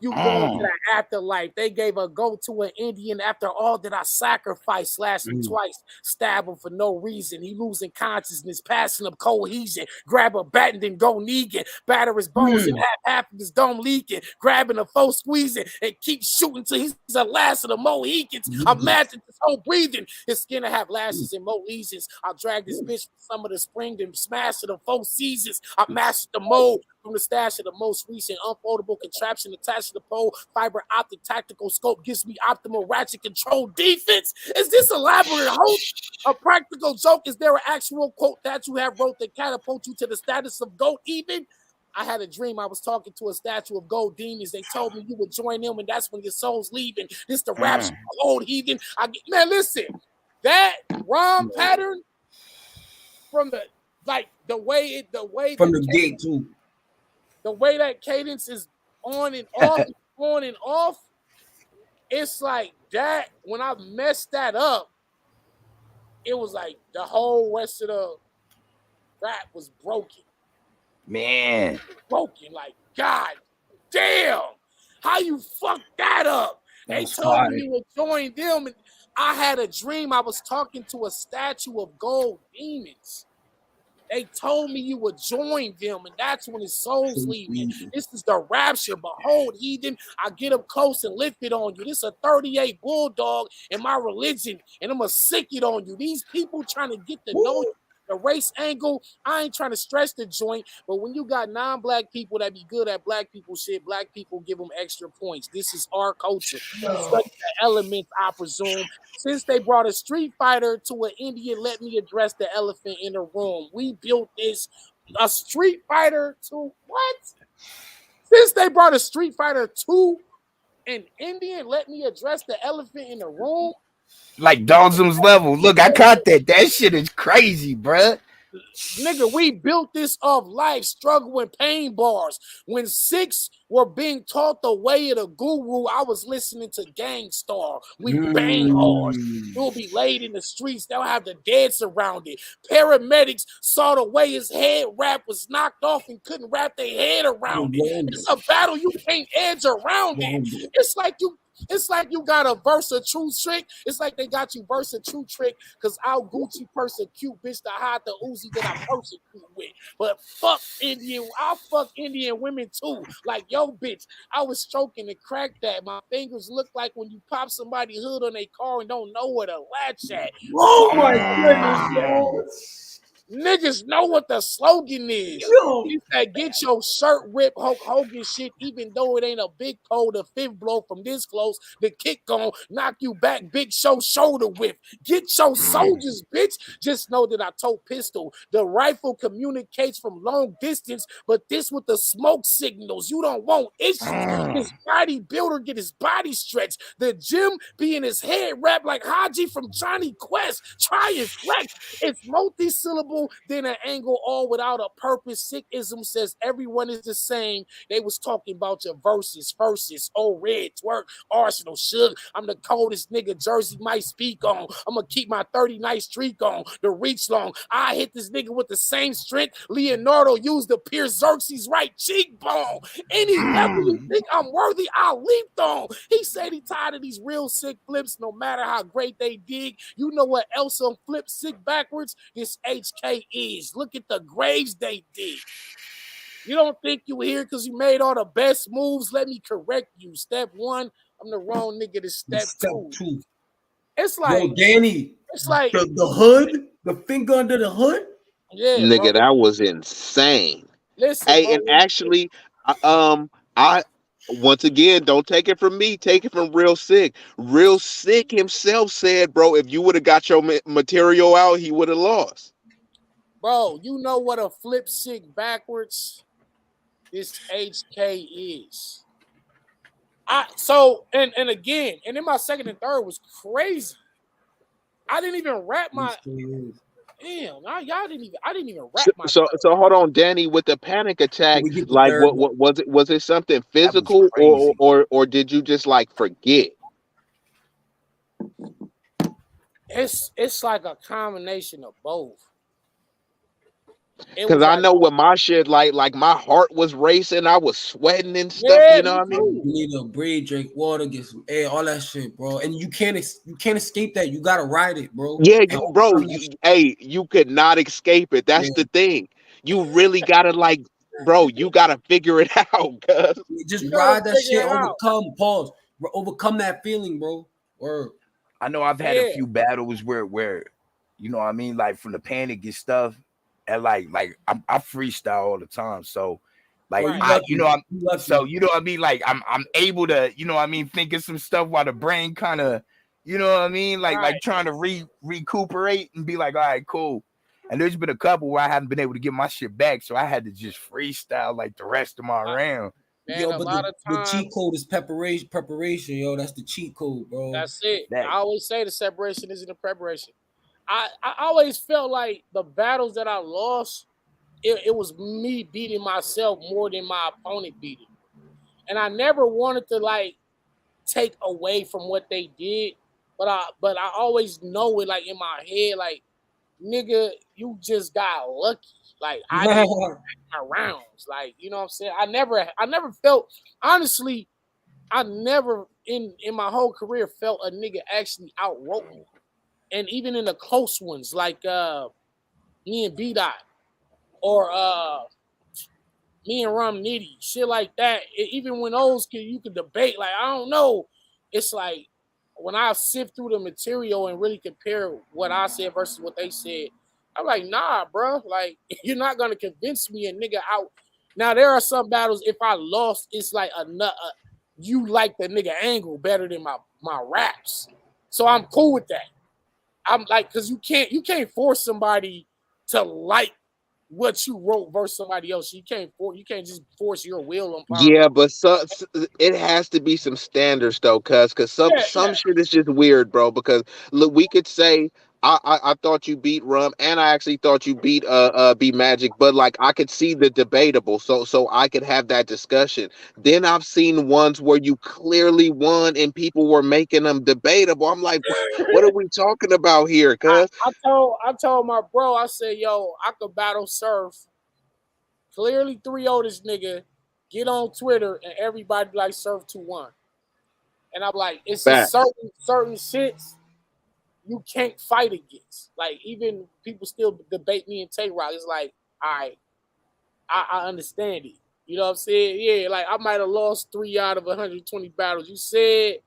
You going to the afterlife. They gave a goat to an Indian after all that I sacrificed. Slashed him twice, stab him for no reason. He losing consciousness, passing up cohesion. Grab a bat and then go Negan. Batter his bones and half of his dome leaking. Grabbing a foe, squeezing and keep shooting till he's the last of the Mohicans. I'm mad at this whole breathing. His skin to have lashes and more lesions. I'll drag this bitch from some of the spring and smash it in 4 seasons. I mastered the mode. from the stash of the most recent unfoldable contraption attached to the pole. Fiber optic tactical scope gives me optimal ratchet control defense. Is this elaborate host? A practical joke? Is there an actual quote that you have wrote that catapult you to the status of GOAT even? I had a dream I was talking to a statue of gold demons. They told me you would join them, and that's when your soul's leaving. This the rapture of old heathen. Man, listen, that rhyme pattern from the the way From the gate too. the way that cadence is on and off, it's like that. When I messed that up, it was like the whole rest of the rap was broken. Man. Broken. Like, God damn. How you fucked that up? They told me you would join them, and I had a dream I was talking to a statue of gold demons. They told me you would join them, and that's when his soul's leaving. This is the rapture. Behold, heathen, I get up close and lift it on you. This is a 38 bulldog in my religion, and I'm going to sick it on you. These people trying to get to know you. The race angle, I ain't trying to stretch the joint, but when you got non-black people that be good at black people shit, black people give them extra points. This is our culture. You study the elements, I presume. Since they brought a Street Fighter to an Indian, let me address the elephant in the room. We built this, a Street Fighter to what? Since they brought a Street Fighter to an Indian, let me address the elephant in the room. Like Dawson's level. Look, I caught that. That shit is crazy, bruh. Nigga, we built this off life, struggle, and pain bars. When 6 were being taught the way of the guru, I was listening to Gangstar. We bang hard. You'll be laid in the streets. They'll have the dead surrounded. Paramedics saw the way his head wrap was knocked off and couldn't wrap their head around it. It's a battle you can't edge around it. It's like you got a Versa True Trick. It's like they got you Versa True Trick because I'll Gucci persecute bitch to hide the Uzi that I persecute with. But fuck Indian. I'll fuck Indian women too. Like, yo, bitch, I was stroking and crack that. My fingers look like when you pop somebody's hood on their car and don't know where to latch at. Oh my goodness, bro. Niggas know what the slogan is. You said get your shirt ripped, Hulk Hogan shit, even though it ain't a big pole. The fifth blow from this close, the kick gon' knock you back, Big Show shoulder whip. Get your soldiers, bitch. Just know that I told pistol. The rifle communicates from long distance, but this with the smoke signals. You don't want issues. This bodybuilder get his body stretched. The gym be in his head wrapped like Haji from Johnny Quest. Try and flex. It's multi-syllable, then an angle, all without a purpose. Sikhism says everyone is the same. They was talking about your verses, oh red, twerk, Arsenal, Suge. I'm the coldest nigga Jersey might speak on. I'm gonna keep my 30-night streak on, the reach long. I hit this nigga with the same strength Leonardo used to pierce Xerxes' right cheekbone. Any level you think I'm worthy, I'll leap on. He said he tired of these real sick flips, no matter how great they dig. You know what else on flip sick backwards? This HK is. Look at the graves they dig. You don't think you here because you made all the best moves? Let me correct you. Step 1, I'm the wrong nigga to step 2. It's like, yo, Danny, it's like the hood, the finger under the hood. Yeah, Nigga, bro. that was insane. Listen, Hey, bro. and actually, I once again, don't take it from me, take it from Real Sick. Real Sick himself said, bro, if you would have got your material out, he would have lost. Bro, you know what a flip sick backwards this HK is. And again, and then my second and third was crazy. I didn't even rap my damn. I didn't even rap my. So hold on, Danny, with the panic attack, We get the like third what was it? Was it something That was physical, crazy. or did you just like forget? It's like a combination of both. Because I know with my shit, like my heart was racing, I was sweating and stuff. Yeah, You know what I mean? You need to breathe, drink water, get some air, all that shit, bro. And you can't escape that. You gotta ride it, bro. Yeah, And you could not escape it. That's the thing. You really gotta you gotta figure it out, cuz. just you ride that figure shit, it out. overcome that feeling, bro. Or I know I've had a few battles where you know what I mean, like from the panic and stuff, and like I freestyle all the time. So Oh, Like Right. you I, lucky. You so lucky. you know what I mean. Like I'm able to, you know what I mean, think of some stuff while the brain kind of, you know what I mean, like Right. trying to recuperate and be like, all right, cool. And there's been a couple where I haven't been able to get my shit back, so I had to just freestyle like the rest of my I, round. man, Yo, a but lot of the cheat times code is preparation. Preparation, yo. That's the cheat code, bro. that's it. That I always say the separation isn't the preparation. I always felt like the battles that I lost, it was me beating myself more than my opponent beating. And I never wanted to like take away from what they did, but I always know it like in my head, like nigga, you just got lucky. Like I didn't my rounds. Like, you know what I'm saying? I never felt honestly, I never in my whole career felt a nigga actually outwrote me. And even in the close ones, like me and B Dot or me and Rum Nitty, shit like that. Even when those you could debate, like I don't know. It's like when I sift through the material and really compare what I said versus what they said, I'm like, nah, bro. Like you're not gonna convince me a nigga out. Now there are some battles. If I lost, it's like you like the nigga angle better than my raps, so I'm cool with that. I'm like, cause you can't force somebody to like what you wrote versus somebody else. You can't just force your will upon Yeah, them. but it has to be some standards though, cause some Yeah, yeah. some shit is just weird, bro. Because look, we could say I thought you beat Rum, and I actually thought you beat Magic, but like I could see the debatable, so I could have that discussion. Then I've seen ones where you clearly won, and people were making them debatable. I'm like, what are we talking about here, I, cuz? I told my bro, I said, yo, I could battle surf. Clearly 3-0 this nigga. Get on Twitter and everybody like surf 2-1. And I'm like, it's just Facts. certain shits you can't fight against. Like even people still debate me and Tay Rock. It's like, all right, I understand it. You know what I'm saying? Yeah, like I might have lost 3 out of 120 battles. You said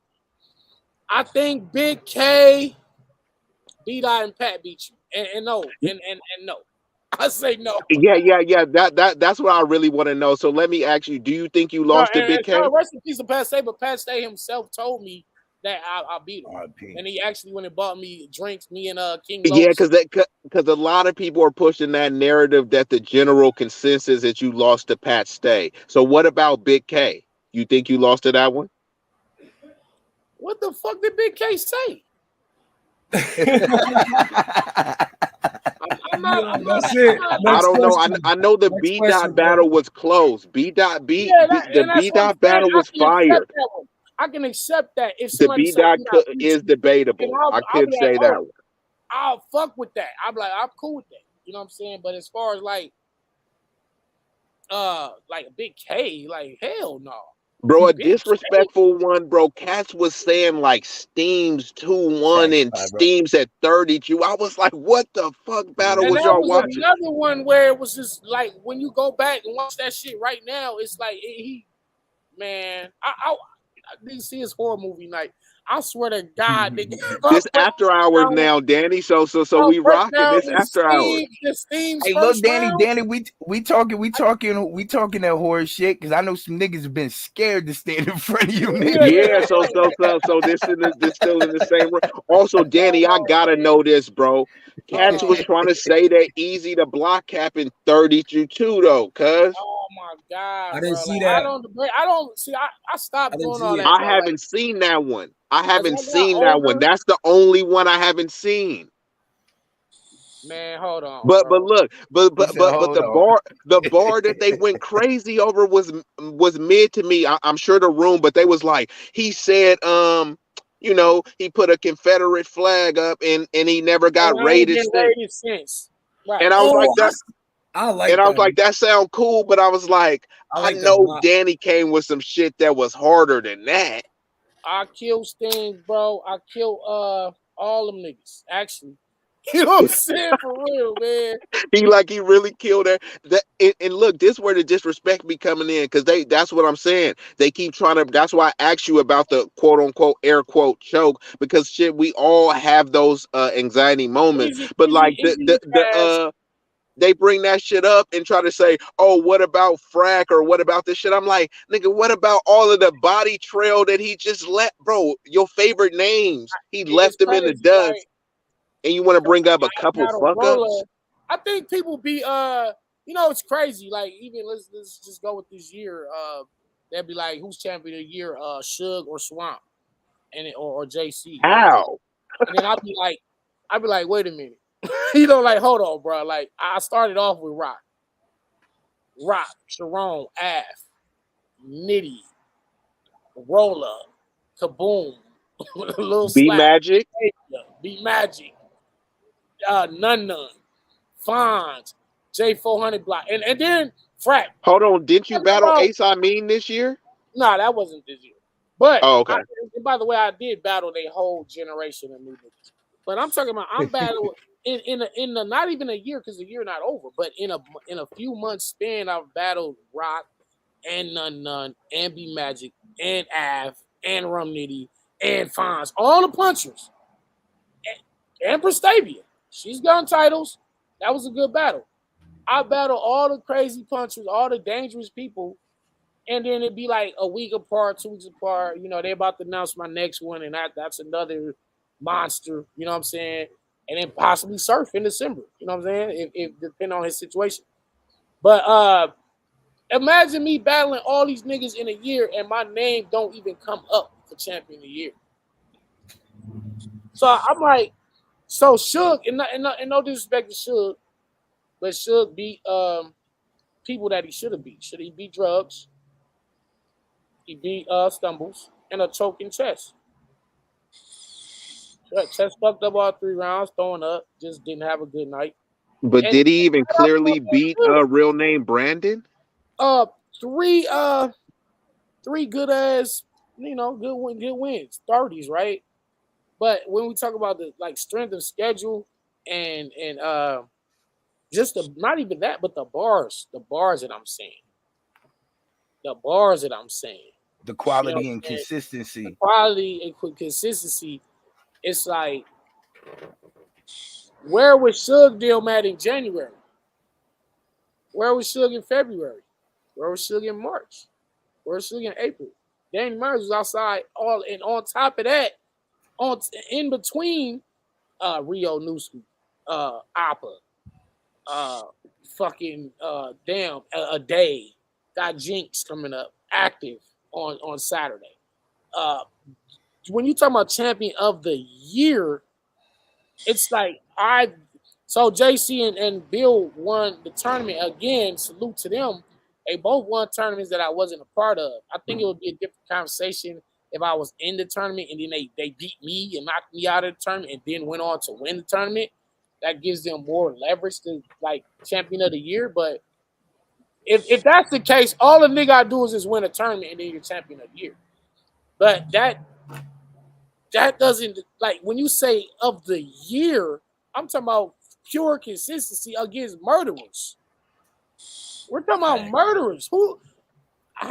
I think Big K, B-Dot, and Pat beat you. And no, and no. I say no. Yeah. That's what I really want to know. So let me ask you: do you think you No, lost to Big and K? rest in peace of Pat Stay, but Pat Stay himself told me that I beat him. RP. And he actually went and bought me drinks, me and King Yeah, Los. because a lot of people are pushing that narrative that the general consensus that you lost to Pat Stay. So what about Big K? You think you lost to that one? What the fuck did Big K say? I'm not. Yo, I'm not. that's I'm it. not. I Next don't know. question. I know the Next B dot question, battle bro. was close. Yeah, The and that's B what I'm dot saying. battle I was can accept fire. that one. I can accept that if The somebody B say dot we got beat is you, and debatable. I I'll could be like, say oh, that one. I'll fuck with that. I'm like, I'm cool with that. You know what I'm saying? But as far as like a Big K, like hell no. Bro, a Big K. disrespectful one, bro. Cats was saying like Steams 2-1 Facts, and bro. Steams at 32. I was like, what the fuck battle And was that y'all was watching? another one where it was just like when you go back and watch that shit right now, it's like he man, I didn't see his horror movie night. I swear to God, nigga, This after hours down, now, Danny. So I'll we break rocking down this after hours. the Steam's Hey, look, first Danny, round. we talking that horror shit because I know some niggas have been scared to stand in front of you, Yeah, nigga. Yeah, so this still in the same room. Also, Danny, I oh gotta man, know this, bro. Cats was trying to say that easy to block cap in 32 though, cuz oh my I God, didn't bro. see Like that. I don't see. I I stopped didn't doing see all it. that, I bro. Like haven't seen that one. I as haven't I got seen that one. older, That's the only one I haven't seen. man. Hold on, But bro. look, He said, but hold on. the bar that they went crazy over was mid to me. I'm sure the room, but they was like he said he put a Confederate flag up and he never And got I ain't raided been since. rated since. Right. And I was like Oh, that, I and like I was that. like that sound cool, but I was like I I like that a know lot. Danny came with some shit that was harder than that. I kill Sting, bro. I kill all them niggas. Actually. You know what I'm saying? For real, man. He really killed her. And look, this where the disrespect be coming in because that's what I'm saying. They keep trying to. That's why I asked you about the quote unquote air quote choke because shit, we all have those anxiety moments. Easy, But easy, like easy to pass. they bring that shit up and try to say, oh, what about Frack or what about this shit? I'm like, nigga, what about all of the body trail that he just left, bro? Your favorite names, he It's left them in the crazy, right? dust, and you want to So bring up a I couple battle fuck roller. ups? I think people be it's crazy. Like even let's just go with this year. They'll be like, who's champion of the year? Suge or Swamp, or JC. You know what I'm saying? How? And then I'd be like, wait a minute. Like hold on, bro. Like I started off with Rock, Sharon, Af, Nitty, Roller, Kaboom, Little Be Slap, Magic. Be Magic, None, Fonz, J400 Block, and then Frack. Hold on, didn't you Talking battle about Ace I Mean this year? no, that wasn't this year. But Oh, okay. and by the way, I did battle a whole generation of new niggas. But I'm talking about I'm battling in the not even a year because the year not over, but in a few months span, I've battled Rock and None and B Magic and Av and Rum Nitty and Fonz, all the punchers and Prestavia. She's gotten titles. That was a good battle. I battle all the crazy punchers, all the dangerous people, and then it'd be like a week apart, 2 weeks apart. They're about to announce my next one, and that's another monster. You know what I'm saying? And then possibly Surf in December. You know what I'm saying? If depending on his situation. But imagine me battling all these niggas in a year, and my name don't even come up for champion of the year. So I'm like, so Suge, and no disrespect to Suge, but Suge beat people that he should have beat. Should he beat Drugs? He beat Stumbles and a choking chest. Chest fucked up all 3 rounds, throwing up, just didn't have a good night. But And did he even clearly beat a real name Brandon? uh three uh three good ass, good wins, 30s, right? But when we talk about the like strength of schedule and just not even that, but the bars that I'm saying. The bars that I'm saying. The You know what quality I'm and saying? The consistency. quality and consistency, it's like, where was Suge deal at in January? Where was Suge in February? Where was Suge in March? Where was Suge in April? Danny Myers was outside all, and on top of that, on in between Rio Newsky, Appa, uh, fucking damn a day, got Jinx coming up active on Saturday. Uh, when you talk about champion of the year, it's like so JC and Bill won the tournament again. Salute to them. They both won tournaments that I wasn't a part of. I think it would be a different conversation if I was in the tournament and then they beat me and knocked me out of the tournament and then went on to win the tournament. That gives them more leverage to like champion of the year. But if that's the case, all the nigga I do is just win a tournament and then you're champion of the year. But that doesn't, like, when you say of the year, I'm talking about pure consistency against murderers. We're talking about murderers.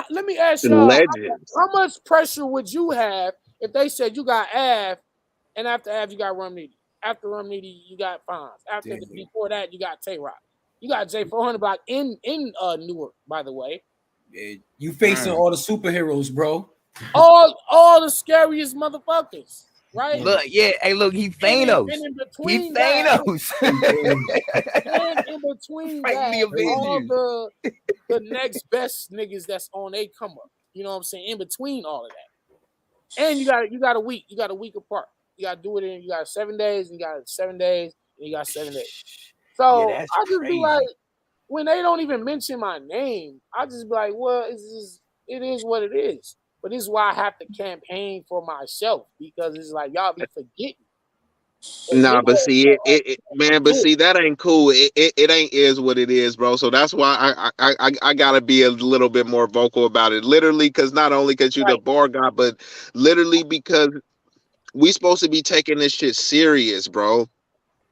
Let me ask y'all, Legends. how much pressure would you have if they said you got Av, and after Av you got Rum Nitty, after Rum Nitty you got Fonz, before that you got Tay Rock, you got J400 Block in Newark, by the way. You facing all the superheroes, bro. All the scariest motherfuckers, right? Look, yeah, hey, look, he And Thanos. in He between that, Thanos. and in between Fighting the that, all Avengers. the next best niggas that's on a come up. You know what I'm saying? In between all of that. And you got a week. You got a week apart. You got to do it in, you got 7 days, and you got 7 days, and you got 7 days. Yeah, So that's I just be like, crazy. when they don't even mention my name, I just be like, well, it is what it is. But this is why I have to campaign for myself, because it's like y'all be forgetting. Nah, but see man, but Do it. see that ain't cool. It ain't is what it is, bro. So that's why I gotta be a little bit more vocal about it. Literally, because not only because you the Right. bar guy, but literally because we supposed to be taking this shit serious, bro.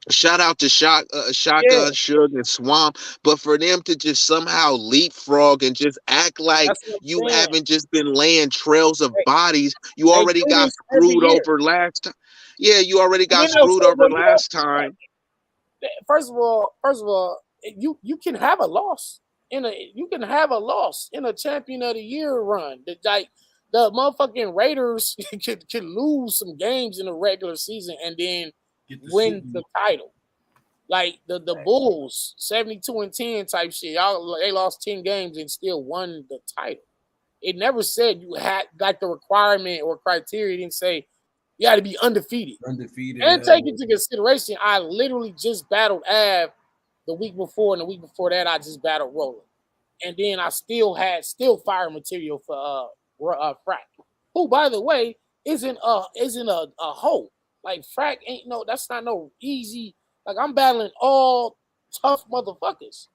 Shout out to Yeah, Shotgun, Suge, and Swamp, but for them to just somehow leapfrog and just act like that's what I'm you saying. haven't just been laying trails of They, bodies, you they already do got this every screwed year. over last time. Yeah, you already And got then they'll screwed say, over well, you last don't. time. First of all, you can have a loss in a champion of the year run. Like the motherfucking Raiders could lose some games in the regular season and then Get the win Super the Bowl. title. Like the Bulls, 72-10 type shit. Y'all they lost 10 games and still won the title. It never said you had like the requirement or criteria didn't say you had to be undefeated. And Undefeated. take into consideration, I literally just battled Av the week before, and the week before that, I just battled Roller. And then I still fire material for Frack, who by the way isn't a hoe. Like Frack ain't no that's not no easy. Like I'm battling all tough motherfuckers.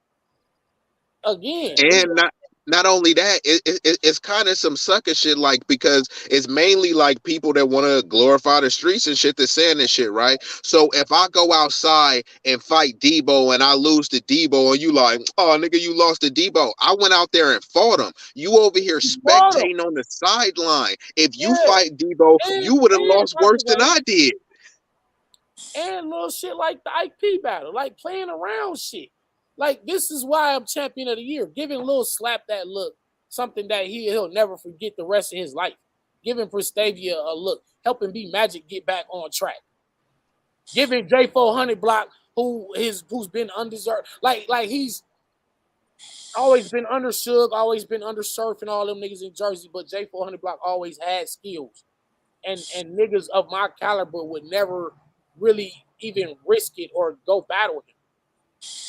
Again, we And not only that, it's kind of some sucker shit, like, because it's mainly like people that want to glorify the streets and shit that's saying this shit, right? So if I go outside and fight Debo and I lose to Debo and you like, oh nigga, you lost to Debo, I went out there and fought him. You over here bought them. spectating on the sideline. If you Yeah. fight Debo, you would have And lost by the worse than way, I did. and little shit like the IP battle, like playing around shit. Like this is why I'm champion of the year. Giving Lil Slap that look, something that he'll never forget the rest of his life. Giving Prestavia a look, helping B Magic get back on track. Giving J400 Block, who's been undeserved, like he's always been under Suge, always been under Surf and all them niggas in Jersey, but J400 Block always had skills. And niggas of my caliber would never really even risk it or go battle him.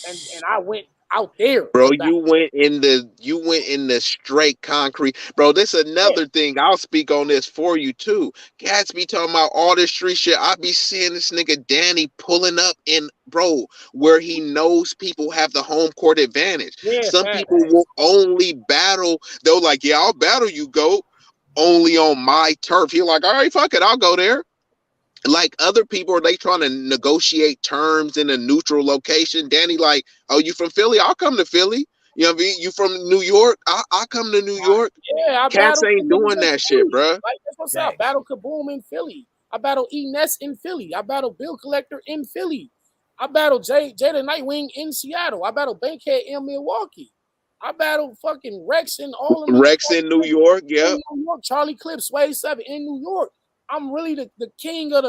And I went out there Bro, to battle. you went in the straight concrete. Bro, this Yeah, another thing. I'll speak on this for you too. Cats be talking about all this street shit. I be seeing this nigga Danny pulling up in, bro, where he knows people have the home court advantage. yeah, Some fact. people will only battle. They're like, yeah, I'll battle you, GOAT, only on my turf. You're like, all right, fuck it, I'll go there. Like other people, are they trying to negotiate terms in a neutral location? Danny, like, oh, you from Philly? I'll come to Philly. You know what I mean? You from New York? I'll come to New York. Yeah, I Cats battled ain't them niggas doing in that shit, Philly. bruh. Like that's what's up. I Facts. battled Kaboom in Philly. I battled E Ness in Philly. I battled Bill Collector in Philly. I battled Jada Nightwing in Seattle. I battled Bankhead in Milwaukee. I battled fucking Rex and all them niggas Rex in New York, in yep. New York. Charlie Clip, Sway 7 in New York. I'm really the king of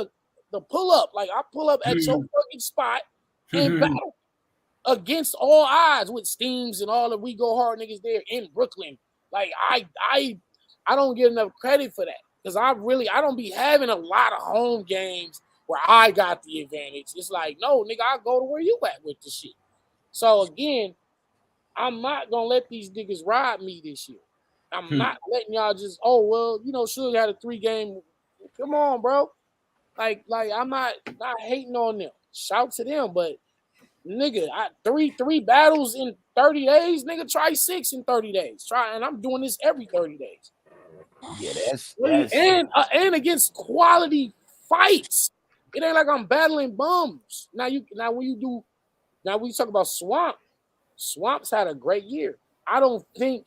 the pull up. Like I pull up at your fucking spot and battle against all odds with Steams and all the We Go Hard niggas there in Brooklyn. Like I don't get enough credit for that because I don't be having a lot of home games where I got the advantage. It's like no nigga, I go to where you at with the shit. So again, I'm not gonna let these niggas ride me this year. I'm not letting y'all just Suge had a 3-game. Come on, bro. Like I'm not hating on them. Shout to them, but nigga, three battles in 30 days. Nigga, try 6 in 30 days. And I'm doing this every 30 days. Yeah, that's And against quality fights. It ain't like I'm battling bums. Now when you talk about Swamp's had a great year. I don't think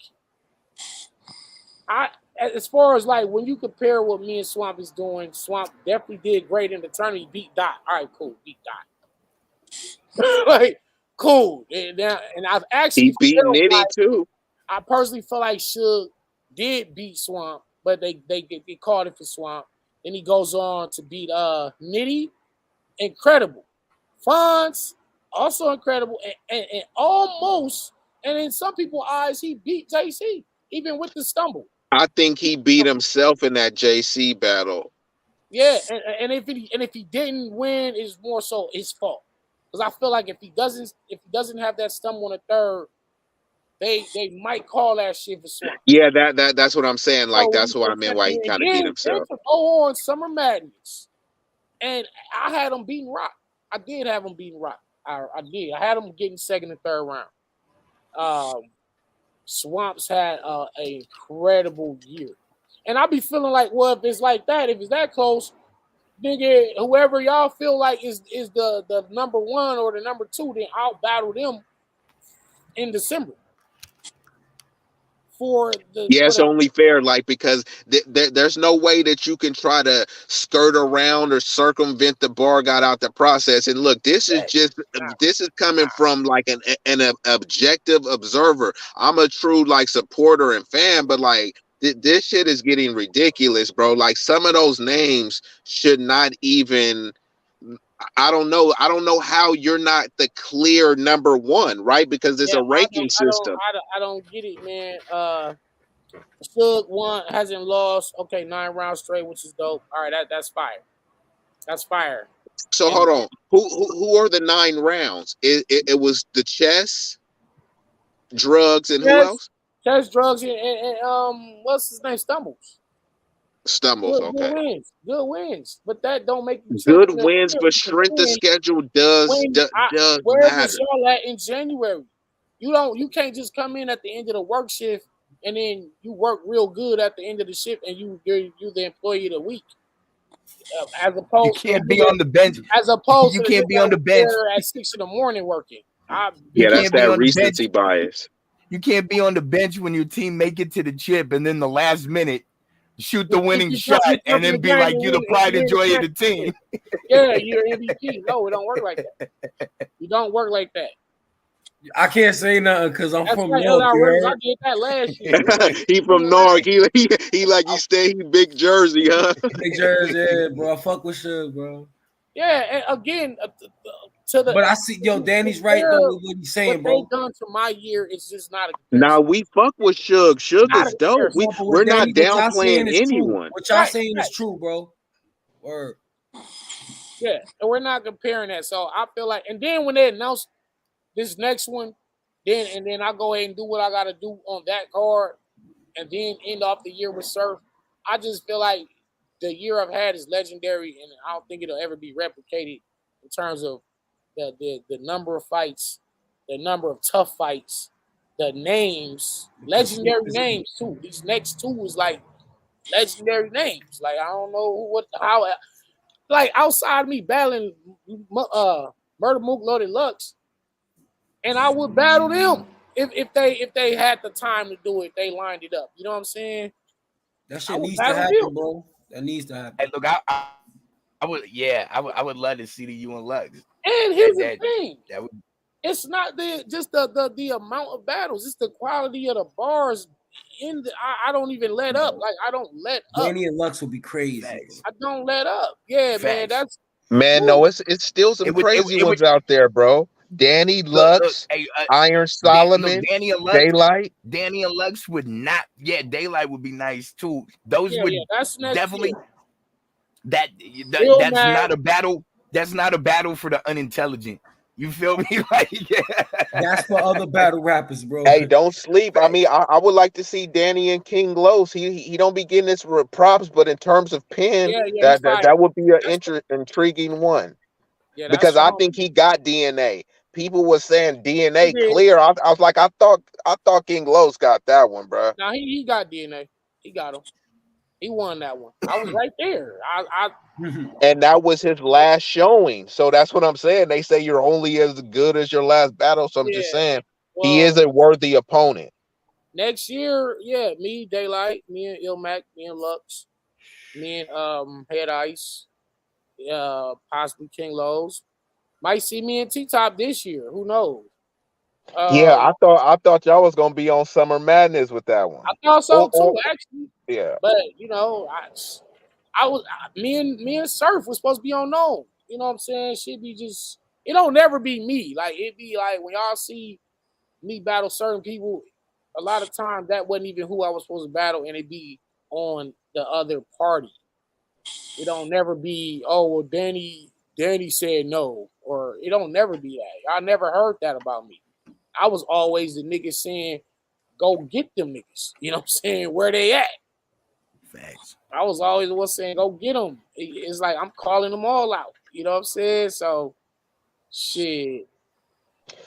I as far as like when you compare what me and Swamp is doing, Swamp definitely did great in the tournament. He beat Dot. All right, cool, beat Dot. Like, cool. And I've He actually beat felt Nitty like too. I personally feel like Suge did beat Swamp, but they called it for Swamp. Then he goes on to beat Nitty, incredible. Fonz, also incredible, and almost, and in some people's eyes, he beat JC, even with the stumble. I think he beat himself in that JC battle. Yeah, and if he didn't win, it's more so his fault. Because I feel like if he doesn't have that stumble on the third, they might call that shit for Swamp. Yeah, that's what I'm saying. Like, So that's what I meant why he and kind of beat then himself. to go on Summer Madness, and I had him beating Rock. I did have him beating Rock. I did. I had him getting second and third round. Swamps had an incredible year, and I be feeling like, well, if it's like that, if it's that close, nigga, whoever y'all feel like is the number one or the number two, then I'll battle them in December. Yeah, for it's the only fair, like because there's no way that you can try to skirt around or circumvent the bar got out the process. And look, nah, this is coming from like an objective observer. I'm a true like supporter and fan, but like this shit is getting ridiculous, bro. Like some of those names should not even. I don't know how you're not the clear number one, right? Because it's yeah, a ranking system. I don't get it, man. Suge one hasn't lost. Okay, 9 rounds straight, which is dope. All right, that's fire. That's fire. So And hold on. Who are the 9 rounds? It was the chess, drugs, and who Chess, else? Chess, drugs, and what's his name? Stumbles. Stumbles. Good Okay. wins. Good wins. But that don't make you Good champion of the wins, year. but Because strength of then schedule when does where was matter. y'all at in January? You can't just come in at the end of the work shift and then you work real good at the end of the shift and you're the employee of the week. As You opposed to the can't be nigga, on the bench. as opposed You to the can't nigga be that on the was bench. there at 6 in the morning working. I You Yeah, be that's can't be that on the bench. recency bias. You can't be on the bench when your team make it to the chip and then the last minute shoot the winning shot you and jump in then the be game like you the and pride and win the joy of the team. championship. Yeah, you're MVP. No, it don't work like that. You don't work like that. I can't say nothing because I'm That's from right, North. LL You Rivers. I heard? did that last year. We went He 16 from and North. 9. He like you stay big Jersey, huh? Big Jersey, yeah, bro. I fuck with Suge, bro. Yeah, and again, to the But I see, yo, Danny's right though compare with what he's what saying, they bro. done to my year is just not a Now comparison. we fuck with Suge. Suge Not a is dope. comparison. But We're what not Danny, what y'all downplaying saying is true. anyone. What y'all Right, saying is right. true, bro. Word. Yeah, and we're not comparing that. So I feel like, and then when they announce this next one, then I go ahead and do what I got to do on that card, and then end off the year with Surf. I just feel like the year I've had is legendary, and I don't think it'll ever be replicated in terms of the number of fights, the number of tough fights, the names, legendary names too. These next two is like legendary names. Like I don't know what how like outside of me battling Murder Mook Loaded Lux, and I would battle them if they had the time to do it. They lined it up. You know what I'm saying? That I shit would needs to battle them. happen, bro. That needs to Hey, happen. look, I would love to see the you and Lux. And here's That the that thing: that would it's not the amount of battles; it's the quality of the bars. I don't even let up. Like I don't let up. Danny and Lux will be crazy, bro. facts. I don't let up. Yeah, man. Facts. That's Man, no, woo. it's still some crazy It would ones out there, bro. Danny look, Lux, hey, Iron Look, Solomon, Daylight. Danny and Lux would not. Yeah, Daylight would be nice too. Those Yeah, yeah. would That's next year. definitely that, that's Illmatic. not a battle. That's not a battle for the unintelligent. You feel me? Like, That's for other battle rappers, bro. Hey, don't sleep. I mean, facts. I would like to see Danny and King Los. He don't be getting his props, but in terms of pen, Yeah, yeah. He's fire. that would be an That's intriguing one yeah. That's because I strong. think he got DNA. People were saying He DNA did. clear. I was like, I thought King Los got that one, bro. Now he got DNA. He got him. He won that one. I was right there. I And that was his last showing. So that's what I'm saying. They say you're only as good as your last battle. So I'm just yeah. saying he is Well, a worthy opponent. next year, yeah, me, Daylight, me and Ilmac, me and Lux, me and Head Ice, possibly King Lowe's. Might see me in T Top this year. Who knows? Yeah, Uh, I thought y'all was gonna be on Summer Madness with that one. I thought so too, Or actually. yeah. But you know, me and Surf was supposed to be unknown. You know what I'm saying? Should be just it don't never be me. Like it be like when y'all see me battle certain people, a lot of times that wasn't even who I was supposed to battle, and it be on the other party. It don't never be, oh well, Danny said no, or it don't never be that. I never heard that about me. I was always the nigga saying, go get them niggas. You know what I'm saying? Where they at? Facts. I was always the one saying, go get them. It's like I'm calling them all out. You know what I'm saying? So, shit.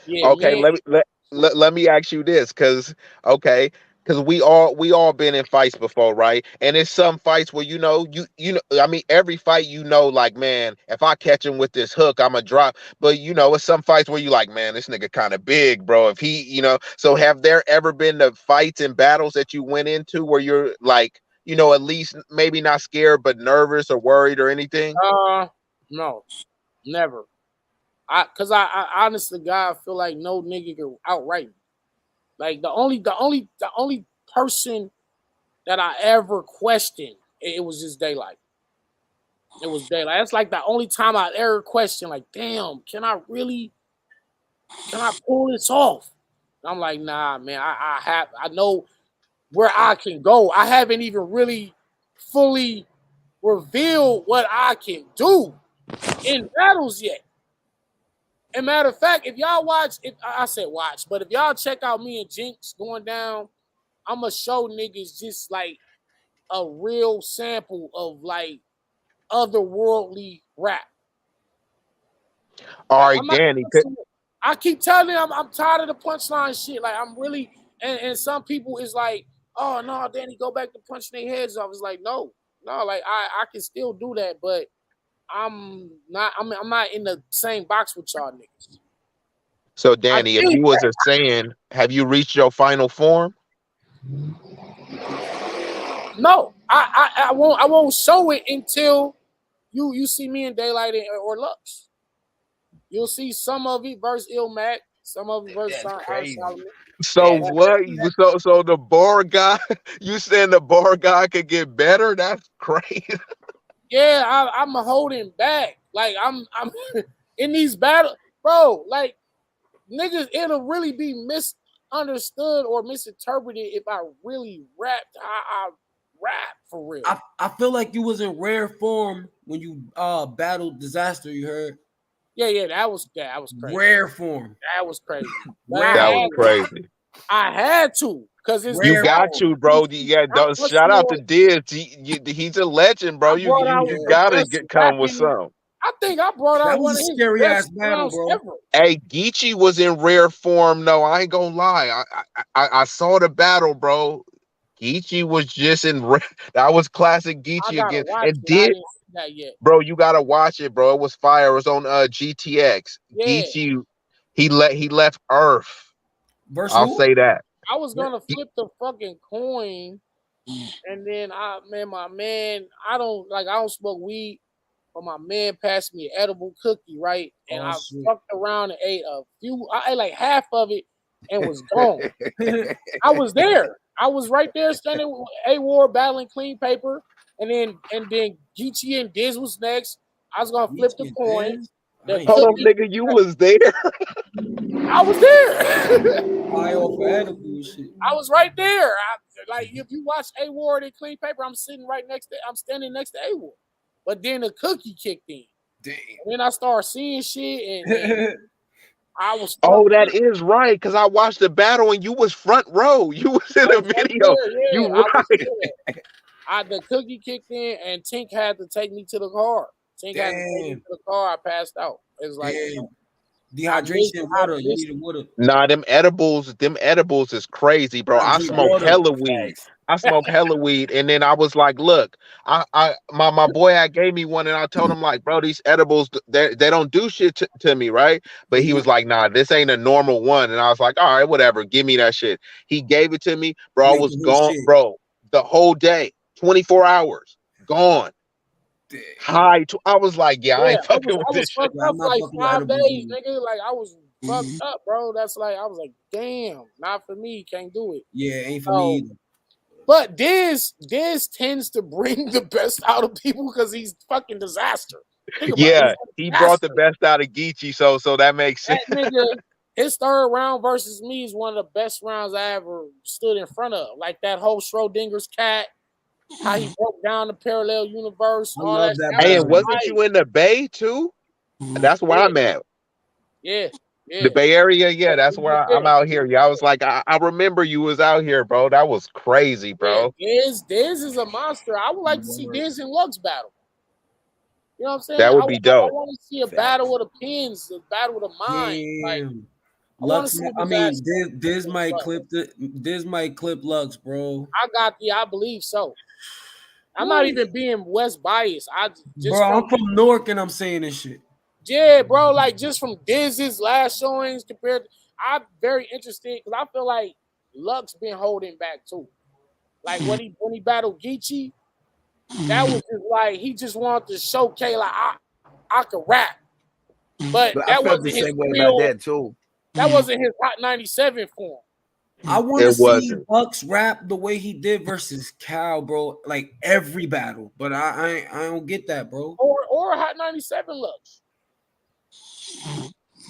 Yeah, Okay, man. let me ask you this, because okay, because we all been in fights before, right? And it's some fights where you know, I mean, every fight, like, man, if I catch him with this hook, I'm a drop. But it's some fights where you like, man, this nigga kind of big, bro. If he. So have there ever been the fights and battles that you went into where you're like, at least maybe not scared but nervous or worried or anything? No, never. I honestly, God, feel like no nigga can outright me. Like the only person that I ever questioned, it was just daylight. It was daylight. That's like the only time I ever questioned, like, damn, can I pull this off? I'm like, nah, man, I know where I can go. I haven't even really fully revealed what I can do in battles yet. And matter of fact, if y'all watch, if I said watch, but if y'all check out me and Jinx going down, I'ma show niggas just like a real sample of like otherworldly rap. All Like right, I'm not. Danny. I keep telling them I'm tired of the punchline shit. Like I'm really, and some people is like, oh no, Danny, go back to punching their heads off. It's like no, like I can still do that, but I'm not. I'm not in the same box with y'all niggas. So, I Danny, if think you was a saying, have you reached your final form? no, I won't show it until you see me in Daylight or Lux. You'll see some of it versus Ilmac, some of it versus That's crazy. Solomon. So That's what? crazy. So the bar guy, you saying the bar guy could get better? That's crazy. Yeah, I'm holding back. Like I'm in these battles, bro. Like niggas, it'll really be misunderstood or misinterpreted if I really rapped how I rap for real. I feel like you was in rare form when you battled Disaster. You heard Yeah, that was crazy. rare form, That was crazy. But rare That was form, crazy. I had to, cause it's You rare I, got form. to, bro. Yeah, I plus shout out to more. Diz. He's a legend, bro. I You brought you out you Yeah, the gotta best come with rapping. some. I think I brought that out was one a of his scary ass best battle, rounds bro. ever. Hey, Geechee was in rare form. No, I ain't gonna lie. I saw the battle, bro. Geechee was just in rare. That was classic I Geechee gotta again. watch And it. I did didn't see that yet. bro, you gotta watch it, bro. It was fire. It was on GTX. Yeah, Geechee, he left Earth. Versus I'll who? say that. I was gonna He- flip the fucking coin, and then my man, I don't smoke weed, but my man passed me an edible cookie, right? And Oh I shit! fucked around and ate a few. I ate like half of it and was gone. I was there. I was right there standing with A War battling clean paper, and then Geechee and Diz was next. I was gonna flip the Each coin. this. I The ain't Hold on, seen cookie, nigga, you was there. I was there. high off of edible and shit. I was right there. Like if you watch A Ward and Clean Paper, I'm standing next to A Ward. But then the cookie kicked in. Damn. And then I started seeing shit and I was Oh, fucked that up. is right. Cause I watched the battle and you was front row. You was in I the was right video. there, yeah. You I was right. there. The cookie kicked in and Tink had to take me to the car. Tink had to take me to Damn. the car. I passed out. It's like Damn. I missed Dehydration, I water. You missed needed water. Nah, them edibles is crazy, bro. Gotta I drink smoke water. hella weed. Facts. I smoke hella weed, and then I was like, "Look, my boy, I gave me one, and I told him like, bro, these edibles, they don't do shit to me, right?" But he was like, "Nah, this ain't a normal one," and I was like, "All right, whatever, give me that shit." He gave it to me, bro. I You ate was the whole gone, shit. bro, the whole day, 24 hours, gone. Damn. High. I was like, "Yeah, I Yeah, ain't fucking with I this was shit." fucked Yeah, up I'm for not like fucking with 5 days, edibles either. nigga. Like I was fucked Mhm. up, bro. That's like I was like, damn, not for me, can't do it. Yeah, ain't for me So, either. but Diz tends to bring the best out of people because he's fucking disaster. Think about it, he's Yeah, a he brought the disaster. best out of Geechee, so that makes sense. That nigga, his third round versus me is one of the best rounds I ever stood in front of. Like that whole Schrodinger's cat, how he broke down the parallel universe, I all that. love that That Hey, was and battle. wasn't tight. you in the Bay too? That's where Yeah, I'm at. yeah, yeah. The Bay Area, yeah, that's We where was I'm there. out We here. was Yeah, I was there. like, I remember you was out here, bro. That was crazy, Yeah, bro. Diz is a monster. I would like to see Word. Diz and Lux battle. You know what I'm saying? That I, would I be dope. want to see a battle Facts. of the pins, a battle of the mind. Like Damn. I want to Lux, see what I this mean, ass. Diz might clip Lux, bro. I got the. I believe so. I'm not What? even being West biased. I Bro, just from I'm from Newark and I'm saying this shit. yeah, bro. Like just from Diz's last showings compared. I'm very interested because I feel like Lux been holding back too. Like when he battled Geechee, that was just like he just wanted to showcase like I could rap, but But I that felt the wasn't his same way about real. that too. That wasn't his Hot 97 form. I want to It see wasn't. Lux rap the way he did versus Cal, bro. Like every battle, but I don't get that, bro. Or Hot 97 Lux.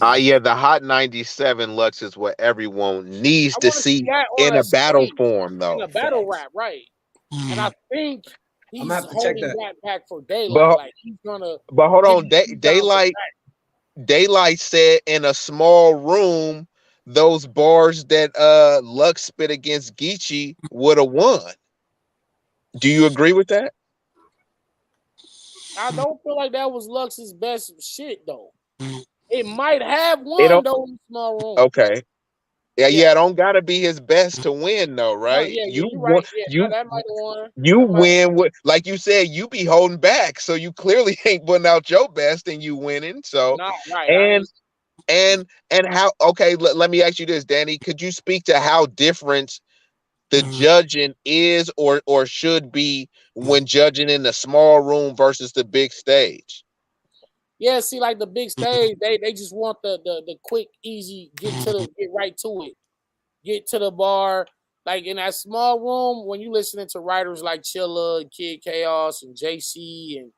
Yeah, the Hot 97 Lux is what everyone needs I to want to see see that in on a a battle stage form, in a though. battle Facts. rap, right? And I think I'm gonna he's have to check holding that. that back for Daylight. But Like he's gonna but hold give on, you freestyles for that. Daylight said in a small room, those bars that Lux spit against Geechee would have won. Do you agree with that? I don't feel like that was Lux's best shit though. It might have It won don't. though in the small room. Okay. Yeah, Yeah. yeah, it don't gotta be his best to win though, No, right? yeah, yeah, You you're right. want Yeah, no, you that might have won. you That might have win with, like you said, you be holding back, so you clearly ain't putting out your best and you winning. So not right. I and ain't and how, okay, let me ask you this, Danny. Could you speak to how different the judging is or should be when judging in the small room versus the big stage? yeah, see, like the big stage, they just want the quick, easy, get right to it. Get to the bar. Like in that small room, when you listening to writers like Chilla and Kid Chaos and JC and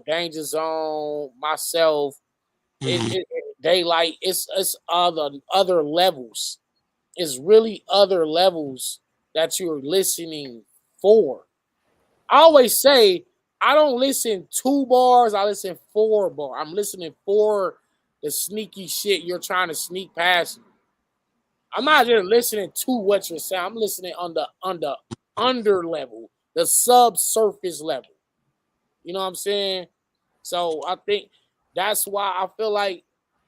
Danger Zone, myself, Daylight, it's other levels. It's really other levels that you're listening for. I always say I don't listen 2 bars, I listen 4 bars. I'm listening for the sneaky shit you're trying to sneak past me. I'm not just listening to what you're saying. I'm listening on the under level, the subsurface level. You know what I'm saying? So I think that's why I feel like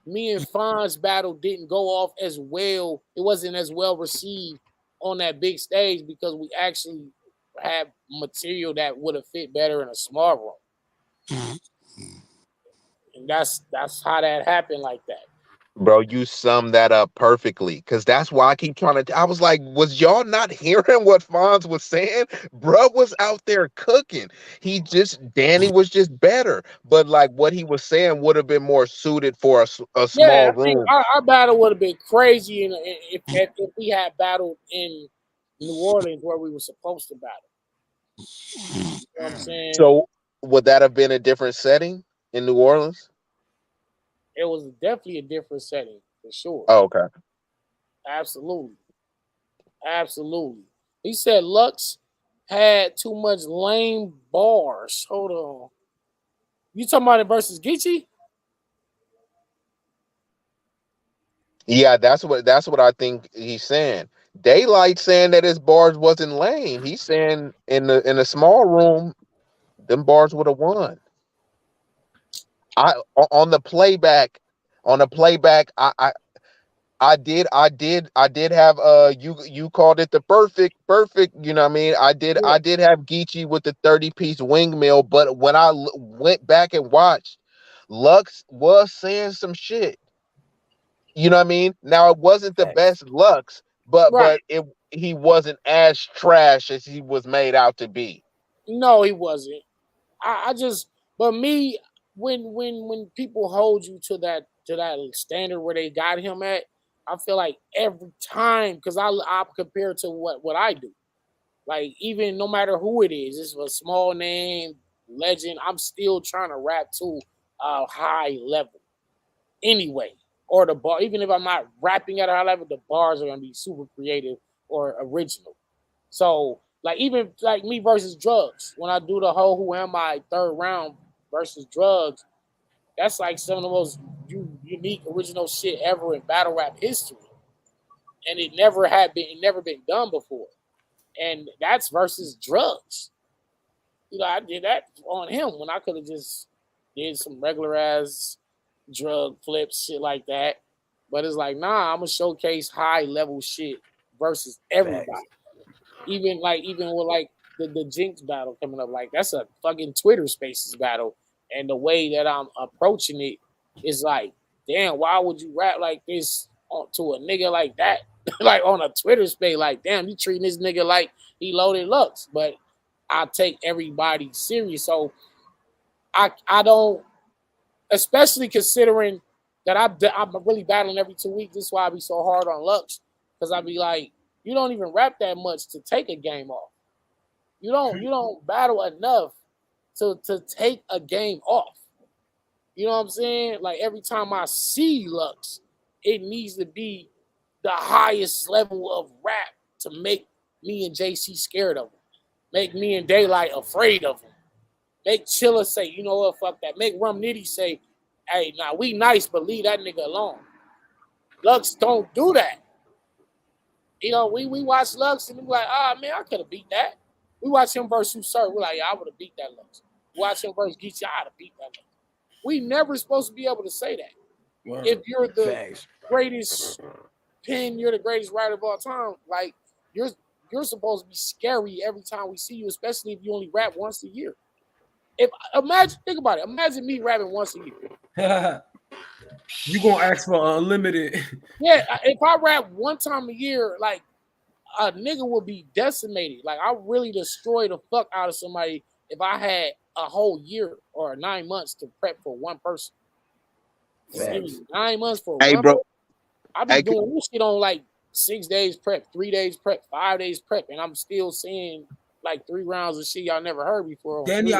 me and Fonz's battle didn't go off as well. It wasn't as well received on that big stage because we actually had material that would have fit better in a small room. And that's how that happened like that. Bro, you summed that up perfectly. Cause that's why I keep trying to. I was like, was y'all not hearing what Fonz was saying? Bro was out there cooking. Danny was just better. But like what he was saying would have been more suited for a Yeah, small I think room. our battle would have been crazy if we had battled in New Orleans where we were supposed to battle. You know what I'm saying? So would that have been a different setting in New Orleans? It was definitely a different setting for sure. Oh, okay. Absolutely. Absolutely. He said Lux had too much lame bars. Hold on. You talking about it versus Geechee? Yeah, that's what I think he's saying. Daylight saying that his bars wasn't lame. He's saying in the small room, them bars would have won. I on the playback, I did have you called it the perfect, you know what I mean? Yeah. I did have Geechee with the 30-piece wingmill, but when I went back and watched, Lux was saying some shit. You know what I mean? Now it wasn't the Facts. best Lux, but Right. he wasn't as trash as he was made out to be. No, he wasn't. I just but me when people hold you to that standard where they got him at, I feel like every time because I compare to what I do. Like even no matter who it is, it's a small name, legend. I'm still trying to rap to a high level anyway. Or the bar, even if I'm not rapping at a high level, the bars are gonna be super creative or original. So like even like me versus drugs, when I do the whole who am I third round versus drugs, that's like some of the most unique original shit ever in battle rap history. And it never been done before. And that's versus drugs. I did that on him when I could have just did some regular ass drug flips, shit like that. But it's like, nah, I'm gonna showcase high level shit versus everybody. Facts. Even with like the Jinx battle coming up, like that's a fucking Twitter Spaces battle, and the way that I'm approaching it is like, damn, why would you rap like this to a nigga like that, like on a Twitter space? Like, damn, you treating this nigga like he loaded Lux, but I take everybody serious, so I don't, especially considering that I'm really battling every 2 weeks. This is why I be so hard on Lux, because I be like, you don't even rap that much to take a game off. You don't battle enough to take a game off. You know what I'm saying? Like every time I see Lux, it needs to be the highest level of rap to make me and JC scared of him. Make me and Daylight afraid of him. Make Chilla say, you know what, fuck that. Make Rum Nitty say, hey, nah, we nice, but leave that nigga alone. Lux don't do that. You know, we watch Lux and we like, ah, man, I could have beat that. We watch him versus Usurp. We're like, yeah, I would have beat that Lux. Watch him versus Geechee, I'd have beat that Lux. We never supposed to be able to say that. Wow. If you're the Facts. greatest pen, you're the greatest writer of all time. Like you're supposed to be scary every time we see you, especially if you only rap once a year. Think about it. Imagine me rapping once a year. You gonna ask for unlimited? Yeah, if I rap one time a year, like a nigga would be decimated. Like I really destroy the fuck out of somebody if I had a whole year or 9 months to prep for one person. Just give me 9 months for Hey, one bro. person. I be doing this shit on like 6 days prep, 3 days prep, 5 days prep, and I'm still seeing like 3 rounds of shit y'all never heard before. Danny,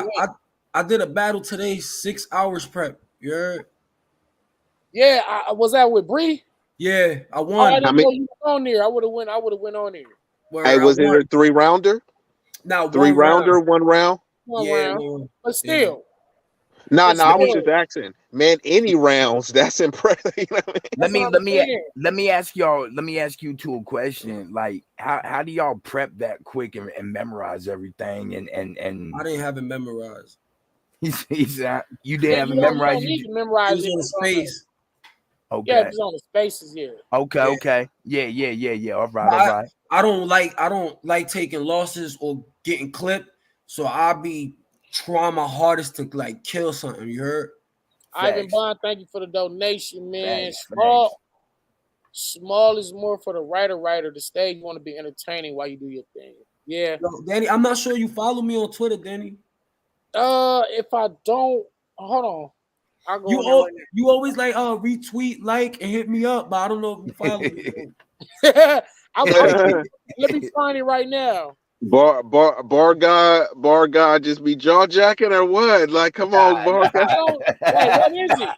I did a battle today, 6 hours prep. You heard? Yeah, I was that with Bree? Yeah, I Oh, won. I didn't know you were on there. I would have went on there. Where Hey, I was it won. a 3-rounder? Now 3-rounder, round. 1 round? One Yeah, round. one. But still. Nah, But I was still, just asking. Man, any rounds, that's impressive. You know what I mean? Let that's what I'm me saying. let me ask y'all. Let me ask you two a question. Like, how do y'all prep that quick and memorize everything? And I didn't have it memorized. he's you didn't Yeah, have it you don't memorized. need to It memorize was it. on the space. Yeah, if Okay. it's on the spaces, yeah. Okay. Yeah. All But right. I don't like taking losses or getting clipped. So I'll be trying my hardest to like kill something. You heard? Ivan Facts. Bond, thank you for the donation, man. Facts. Small is more for the writer. The stage you want to be entertaining while you do your thing. Yeah. Yo, Danny, I'm not sure you follow me on Twitter, Danny. If I don't, hold on. I'll go on there right You always like retweet, like, and hit me up, but I don't know if you follow me. now. Let me find it right now. Bar God just be jaw jacking or what? Like, come on, Bar God. I don't like what is it?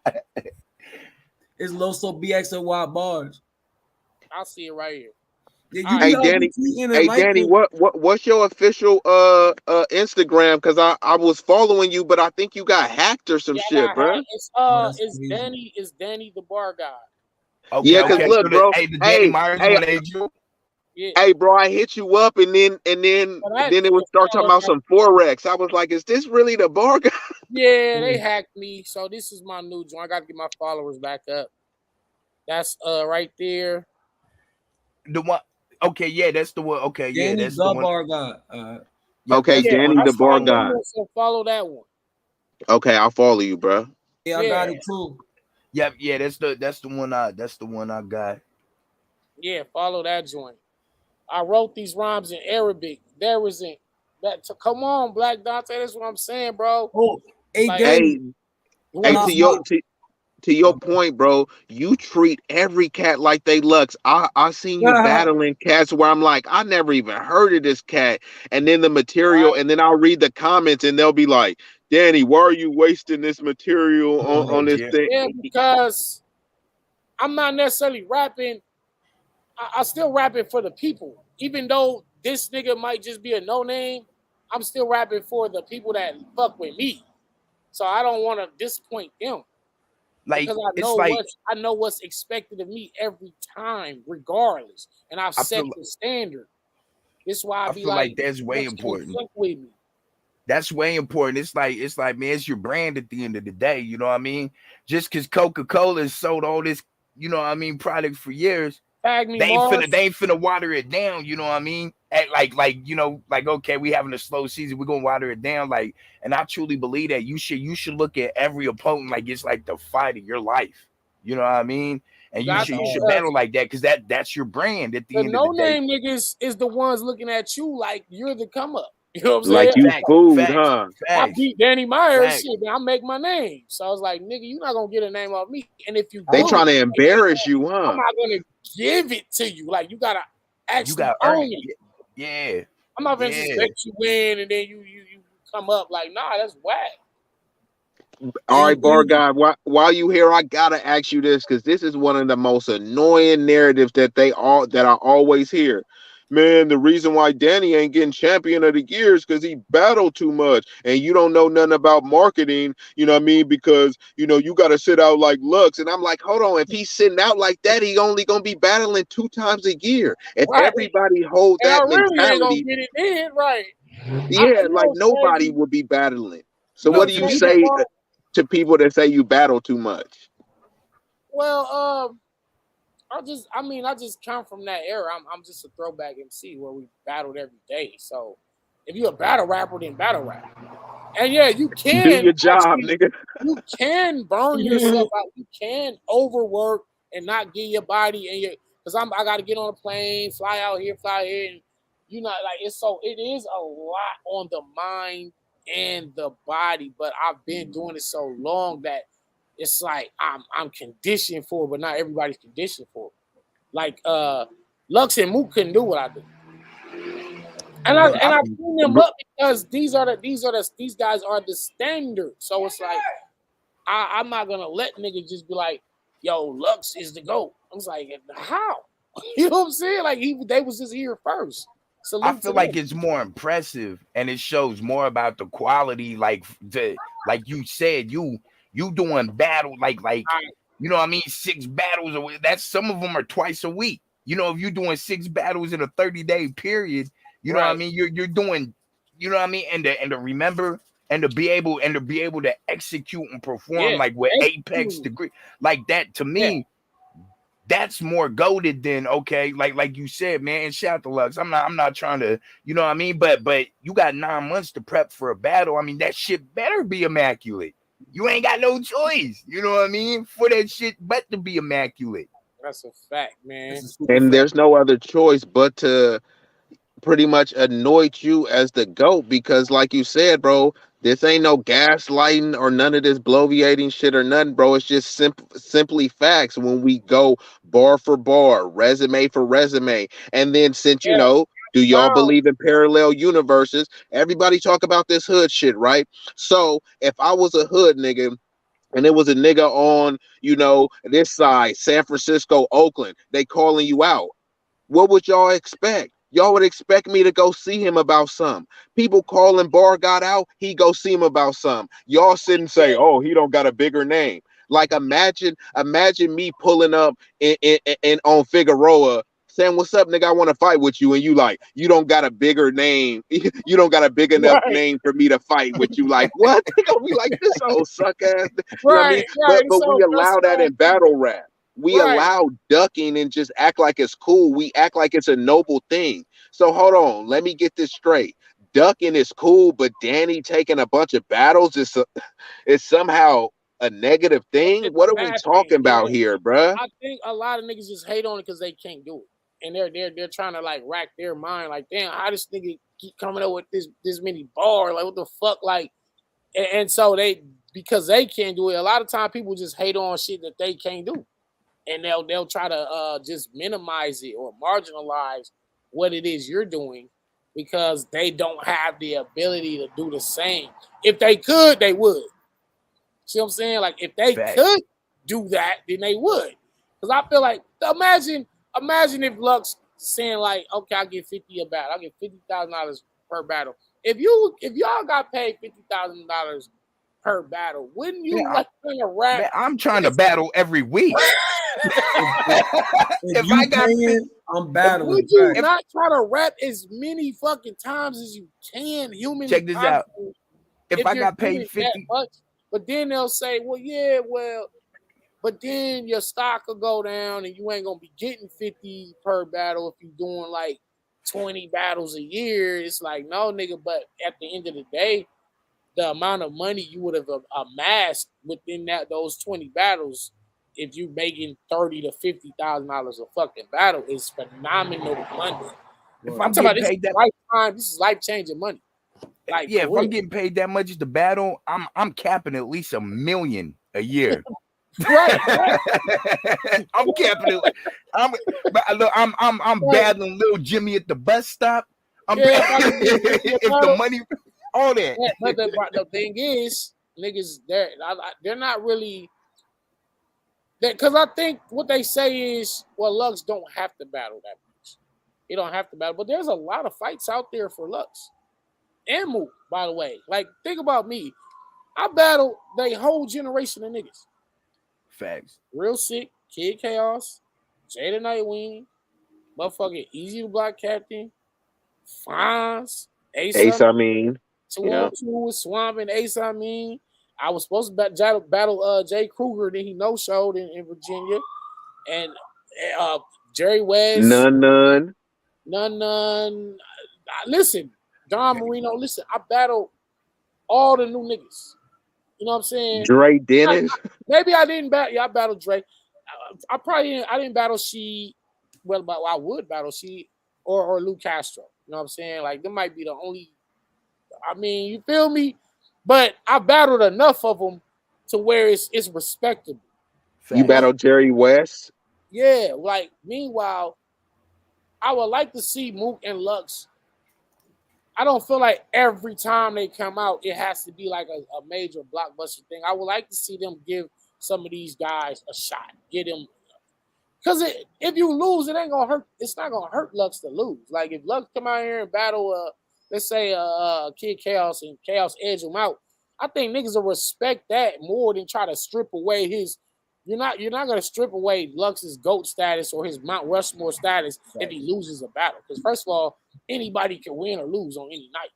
It's Loso BXOY bars. I'll see it right here. Yeah, All you right. be Hey, Danny. retweeting and Hey, Danny. liking. What's your official Instagram? Because I was following you, but I think you got hacked or some Yeah, I shit, got bro. hacked. That's It's crazy. Danny the bar guy. Yeah, Okay. cause Right. look, So bro. the Danny Hey, Myers hey, one ain't you? Yeah. hey, bro. I hit you up, and then So that it would start talking about some forex. I was like, is this really the bar guy? yeah, they hacked me. So this is my new joint. I gotta get my followers back up. That's right there. The one. Okay. Yeah, that's the one. Okay. Yeah, Danny that's the the one. bar guy. Yep, Okay, that's the Yeah, Danny one. the that's bar my new guy. one. So follow that one. Okay, I'll follow you, bro. Yeah, I got Yeah, it too. Yep. Yeah, that's the one I got. yeah, follow that joint. I wrote these rhymes in Arabic. There isn't that. Come on, Black Dante. That's what I'm saying, bro. Oh, hey Like, Danny. Hey, you hey, want Nah, to nah. to your point, bro, you treat every cat like they Lux. I seen you battling cats where I'm like, I never even heard of this cat. And then the material, right? and then I'll read the comments and they'll be like, Danny, why are you wasting this material on this Yeah. thing? Yeah, because I'm not necessarily rapping. I still rapping for the people. Even though this nigga might just be a no name, I'm still rapping for the people that fuck with me. So I don't want to disappoint them Like because it's like I know what's expected of me every time, regardless. And I've I set feel the standard. This is why I I be feel like like, that's way just can't important. fuck with me. That's way important. It's like man, it's your brand at the end of the day. You know what I mean? Just because Coca-Cola has sold all this you know what I mean, product for years. Tag me, They ain't finna Mars. water it down, you know what I mean? At like you know, like okay, we having a slow season, we're gonna water it down. Like, and I truly believe that you should look at every opponent like it's like the fight of your life. You know what I mean? And I you think should battle like that because that's your brand at the the end of the no day. name niggas is the ones looking at you like you're the come up. You know what I'm Like saying? you Facts, food, facts, huh? I facts, beat Danny Myers, facts. shit, man, I make my name. So I was like, nigga, you're not gonna get a name off me. And if you They do, trying to embarrass you, I'm huh? not gonna give it to you. Like you gotta You actually got own earned. it. Yeah, I'm not gonna just yeah. let you win and then you come up like, nah, that's whack. All right, bar And guy. While you here, I gotta ask you this because this is one of the most annoying narratives that I always hear. Man, the reason why Danny ain't getting champion of the year is because he battled too much, and you don't know nothing about marketing. You know what I mean? Because you got to sit out like Lux, and I'm like, hold on. If he's sitting out like that, he only gonna be battling 2 times a year. If Right. everybody hold And I that really ain't gonna mentality, get it in, right. yeah, You know like what's nobody crazy? would be battling. So, You know No, what do what's to you me crazy, that say bro? to people that say you battle too much? Well, I just come from that era. I'm just a throwback MC where we battled every day. So if you're a battle rapper, then battle rap. And yeah, you Do can your job, actually nigga. you can burn yourself out. You can overwork and not get your body and your because I got to get on a plane, fly out here, and like it is a lot on the mind and the body. But I've been doing it so long that it's like I'm conditioned for it, but not everybody's conditioned for it. Like Lux and Mook couldn't do what I do. And bro, I bring them up because these guys are the standard. So it's like I'm not gonna let niggas just be like, yo, Lux is the GOAT. I was like, how? You know what I'm saying? Like they was just here first. I Salute to feel like them. it's more impressive and it shows more about the quality. Like you said, you doing battle Right, you know what I mean, 6 battles a week. That's some of them are twice a week. You know, if you're doing 6 battles in a 30-day period, you know what I right. mean. You're doing, you know what I mean, and to remember and to be able to execute and perform Yeah. like with apex Execute. degree like that to Yeah. me that's more goaded than okay, like you said, man. And shout to Lux. I'm not trying to, you know what I mean, but you got 9 months to prep for a battle. I mean, that shit better be immaculate. You ain't got no choice, you know what I mean, for that shit but to be immaculate. That's a fact, that's man. a super And fact. there's no other choice but to pretty much anoint you as the GOAT because, like you said, bro, this ain't no gaslighting or none of this bloviating shit or nothing, bro. It's just simply facts when we go bar for bar, resume for resume. And then, since Yeah. do y'all Wow. believe in parallel universes? Everybody talk about this hood shit, right? So, if I was a hood nigga, and it was a nigga on, this side, San Francisco, Oakland, they calling you out. What would y'all expect? Y'all would expect me to go see him about some. People calling Bar got out, he go see him about some. Y'all sit and say, "Oh, he don't got a bigger name." Like imagine me pulling up in on Figueroa saying, "What's up, nigga? I want to fight with you," and you like, you don't got a bigger name. You don't got a big enough Right. name for me to fight with you. Like what? They gonna be like this old suck ass. You know what I mean? Right. Right. But we So that's allow what that I'm in battle rap. We right. allow ducking and just act like it's cool. We act like it's a noble thing. So hold on, let me get this straight. Ducking is cool, but Danny taking a bunch of battles is somehow a negative thing. It's a What are we bad thing. talking about Yeah. here, bruh? I think a lot of niggas just hate on it because they can't do it, and they're trying to like rack their mind. Like, damn, how this nigga keep coming up with this many bars? Like, what the fuck? Like, and so they because they can't do it. A lot of time people just hate on shit that they can't do, and they'll try to just minimize it or marginalize what it is you're doing because they don't have the ability to do the same. If they could, they would. See what I'm saying? Like if they Facts. could do that, then they would. Because I feel like imagine if Lux saying like, okay, I'll get 50 a battle, I'll get $50,000 per battle. If y'all got paid $50,000 per battle, wouldn't Man, you like kind of rap? I'm trying to battle every week. If If you I got paying, I'm if battling. Would you Fact. if not try to rap as many fucking times as you can humanly check this out. possible If if I you're got paid getting that 50, much? But then they'll say, well, yeah, well, But then your stock will go down and you ain't gonna be getting 50 per battle if you're doing like 20 battles a year. It's like, no, nigga, but at the end of the day, the amount of money you would have amassed within those 20 battles, if you making $30,000 to $50,000 a fucking battle, is phenomenal money. If I'm I'm talking about getting this is paid that, lifetime, this is life changing money. Like yeah, for if I'm real. getting paid that much to battle, I'm capping at least $1 million a year. Right, right. I'm capping it. But look, I'm Right. battling little Jimmy at the bus stop. Yeah, if I can get 50 a If the battle. money, all that. Yeah, but the thing is, niggas, they're not really because I think what they say is, well, Lux don't have to battle that much. He don't have to battle, but there's a lot of fights out there for Lux and Mook. By the way, like think about me. I battled the whole generation of niggas. Facts. Real Sick, Kid Chaos, Jada Nightwing, motherfucking Easy to Block Captain, Fonz, Ace Ace, I mean, yeah. 202 with Swamp and Ace. I mean, I was supposed to battle Jay Kruger, then he no showed in Virginia, and uh, Jerry West, None. none. Listen, Don Marino. Listen, I battled all the new niggas. You know what I'm saying? Dre I, Dennis. maybe I didn't battle. Yeah, I battled Drake. I probably didn't. I didn't battle She. Well, but I would battle She or Lou Castro. You know what I'm saying? Like, them might be the only. I mean, you feel me? But I battled enough of them to where it's respectable. You Facts. But battled Jerry West. yeah, like meanwhile, I would like to see Mook and Lux. I don't feel like every time they come out, it has to be like a major blockbuster thing. I would like to see them give some of these guys a shot. Get them because if you lose, it ain't gonna hurt. It's not gonna hurt Lux to lose. Like if Lux come out here and battle, let's say Kid Chaos and Chaos edge him out, I think niggas will respect that more than try to strip away his. You're not gonna strip away Lux's GOAT status or his Mount Rushmore status if he loses a battle. Because first of all, anybody can win or lose on any night.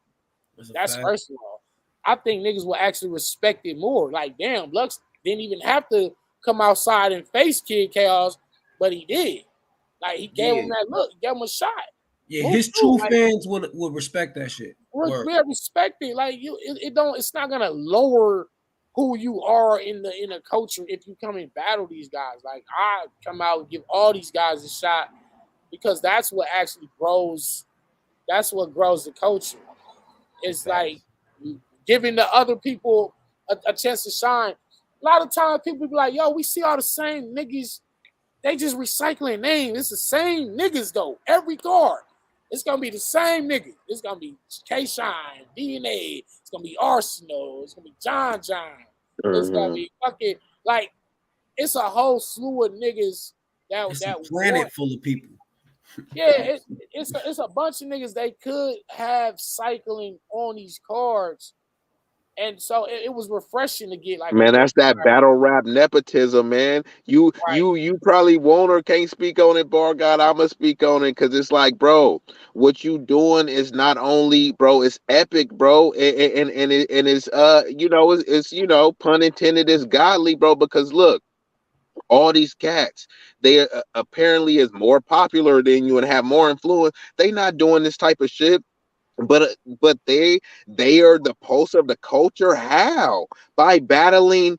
That's first of all. I think niggas will actually respect it more. Like damn, Lux didn't even have to come outside and face Kid Chaos. But he did. Like he gave Yeah. him that look, he gave him a shot. Yeah, Mook his too, true like, fans would respect that shit. Word. respect it. Like it don't. It's not gonna lower who you are in the culture if you come and battle these guys. Like I come out and give all these guys a shot because that's what actually grows. That's what grows the culture. It's like giving the other people a chance to shine. A lot of times people be like, "Yo, we see all the same niggas." They just recycling names. It's the same niggas though. Every card. It's gonna be the same niggas. It's gonna be K Shine, DNA. It's gonna be Arsenal. It's gonna be John John. It's gonna Mhm. be fucking like it's a whole slew of niggas It's a that planet want. full of people. Yeah, it's a bunch of niggas they could have cycling on these cards, and so it was refreshing to get like a Man, new that's that card. battle rap nepotism, man. You Right. you you probably won't or can't speak on it, bar God. I'ma speak on it because it's like, bro, what you doing is not only, bro, it's epic, bro, and it's it's pun intended, it's godly, bro. Because look, all these cats, they apparently is more popular than you and have more influence. They not doing this type of shit, but they are the pulse of the culture. How? By battling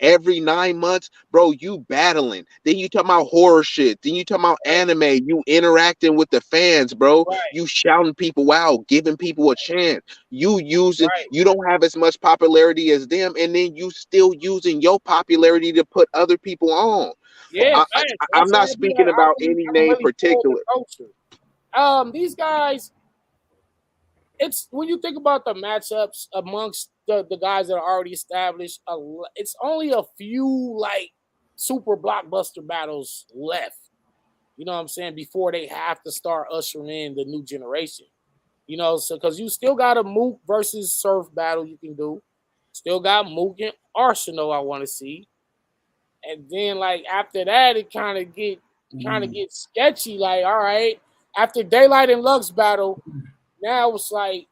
every 9 months, bro. You battling, then you talking about horror shit, then you talking about anime, you interacting with the fans, bro. Right. You shouting people out, giving people a chance. Right. You don't have as much popularity as them, and then you still using your popularity to put other people on. Yeah, Facts. thanks. I'm That's why not I be like, speaking about any I'm name really for the particular. culture. These guys, it's when you think about the matchups amongst the guys that are already established, it's only a few like super blockbuster battles left. You know what I'm saying? Before they have to start ushering in the new generation. You know, so because you still got a Mook versus Surf battle you can do. Still got Mook and Arsenal I want to see. And then like after that, it kind of get sketchy. Like, all right, after Daylight and Lux battle, now it's like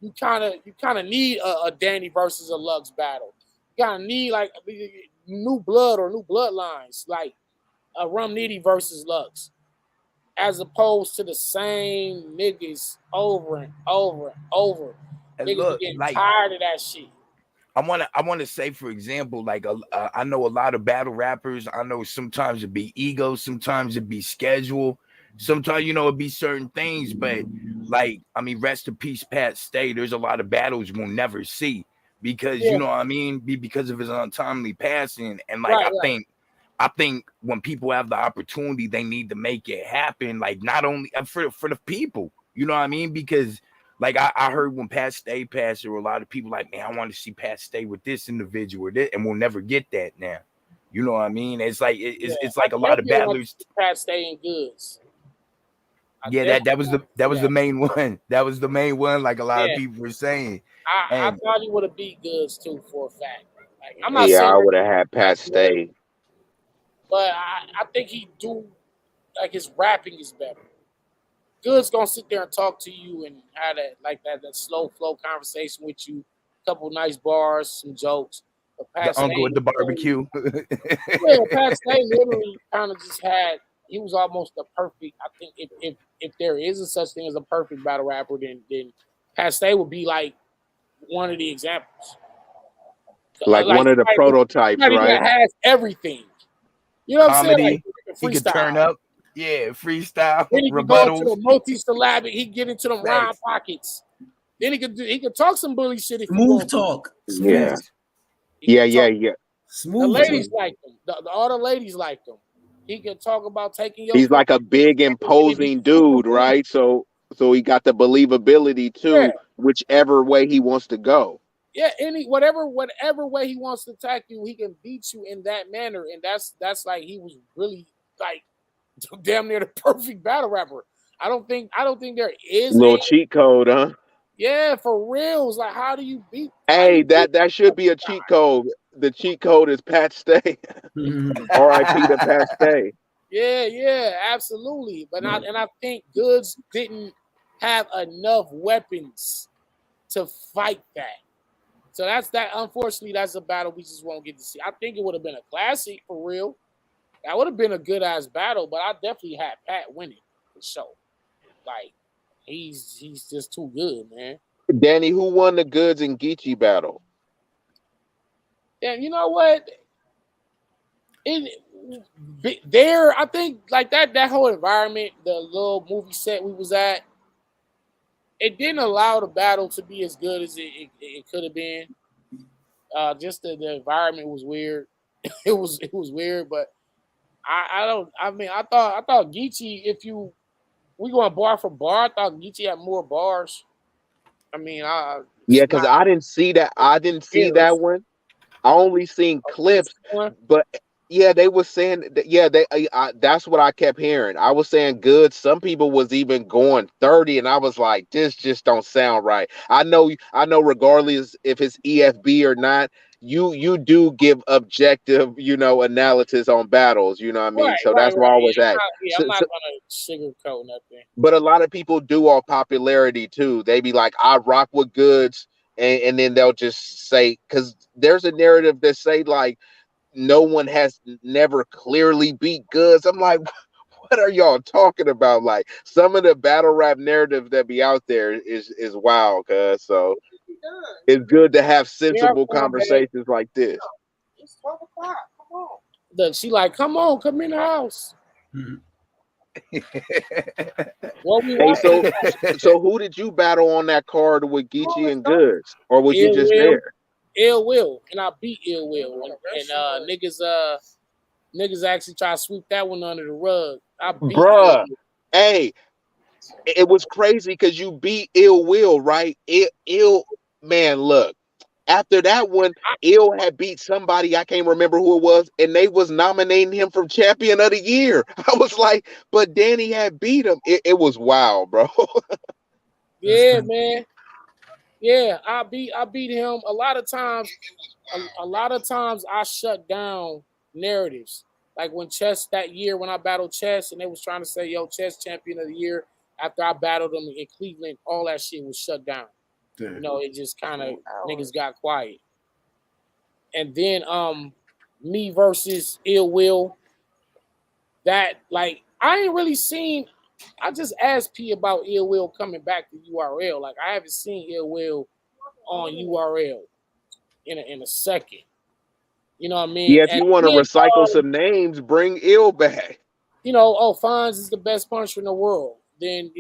you kind of need a Danny versus a Lux battle. You kind of need like new blood or new bloodlines, like a Rum Nitty versus Lux, as opposed to the same niggas over and over and over. And Niggas be look, getting like tired of that shit. I want to say, for example, like I know a lot of battle rappers. I know sometimes it be ego, sometimes it be schedule, sometimes it be certain things. But like, I mean, rest in peace, Pat Stay. There's a lot of battles we'll never see because Yeah, you know what I mean, because of his untimely passing. And like, right, I right. think. I think when people have the opportunity, they need to make it happen. Like not only for the people, you know what I mean? Because like I heard when Pat Stay passed, there were a lot of people like, man, I want to see Pat Stay with this individual, and we'll never get that now. You know what I mean? It's like Yeah, it's I like a lot of definitely want to battlers. see Pat staying goods. I Yeah, that definitely was want the to see that. main one. That was the main one. Like a lot of Yeah, people were saying, I and thought he would have beat goods too for a fact. Like I'm not Yeah, saying I that would have had like Pat he would, stay. but I think he do like his rapping is better. Good's gonna sit there and talk to you and have that slow flow conversation with you, a couple nice bars, some jokes. But Pat the uncle at Stay the literally, barbecue. yeah, Pat Stay literally kind of just had. He was almost the perfect. I think if there is a such thing as a perfect battle rapper, then Pat Stay would be like one of the examples. Like Like one of the prototypes, somebody right? that has everything. You know what I'm saying? Like Comedy. he can He could freestyle. turn up. Yeah, freestyle Then he could go into rebuttals. the multi-syllabic. He get into the rhyme Facts. pockets. Then he could talk some bully shit if he Smooth wants to. talk. Yeah, Smooth. Facts. He yeah, could yeah, talk. yeah. The Smooth talk. ladies like him. All the ladies like him. He could talk about taking your He's fucking like a big and be imposing super dude, believable. right? So he got the believability Yeah, too, whichever way he wants to go. yeah. Whatever way he wants to attack you, he can beat you in that manner, and that's like he was really like damn near the perfect battle rapper. I don't think there is Little a cheat code, huh? yeah for reals. Like how Hey, you beat that should be a cheat code. The cheat code is Pat Stay. R.I.P. to Pat Stay. Yeah, yeah, absolutely. But I think Goods didn't have enough weapons to fight that. So that's that. Unfortunately, that's a battle we just won't get to see. I think it would have been a classic for real. That would have been a good ass battle, but I definitely had Pat winning for sure. Like he's just too good, man. Danny, who won the Goods and Geechee battle? And you know what? It there, I think like that whole environment, the little movie set we was at, it didn't allow the battle to be as good as it could have been. Just the environment was weird. It was weird, but I don't. I mean, I thought Geechee, if we going bar for bar, I thought Geechee had more bars. I mean, Yeah, it's because not I didn't see that. I didn't see that years. one. I only seen It's clips, one. but yeah, they were saying that, yeah, that's what I kept hearing. I was saying good. Some people was even going 30, and I was like, this just don't sound right. I know, regardless if it's EFB or not, you do give objective, analysis on battles. You know what I mean? Right, So right, that's where I right. was at. Yeah, I'm not gonna sugarcoat nothing. But a lot of people do off popularity too. They be like, I rock with goods, and then they'll just say, because there's a narrative that say like no one has never clearly beat goods. I'm like, what are y'all talking about? Like some of the battle rap narrative that be out there is wild, cuz so it's good to have Yeah, sensible come on, babe. conversations like this. It's 12 o'clock. Come on. She like, come on, come in the house. What we Hey, watching? so who did you battle on that card with Come on, Geechee let's and go. Goods, or was you Ill just will, there? ill will, and I beat ill will, and niggas actually try to sweep that one under the rug. I beat ill Bruh, will. hey, it was crazy because you beat Ill Will, right? Ill man, look. After that one, Ill had beat somebody, I can't remember who it was, and they was nominating him for champion of the year. I was like, but Danny had beat him. It was wild, bro. That's Yeah, crazy. man. Yeah, I beat him a lot of times. A lot of times I shut down narratives. Like when Chess that year when I battled Chess and they was trying to say, yo, Chess champion of the year after I battled him in Cleveland, all that shit was shut down. Yeah. It just kind of 2 hours. niggas got quiet. And then me versus Ill Will. That like I ain't really seen. I just asked P about Ill Will coming back to URL. Like I haven't seen Ill Will on URL in a second. You know what I mean? Yeah, if And you want to then recycle some names, bring Ill back. oh, Fonz is the best puncher in the world. Then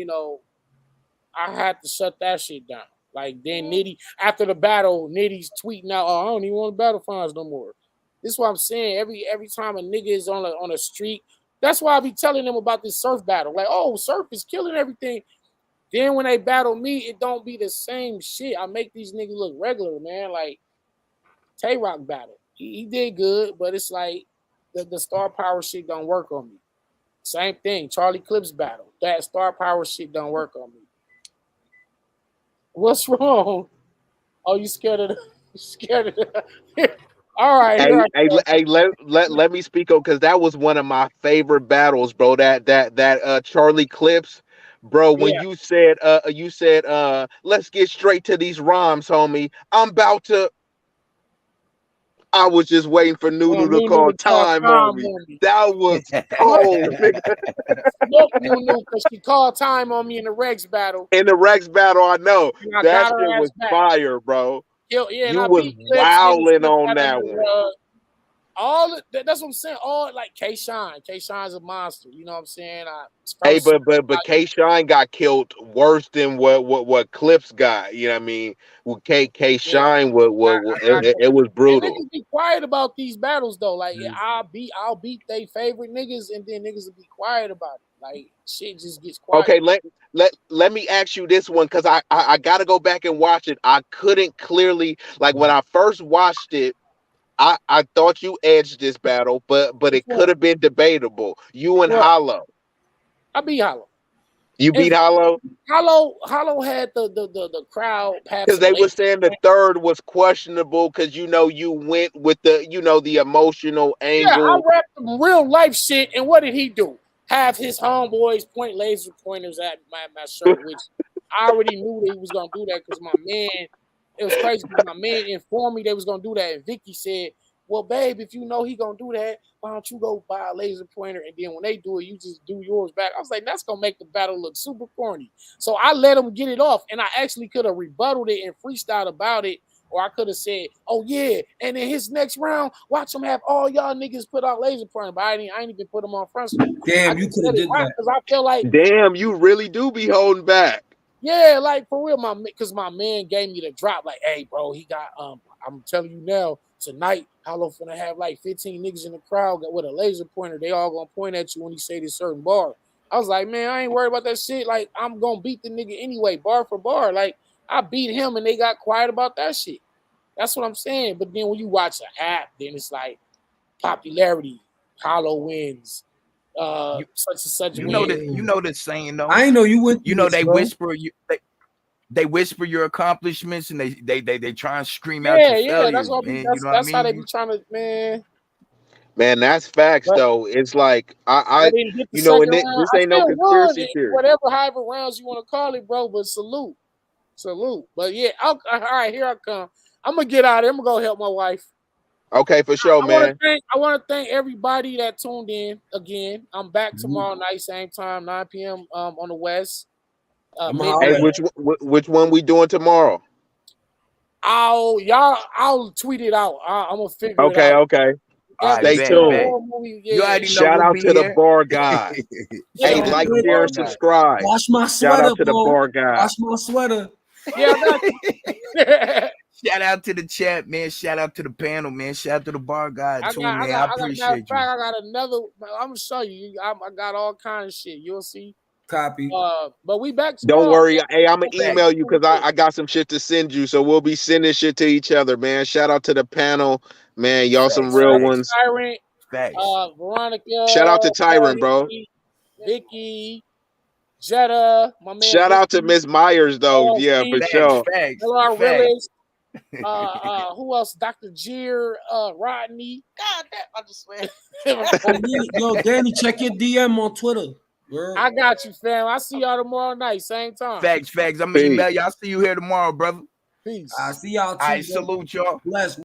I had to shut that shit down. Like then Nitty after the battle, Nitty's tweeting out, "Oh, I don't even want to battle Fonz no more." This is what I'm saying. Every time a nigga is on a streak, that's why I be telling them about this Surf battle. Like, oh, Surf is killing everything. Then when they battle me, it don't be the same shit. I make these niggas look regular, man. Like Tay Rock battle, he did good, but it's like the star power shit don't work on me. Same thing, Charlie Clips battle. That star power shit don't work on me. What's wrong? Oh, you scared of the? You scared of the? All right, here I go. Let me speak on because that was one of my favorite battles, bro. That Charlie Clips, bro. When Yeah, you said let's get straight to these rhymes, homie. I'm about to. I was just waiting for Nunu to Nunu call to call time on time me. on me. That was Smoke, cold, nigga. smoke Nunu because she called time on me in the Rex battle, In the Rex battle, I know and I that got her shit ass was back. fire, bro. Yeah, and You I was beat Clips and wilding Slip on out that under one. that's what I'm saying. All like K-Shine. K-Shine's a monster. You know what I'm saying? Hey, but K Shine got killed worse than what Clips got. You know what I mean? With K yeah, Shine, I got it was and brutal. niggas be quiet about these battles though. Like I'll beat they favorite niggas and then niggas will be quiet about it. Like shit just gets quiet. Okay, let me ask you this one because I got to go back and watch it. I couldn't clearly like when I first watched it. I thought you edged this battle, but Which it one? could have been debatable. You and What? Hollow, I beat Hollow. you And beat Hollow. Hollow had the crowd Because passing they were late. saying the third was questionable because you went with the emotional Yeah, I angle. rapped some real life shit, and what did he do? Have his homeboys point laser pointers at my shirt, which I already knew that he was gonna do that because my man. It was crazy because my man informed me they was gonna do that, and Vicky said, "Well, babe, if you know he gonna do that, why don't you go buy a laser pointer and then when they do it, you just do yours back." I was like, "That's gonna make the battle look super corny." So I let him get it off, and I actually could have rebutted it and freestyled about it. Or I could have said, "Oh yeah," and in his next round, watch him have all y'all niggas put out laser pointer. But I ain't even put him on front street. I Damn, you just could said have it did right that. because I feel like, Damn, you really do be holding back. yeah, like for real, because my man gave me the drop. Like, hey, bro, he got I'm telling you now, tonight, Hollow finna have like 15 niggas in the crowd with a laser pointer. They all gonna point at you when he say this certain bar. I was like, man, I ain't worried about that shit. Like, I'm gonna beat the nigga anyway, bar for bar. Like, I beat him and they got quiet about that shit. That's what I'm saying. But then when you watch the app, then it's like popularity, Hollow wins, You such and such you know wins. that you Damn. know the saying though. I ain't know you went You through know this, they bro. whisper they whisper your accomplishments and they try and scream out your Yeah, that's failures, what man. You know what I that's how they mean? be trying to, man. Man, that's facts But though. It's like I I didn't get the you know, second and round. this I ain't no still won conspiracy theory. whatever, however rounds you want to call it, bro. But salute. But yeah, all right, here I come. I'm gonna get out of here. I'm gonna go help my wife. Okay, for sure, man. I want to thank everybody that tuned in again. I'm back Mhm. tomorrow night, same time, 9 p.m. On the West, I'm gonna Hey, holler midnight. at which one we doing tomorrow? I'll tweet it out. I'm gonna figure it Okay, out. okay. All Together, right, Stay share bet, a bet. tuned. horror movie. You Yeah, already know Shout we'll out be to the here. bar guy. yeah, Hey, you. man. like, Salute to the share, bar and guy. subscribe. Wash my Shout sweater, out to the bro. bar guy. Wash my sweater. Yeah, I got you. Shout out to the chat, man. Shout out to the panel, man. Shout out to the bar guy too, man. I Matter of appreciate you. fact, I got another. I'm gonna show you. I got all kinds of shit. You'll see. Copy. But we back Don't tomorrow. worry. Hey, I'm gonna email Facts. you because I got some shit to send you. So we'll be sending shit to each other, man. Shout out to the panel, man. Y'all some Facts, real facts, ones. Tyrant, facts. Shout Veronica, out to Tyron, bro. Hickey, Vicky, Jetta, my man Shout out to Vicky, Miss Myers, though. Yeah, for LC, Facts, sure. facts, LR facts. Willis, who else? Dr. Jeer, Rodney. God damn, I just swear. Yo, Danny, check your DM on Twitter. Word. I got you, fam. I see y'all tomorrow night, same time. Facts, facts. I'm gonna Peace. email y'all. See you here tomorrow, brother. Peace. I see y'all I too, bro. salute y'all. Bless.